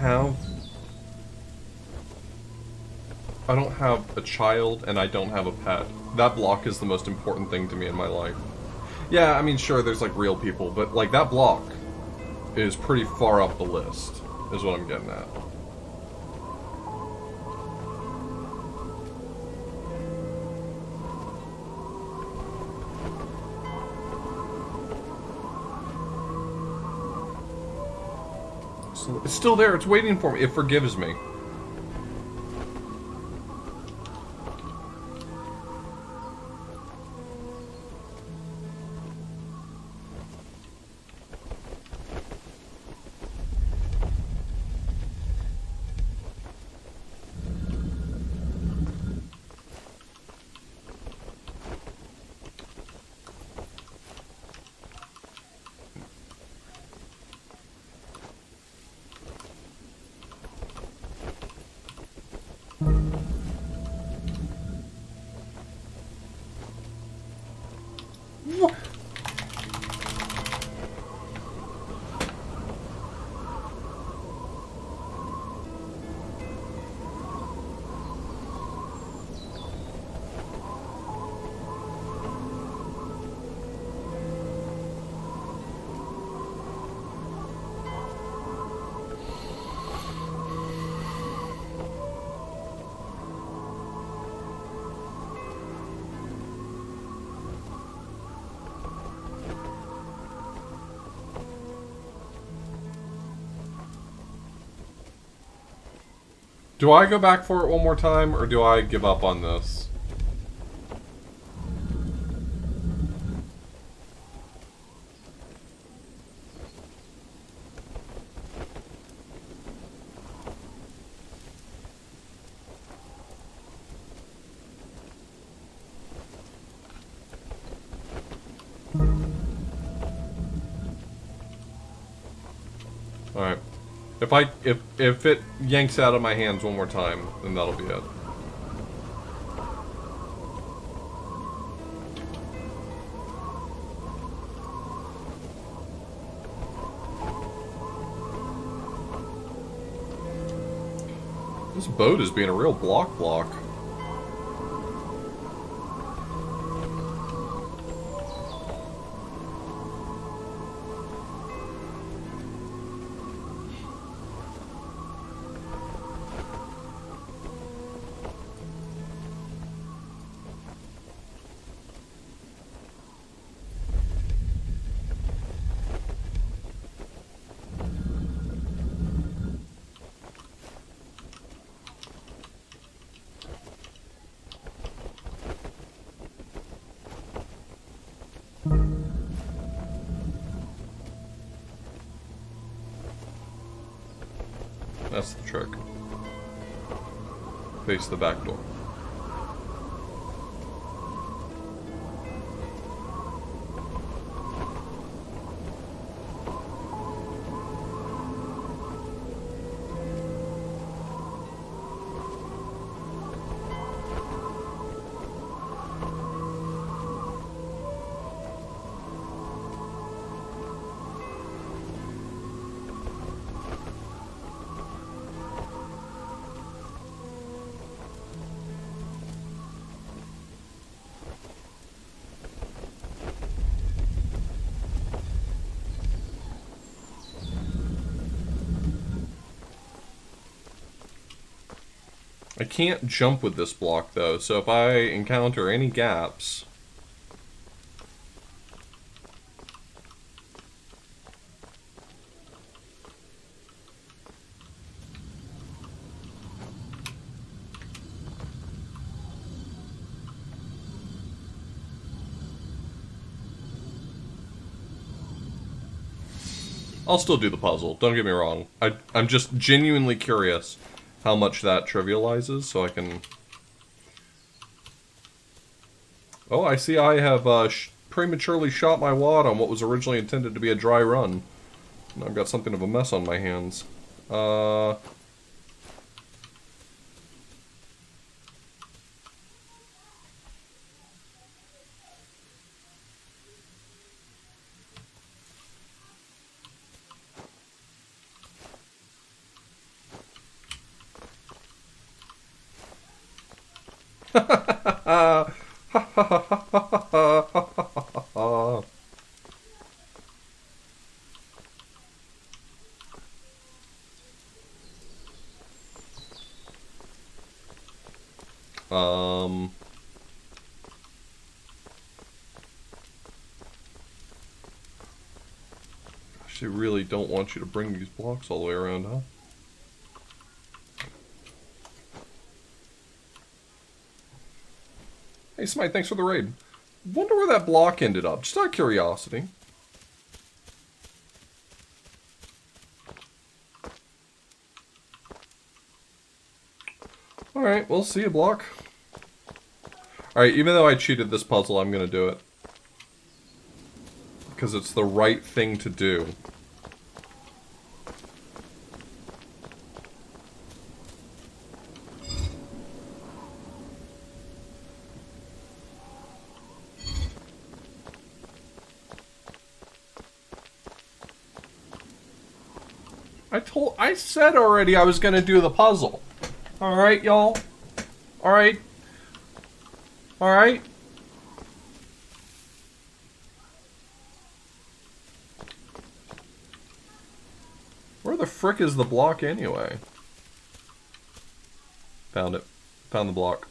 have a child and I don't have a pet. That block is the most important thing to me in my life. Yeah, I mean, sure, there's like real people, but like that block is pretty far up the list, is what I'm getting at. So it's still there, it's waiting for me, it forgives me. Do I go back for it one more time, or do I give up on this? Alright. If it yanks out of my hands one more time, then that'll be it. This boat is being a real block. That's the trick. Face the back door. I can't jump with this block though, so if I encounter any gaps... I'll still do the puzzle, don't get me wrong. I'm just genuinely curious how much that trivializes, so I can... Oh, I see I have prematurely shot my wad on what was originally intended to be a dry run. And I've got something of a mess on my hands. Um... Gosh, they really don't want you to bring these blocks all the way around, huh? Hey, Smite, thanks for the raid. Wonder where that block ended up, just out of curiosity. Alright, we'll see you, block. Alright, even though I cheated this puzzle, I'm gonna do it. Because it's the right thing to do. I said already I was gonna do the puzzle. Alright, y'all? Alright? Alright? Where the frick is the block anyway? Found it. Found the block.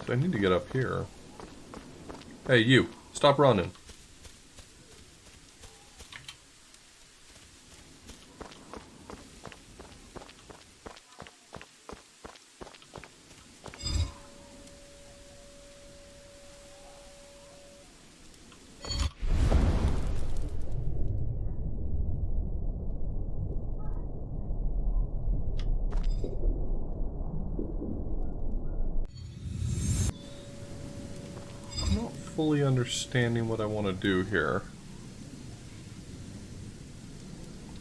I need to get up here. Hey, you. Stop running. Fully understanding what I want to do here.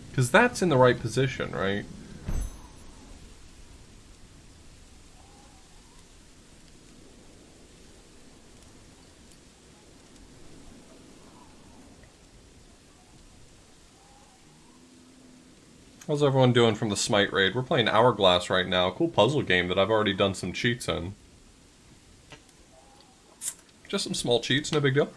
Because that's in the right position, right? How's everyone doing from the Smite raid? We're playing Hourglass right now. Cool puzzle game that I've already done some cheats in. Just some small cheats, no big deal.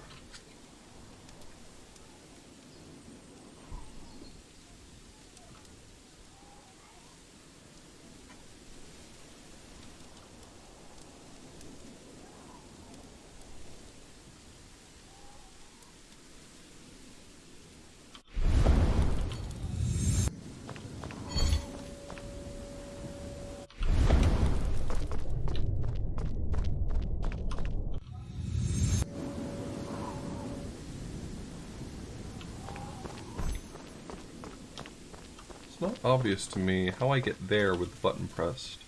It's not obvious to me how I get there with the button pressed.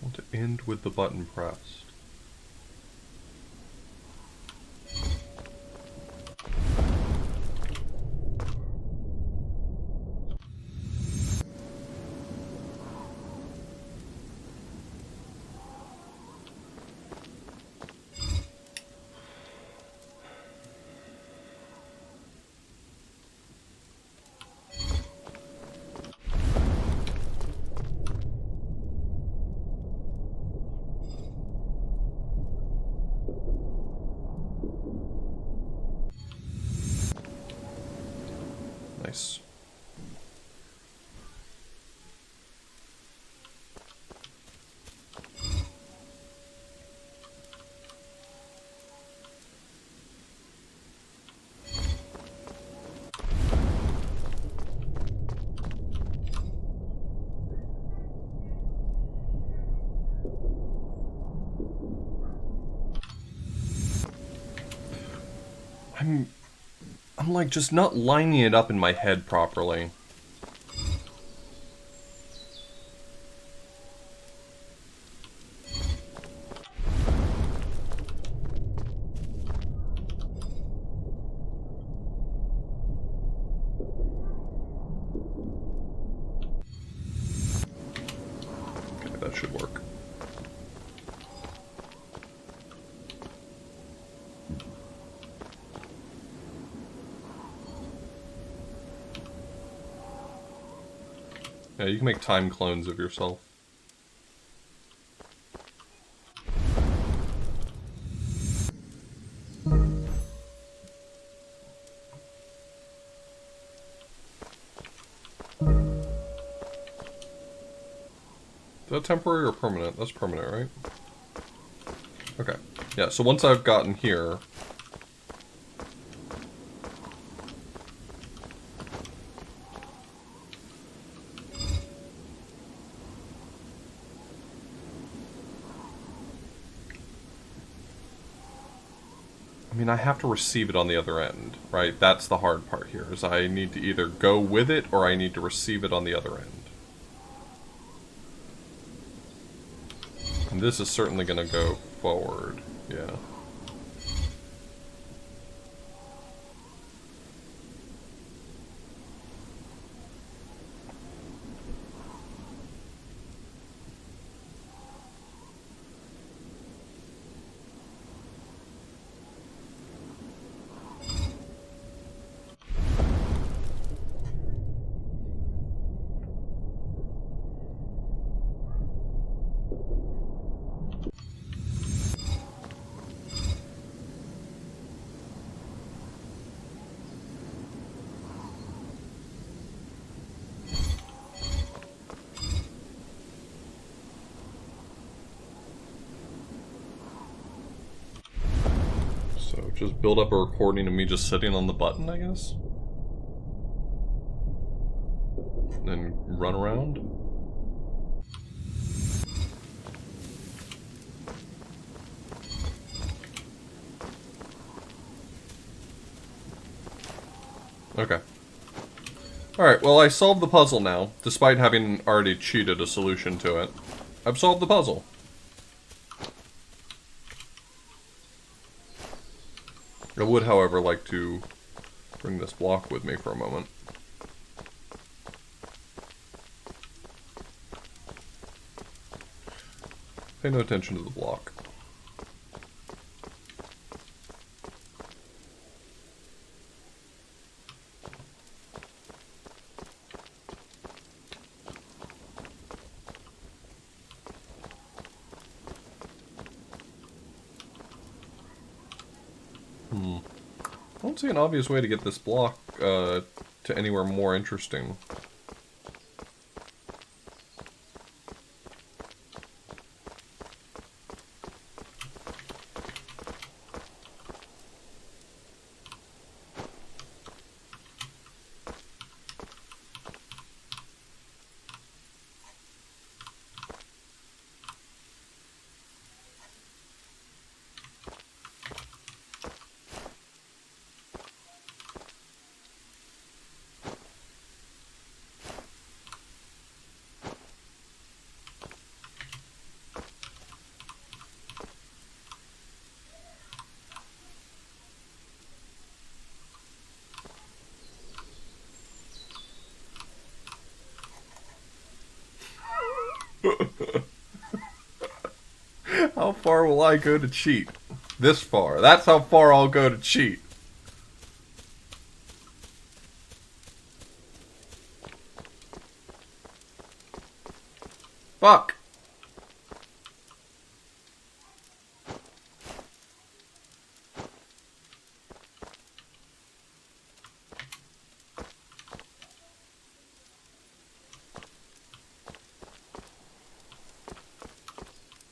I want to end with the button pressed. Nice. I'm like just not lining it up in my head properly. Okay, that should work. Yeah, you can make time clones of yourself. Is that temporary or permanent? That's permanent, right? Okay. Yeah, so once I've gotten here... I mean, I have to receive it on the other end, right? That's the hard part here, is I need to either go with it or I need to receive it on the other end. And this is certainly going to go forward, yeah. So just build up a recording of me just sitting on the button, I guess? Then run around? Okay. Alright, well I solved the puzzle now, despite having already cheated a solution to it. I've solved the puzzle. I would, however, like to bring this block with me for a moment. Pay no attention to the block. I don't see an obvious way to get this block to anywhere more interesting. How far will I go to cheat? This far. That's how far I'll go to cheat. Fuck.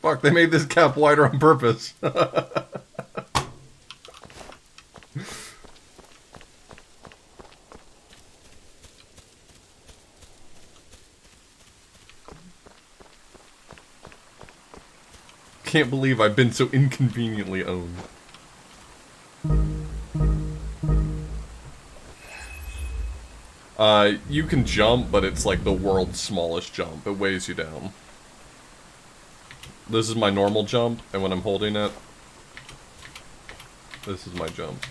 Fuck, they made this gap wider on purpose. Can't believe I've been so inconveniently owned. You can jump, but it's like the world's smallest jump. It weighs you down. This is my normal jump, and when I'm holding it, this is my jump.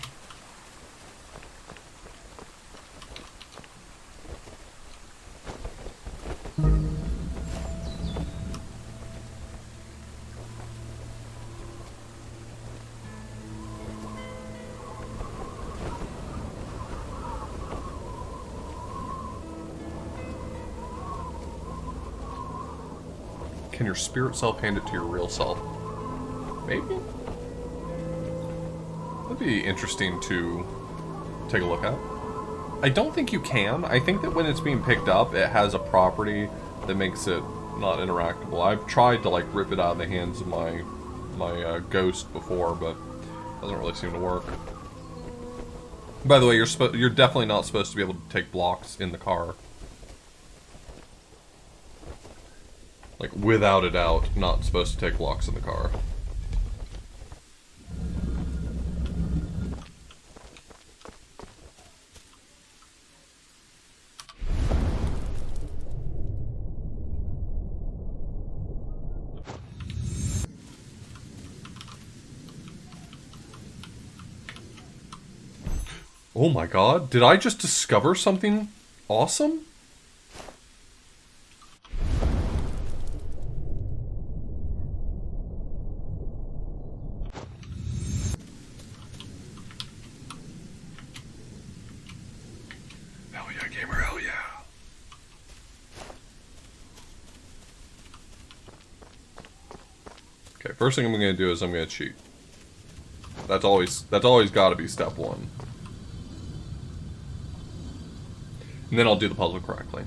Can your spirit self hand it to your real self? Maybe? That'd be interesting to take a look at. I don't think you can. I think that when it's being picked up, it has a property that makes it not interactable. I've tried to like rip it out of the hands of my ghost before, but it doesn't really seem to work. By the way, you're definitely not supposed to be able to take blocks in the car. Like, without a doubt, not supposed to take blocks in the car. Oh my god, did I just discover something awesome? Hell yeah, gamer, hell yeah. Okay, first thing I'm gonna do is I'm gonna cheat. That's always gotta be step one. And then I'll do the puzzle correctly.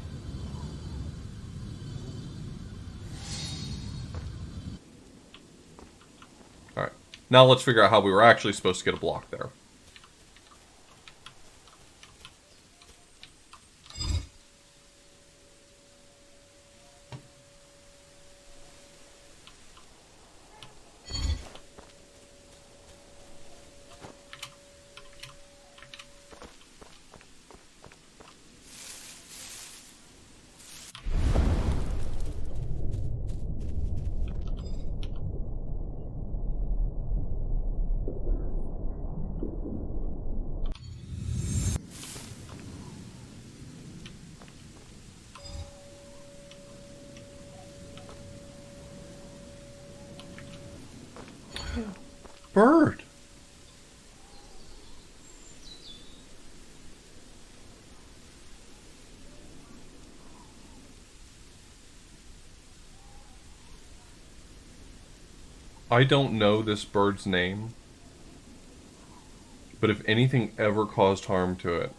Alright. Now let's figure out how we were actually supposed to get a block there. Bird! I don't know this bird's name, but if anything ever caused harm to it,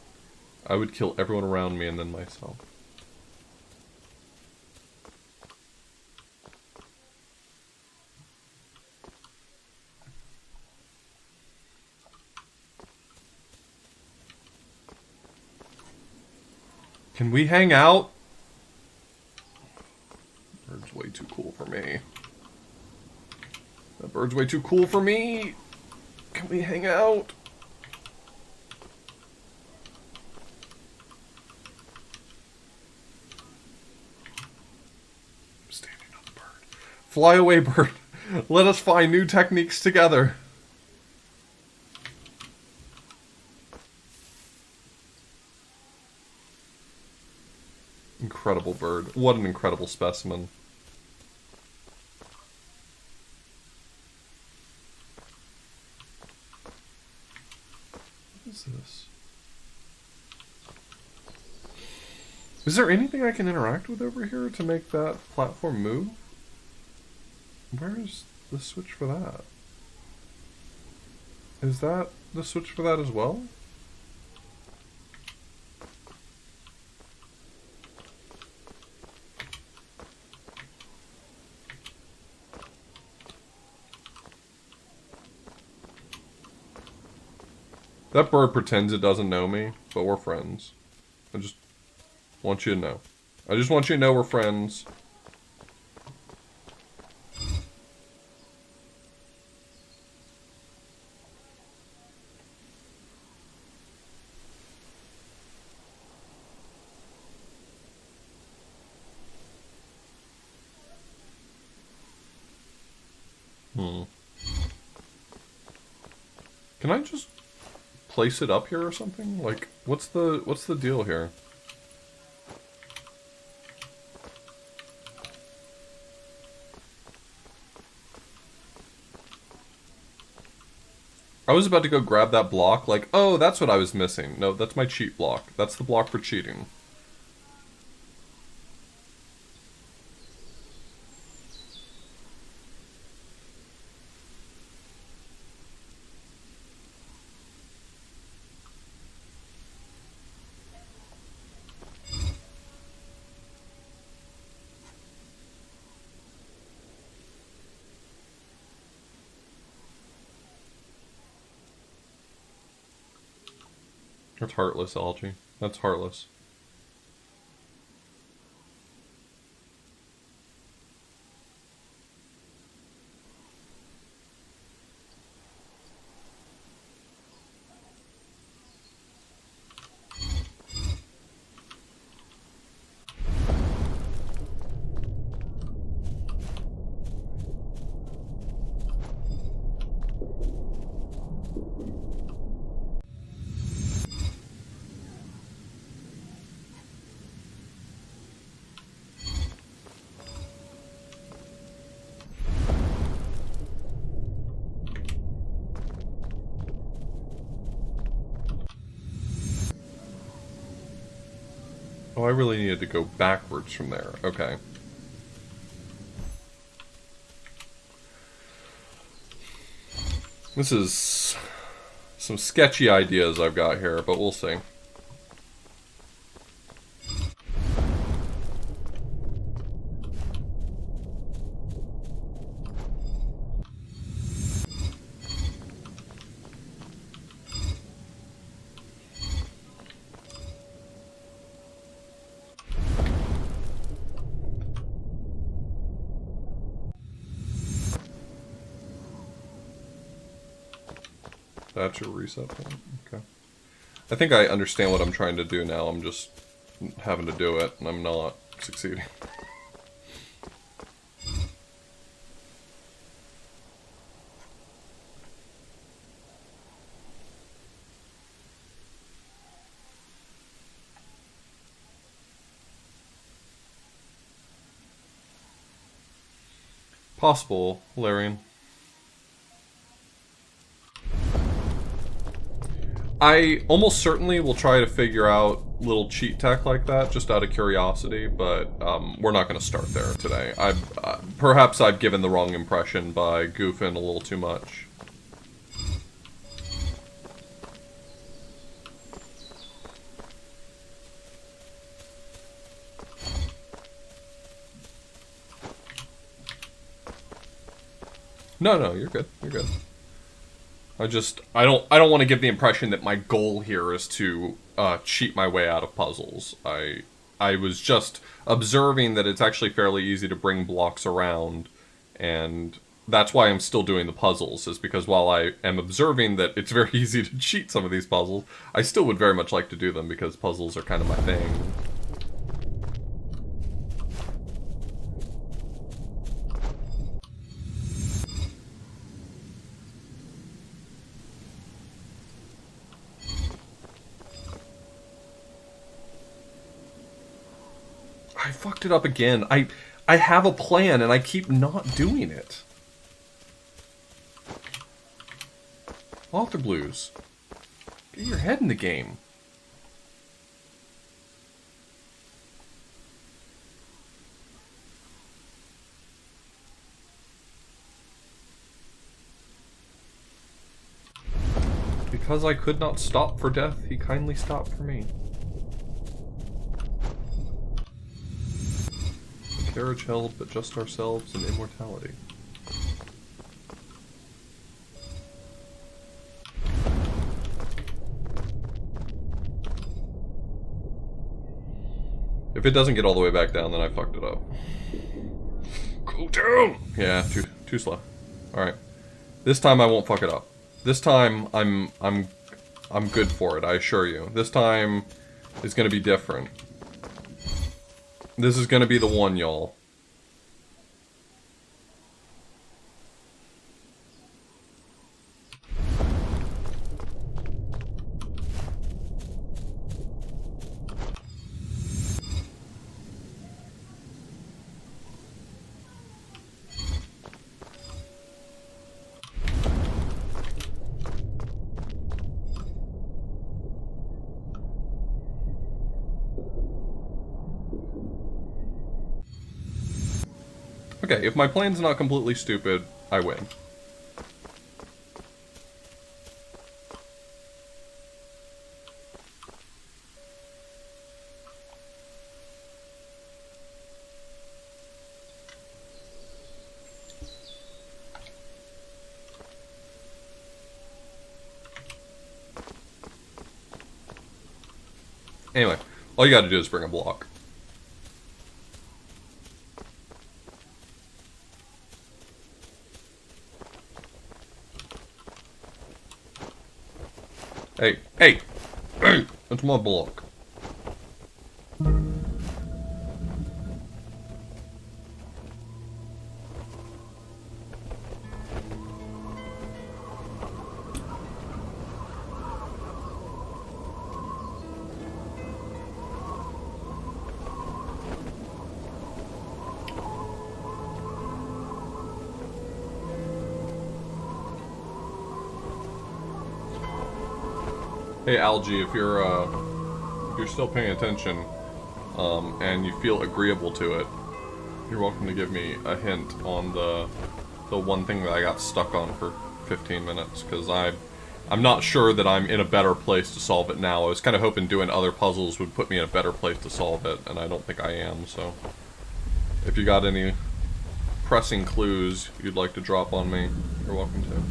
I would kill everyone around me and then myself. Can we hang out? Bird's way too cool for me. That bird's way too cool for me. Can we hang out? I'm standing on the bird. Fly away, bird. Let us find new techniques together. Incredible bird. What an incredible specimen. What is this? Is there anything I can interact with over here to make that platform move? Where's the switch for that? Is that the switch for that as well? That bird pretends it doesn't know me, but we're friends. I just want you to know. I just want you to know we're friends. Can I just place it up here or something? Like, what's the deal here? I was about to go grab that block, like, oh, that's what I was missing. No, that's my cheat block. That's the block for cheating. That's heartless, Algae. That's heartless. Oh, I really needed to go backwards from there. Okay. This is some sketchy ideas I've got here, but we'll see. That's your reset point. Okay. I think I understand what I'm trying to do now. I'm just having to do it, and I'm not succeeding. Possible, Larian. I almost certainly will try to figure out little cheat tech like that, just out of curiosity, but we're not going to start there today. Perhaps I've given the wrong impression by goofing a little too much. No, you're good. You're good. I don't want to give the impression that my goal here is to cheat my way out of puzzles. I was just observing that it's actually fairly easy to bring blocks around, and that's why I'm still doing the puzzles, is because while I am observing that it's very easy to cheat some of these puzzles, I still would very much like to do them because puzzles are kind of my thing. I fucked it up again. I have a plan and I keep not doing it. Author Blues. Get your head in the game. Because I could not stop for death, he kindly stopped for me. Carriage held, but just ourselves and immortality. If it doesn't get all the way back down, then I fucked it up. Go down! Yeah, too slow. Alright. This time I won't fuck it up. This time I'm good for it, I assure you. This time is gonna be different. This is gonna be the one, y'all. Okay, if my plan's not completely stupid, I win. Anyway, all you gotta do is bring a block. Hey, hey, hey! That's my block. Hey, Algie, if you're still paying attention, and you feel agreeable to it, you're welcome to give me a hint on the one thing that I got stuck on for 15 minutes, because I'm not sure that I'm in a better place to solve it now. I was kind of hoping doing other puzzles would put me in a better place to solve it, and I don't think I am, so if you got any pressing clues you'd like to drop on me, you're welcome to.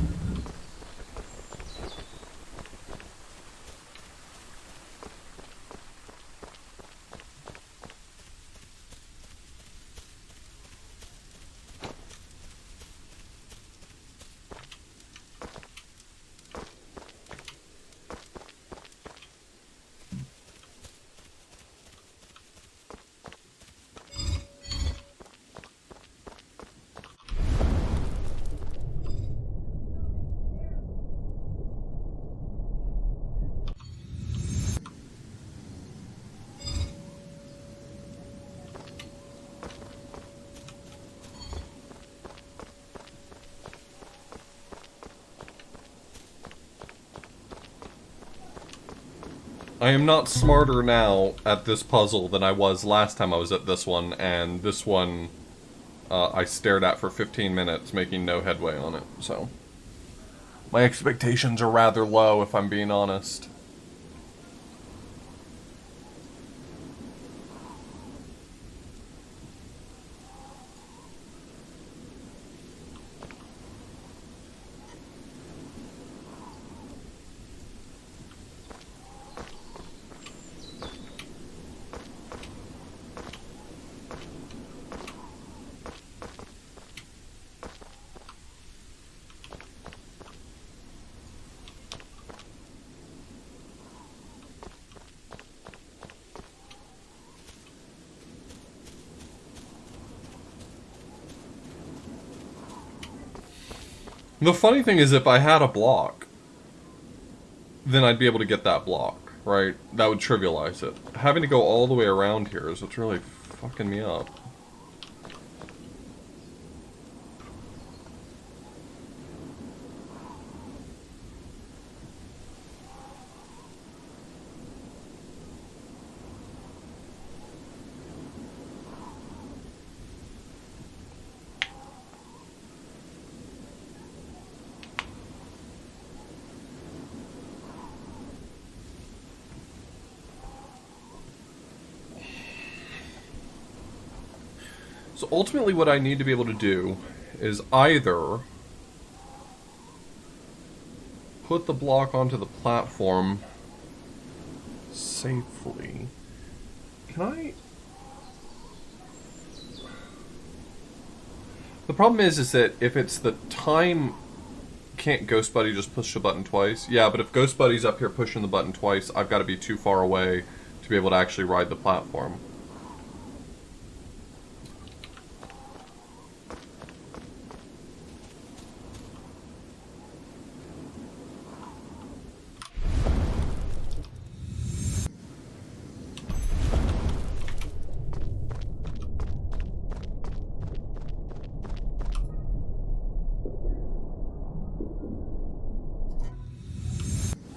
I am not smarter now at this puzzle than I was last time I was at this one, and this one I stared at for 15 minutes, making no headway on it, so my expectations are rather low, if I'm being honest. The funny thing is, if I had a block, then I'd be able to get that block, right? That would trivialize it. Having to go all the way around here is what's really fucking me up. So ultimately what I need to be able to do is either put the block onto the platform safely. Can I... The problem is that if it's the time... Can't Ghost Buddy just push the button twice? Yeah, but if Ghost Buddy's up here pushing the button twice, I've got to be too far away to be able to actually ride the platform.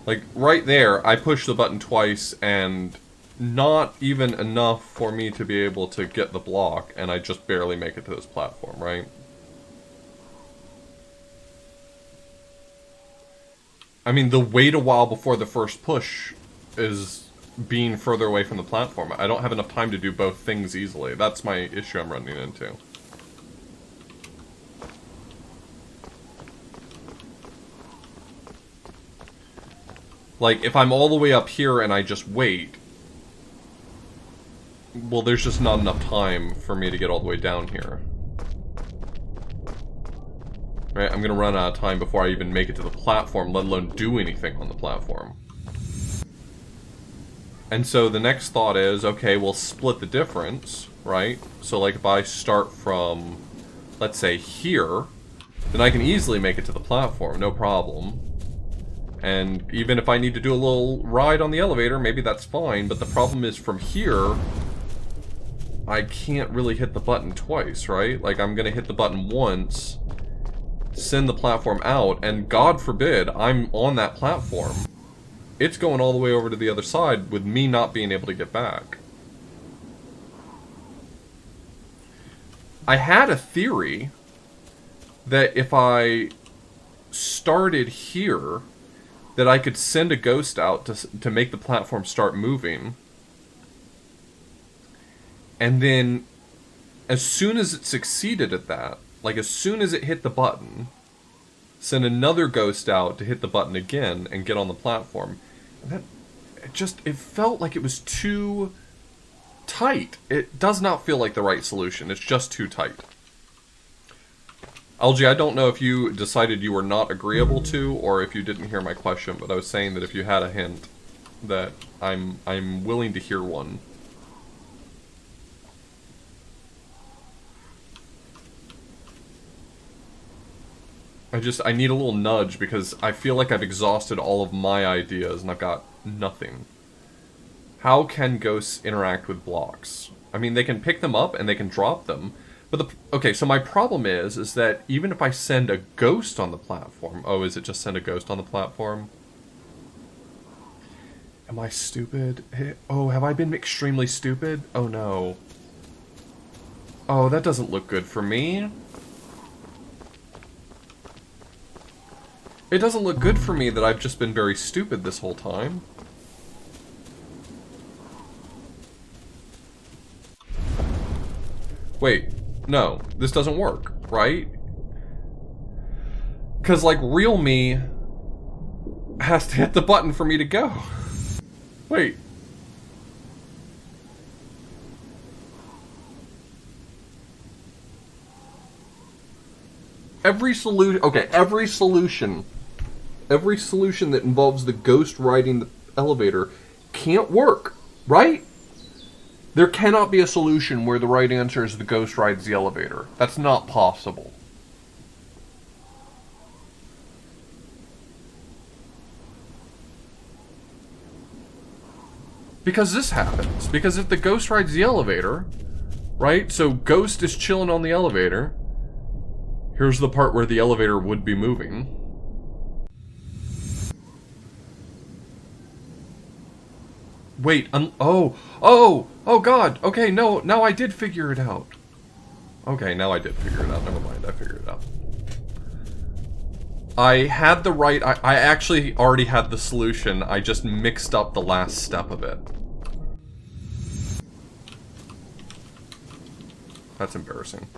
Like, right there, I pushed the button twice, and not even enough for me to be able to get the block, and I just barely make it to this platform, right? I mean, the wait a while before the first push is being further away from the platform. I don't have enough time to do both things easily. That's my issue I'm running into. Like, if I'm all the way up here and I just wait, well, there's just not enough time for me to get all the way down here. Right, I'm gonna run out of time before I even make it to the platform, let alone do anything on the platform. And so the next thought is, okay, we'll split the difference, right? So like if I start from, let's say here, then I can easily make it to the platform, no problem. And even if I need to do a little ride on the elevator, maybe that's fine, but the problem is from here, I can't really hit the button twice, right? Like I'm gonna hit the button once, send the platform out, and God forbid I'm on that platform. It's going all the way over to the other side with me not being able to get back. I had a theory that if I started here, that I could send a ghost out to make the platform start moving. And then, as soon as it succeeded at that, like as soon as it hit the button, send another ghost out to hit the button again and get on the platform. And that, it felt like it was too tight. It does not feel like the right solution. It's just too tight. Algie, I don't know if you decided you were not agreeable to, or if you didn't hear my question, but I was saying that if you had a hint, that I'm willing to hear one. I need a little nudge, because I feel like I've exhausted all of my ideas, and I've got nothing. How can ghosts interact with blocks? I mean, they can pick them up, and they can drop them. But okay, so my problem is that even if I send a ghost on the platform... Oh, is it just send a ghost on the platform? Am I stupid? Oh, have I been extremely stupid? Oh, no. Oh, that doesn't look good for me. It doesn't look good for me that I've just been very stupid this whole time. Wait, no, this doesn't work, right? Because, like, real me has to hit the button for me to go. Wait. Every solution that involves the ghost riding the elevator can't work, right? There cannot be a solution where the right answer is the ghost rides the elevator. That's not possible. Because this happens. Because if the ghost rides the elevator, right? So ghost is chilling on the elevator. Here's the part where the elevator would be moving. Wait, oh god, okay, no, now I did figure it out. Okay, now I did figure it out, never mind, I figured it out. I had the right, I actually already had the solution, I just mixed up the last step of it. That's embarrassing.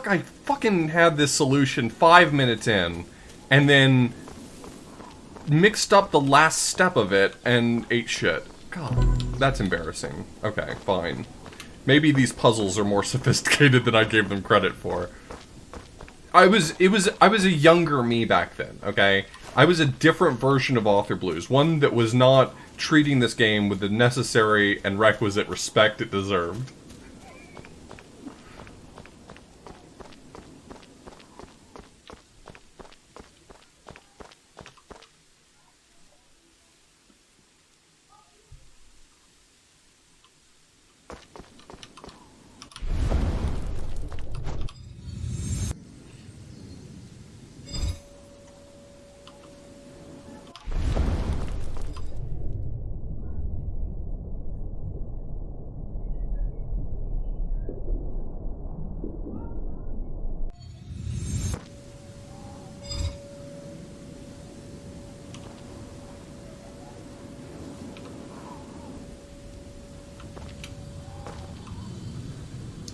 I fucking had this solution 5 minutes in, and then mixed up the last step of it and ate shit. God, that's embarrassing. Okay, fine. Maybe these puzzles are more sophisticated than I gave them credit for. I was a younger me back then, okay? I was a different version of Author Blues, one that was not treating this game with the necessary and requisite respect it deserved.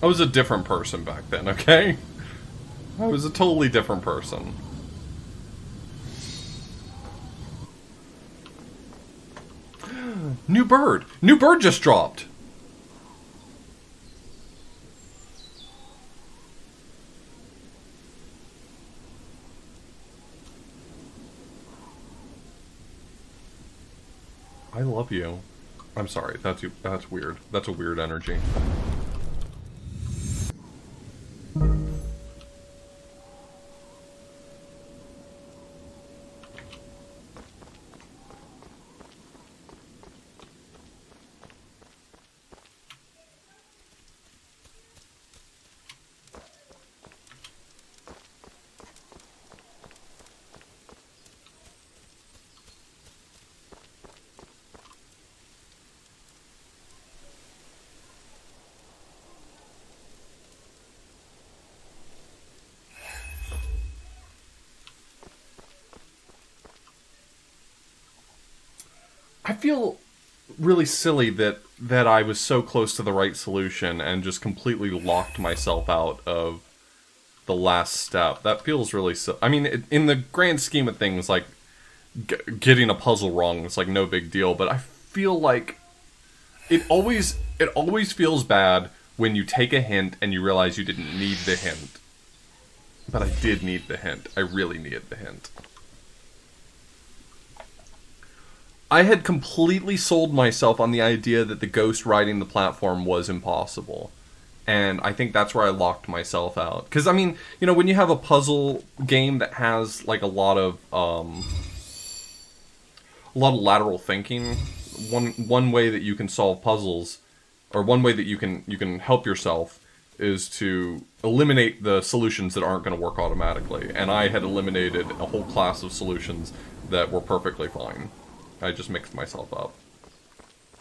I was a different person back then, okay? I was a totally different person. New bird! New bird just dropped! I love you. I'm sorry, that's weird. That's a weird energy. I feel really silly that I was so close to the right solution and just completely locked myself out of the last step. That feels really I mean, in the grand scheme of things, like, getting a puzzle wrong is, like, no big deal, but I feel like it always feels bad when you take a hint and you realize you didn't need the hint. But I did need the hint. I really needed the hint. I had completely sold myself on the idea that the ghost riding the platform was impossible. And I think that's where I locked myself out. Because, I mean, you know, when you have a puzzle game that has, like, a lot of lateral thinking, one way that you can solve puzzles, or one way that you can help yourself, is to eliminate the solutions that aren't going to work automatically. And I had eliminated a whole class of solutions that were perfectly fine. I just mixed myself up.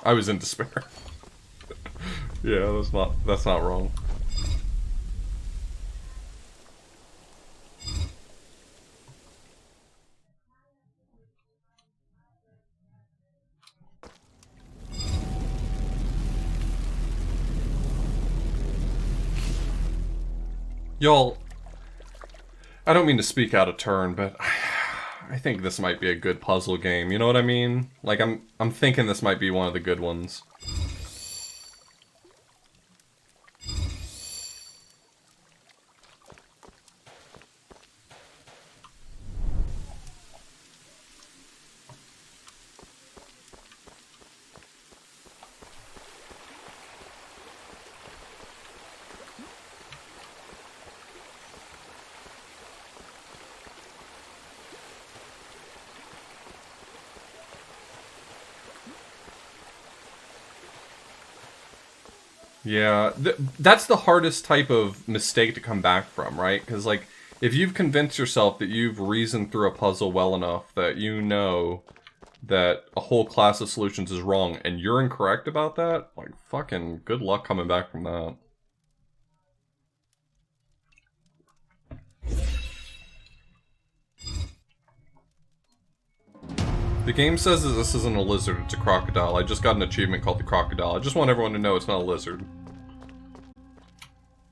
I was in despair. Yeah, that's not wrong. Y'all, I don't mean to speak out of turn, but I think this might be a good puzzle game. You know what I mean? Like, I'm thinking this might be one of the good ones. Yeah, that's the hardest type of mistake to come back from, right? Because, like, if you've convinced yourself that you've reasoned through a puzzle well enough that you know that a whole class of solutions is wrong, and you're incorrect about that, like, fucking good luck coming back from that. The game says that this isn't a lizard, it's a crocodile. I just got an achievement called the crocodile. I just want everyone to know it's not a lizard.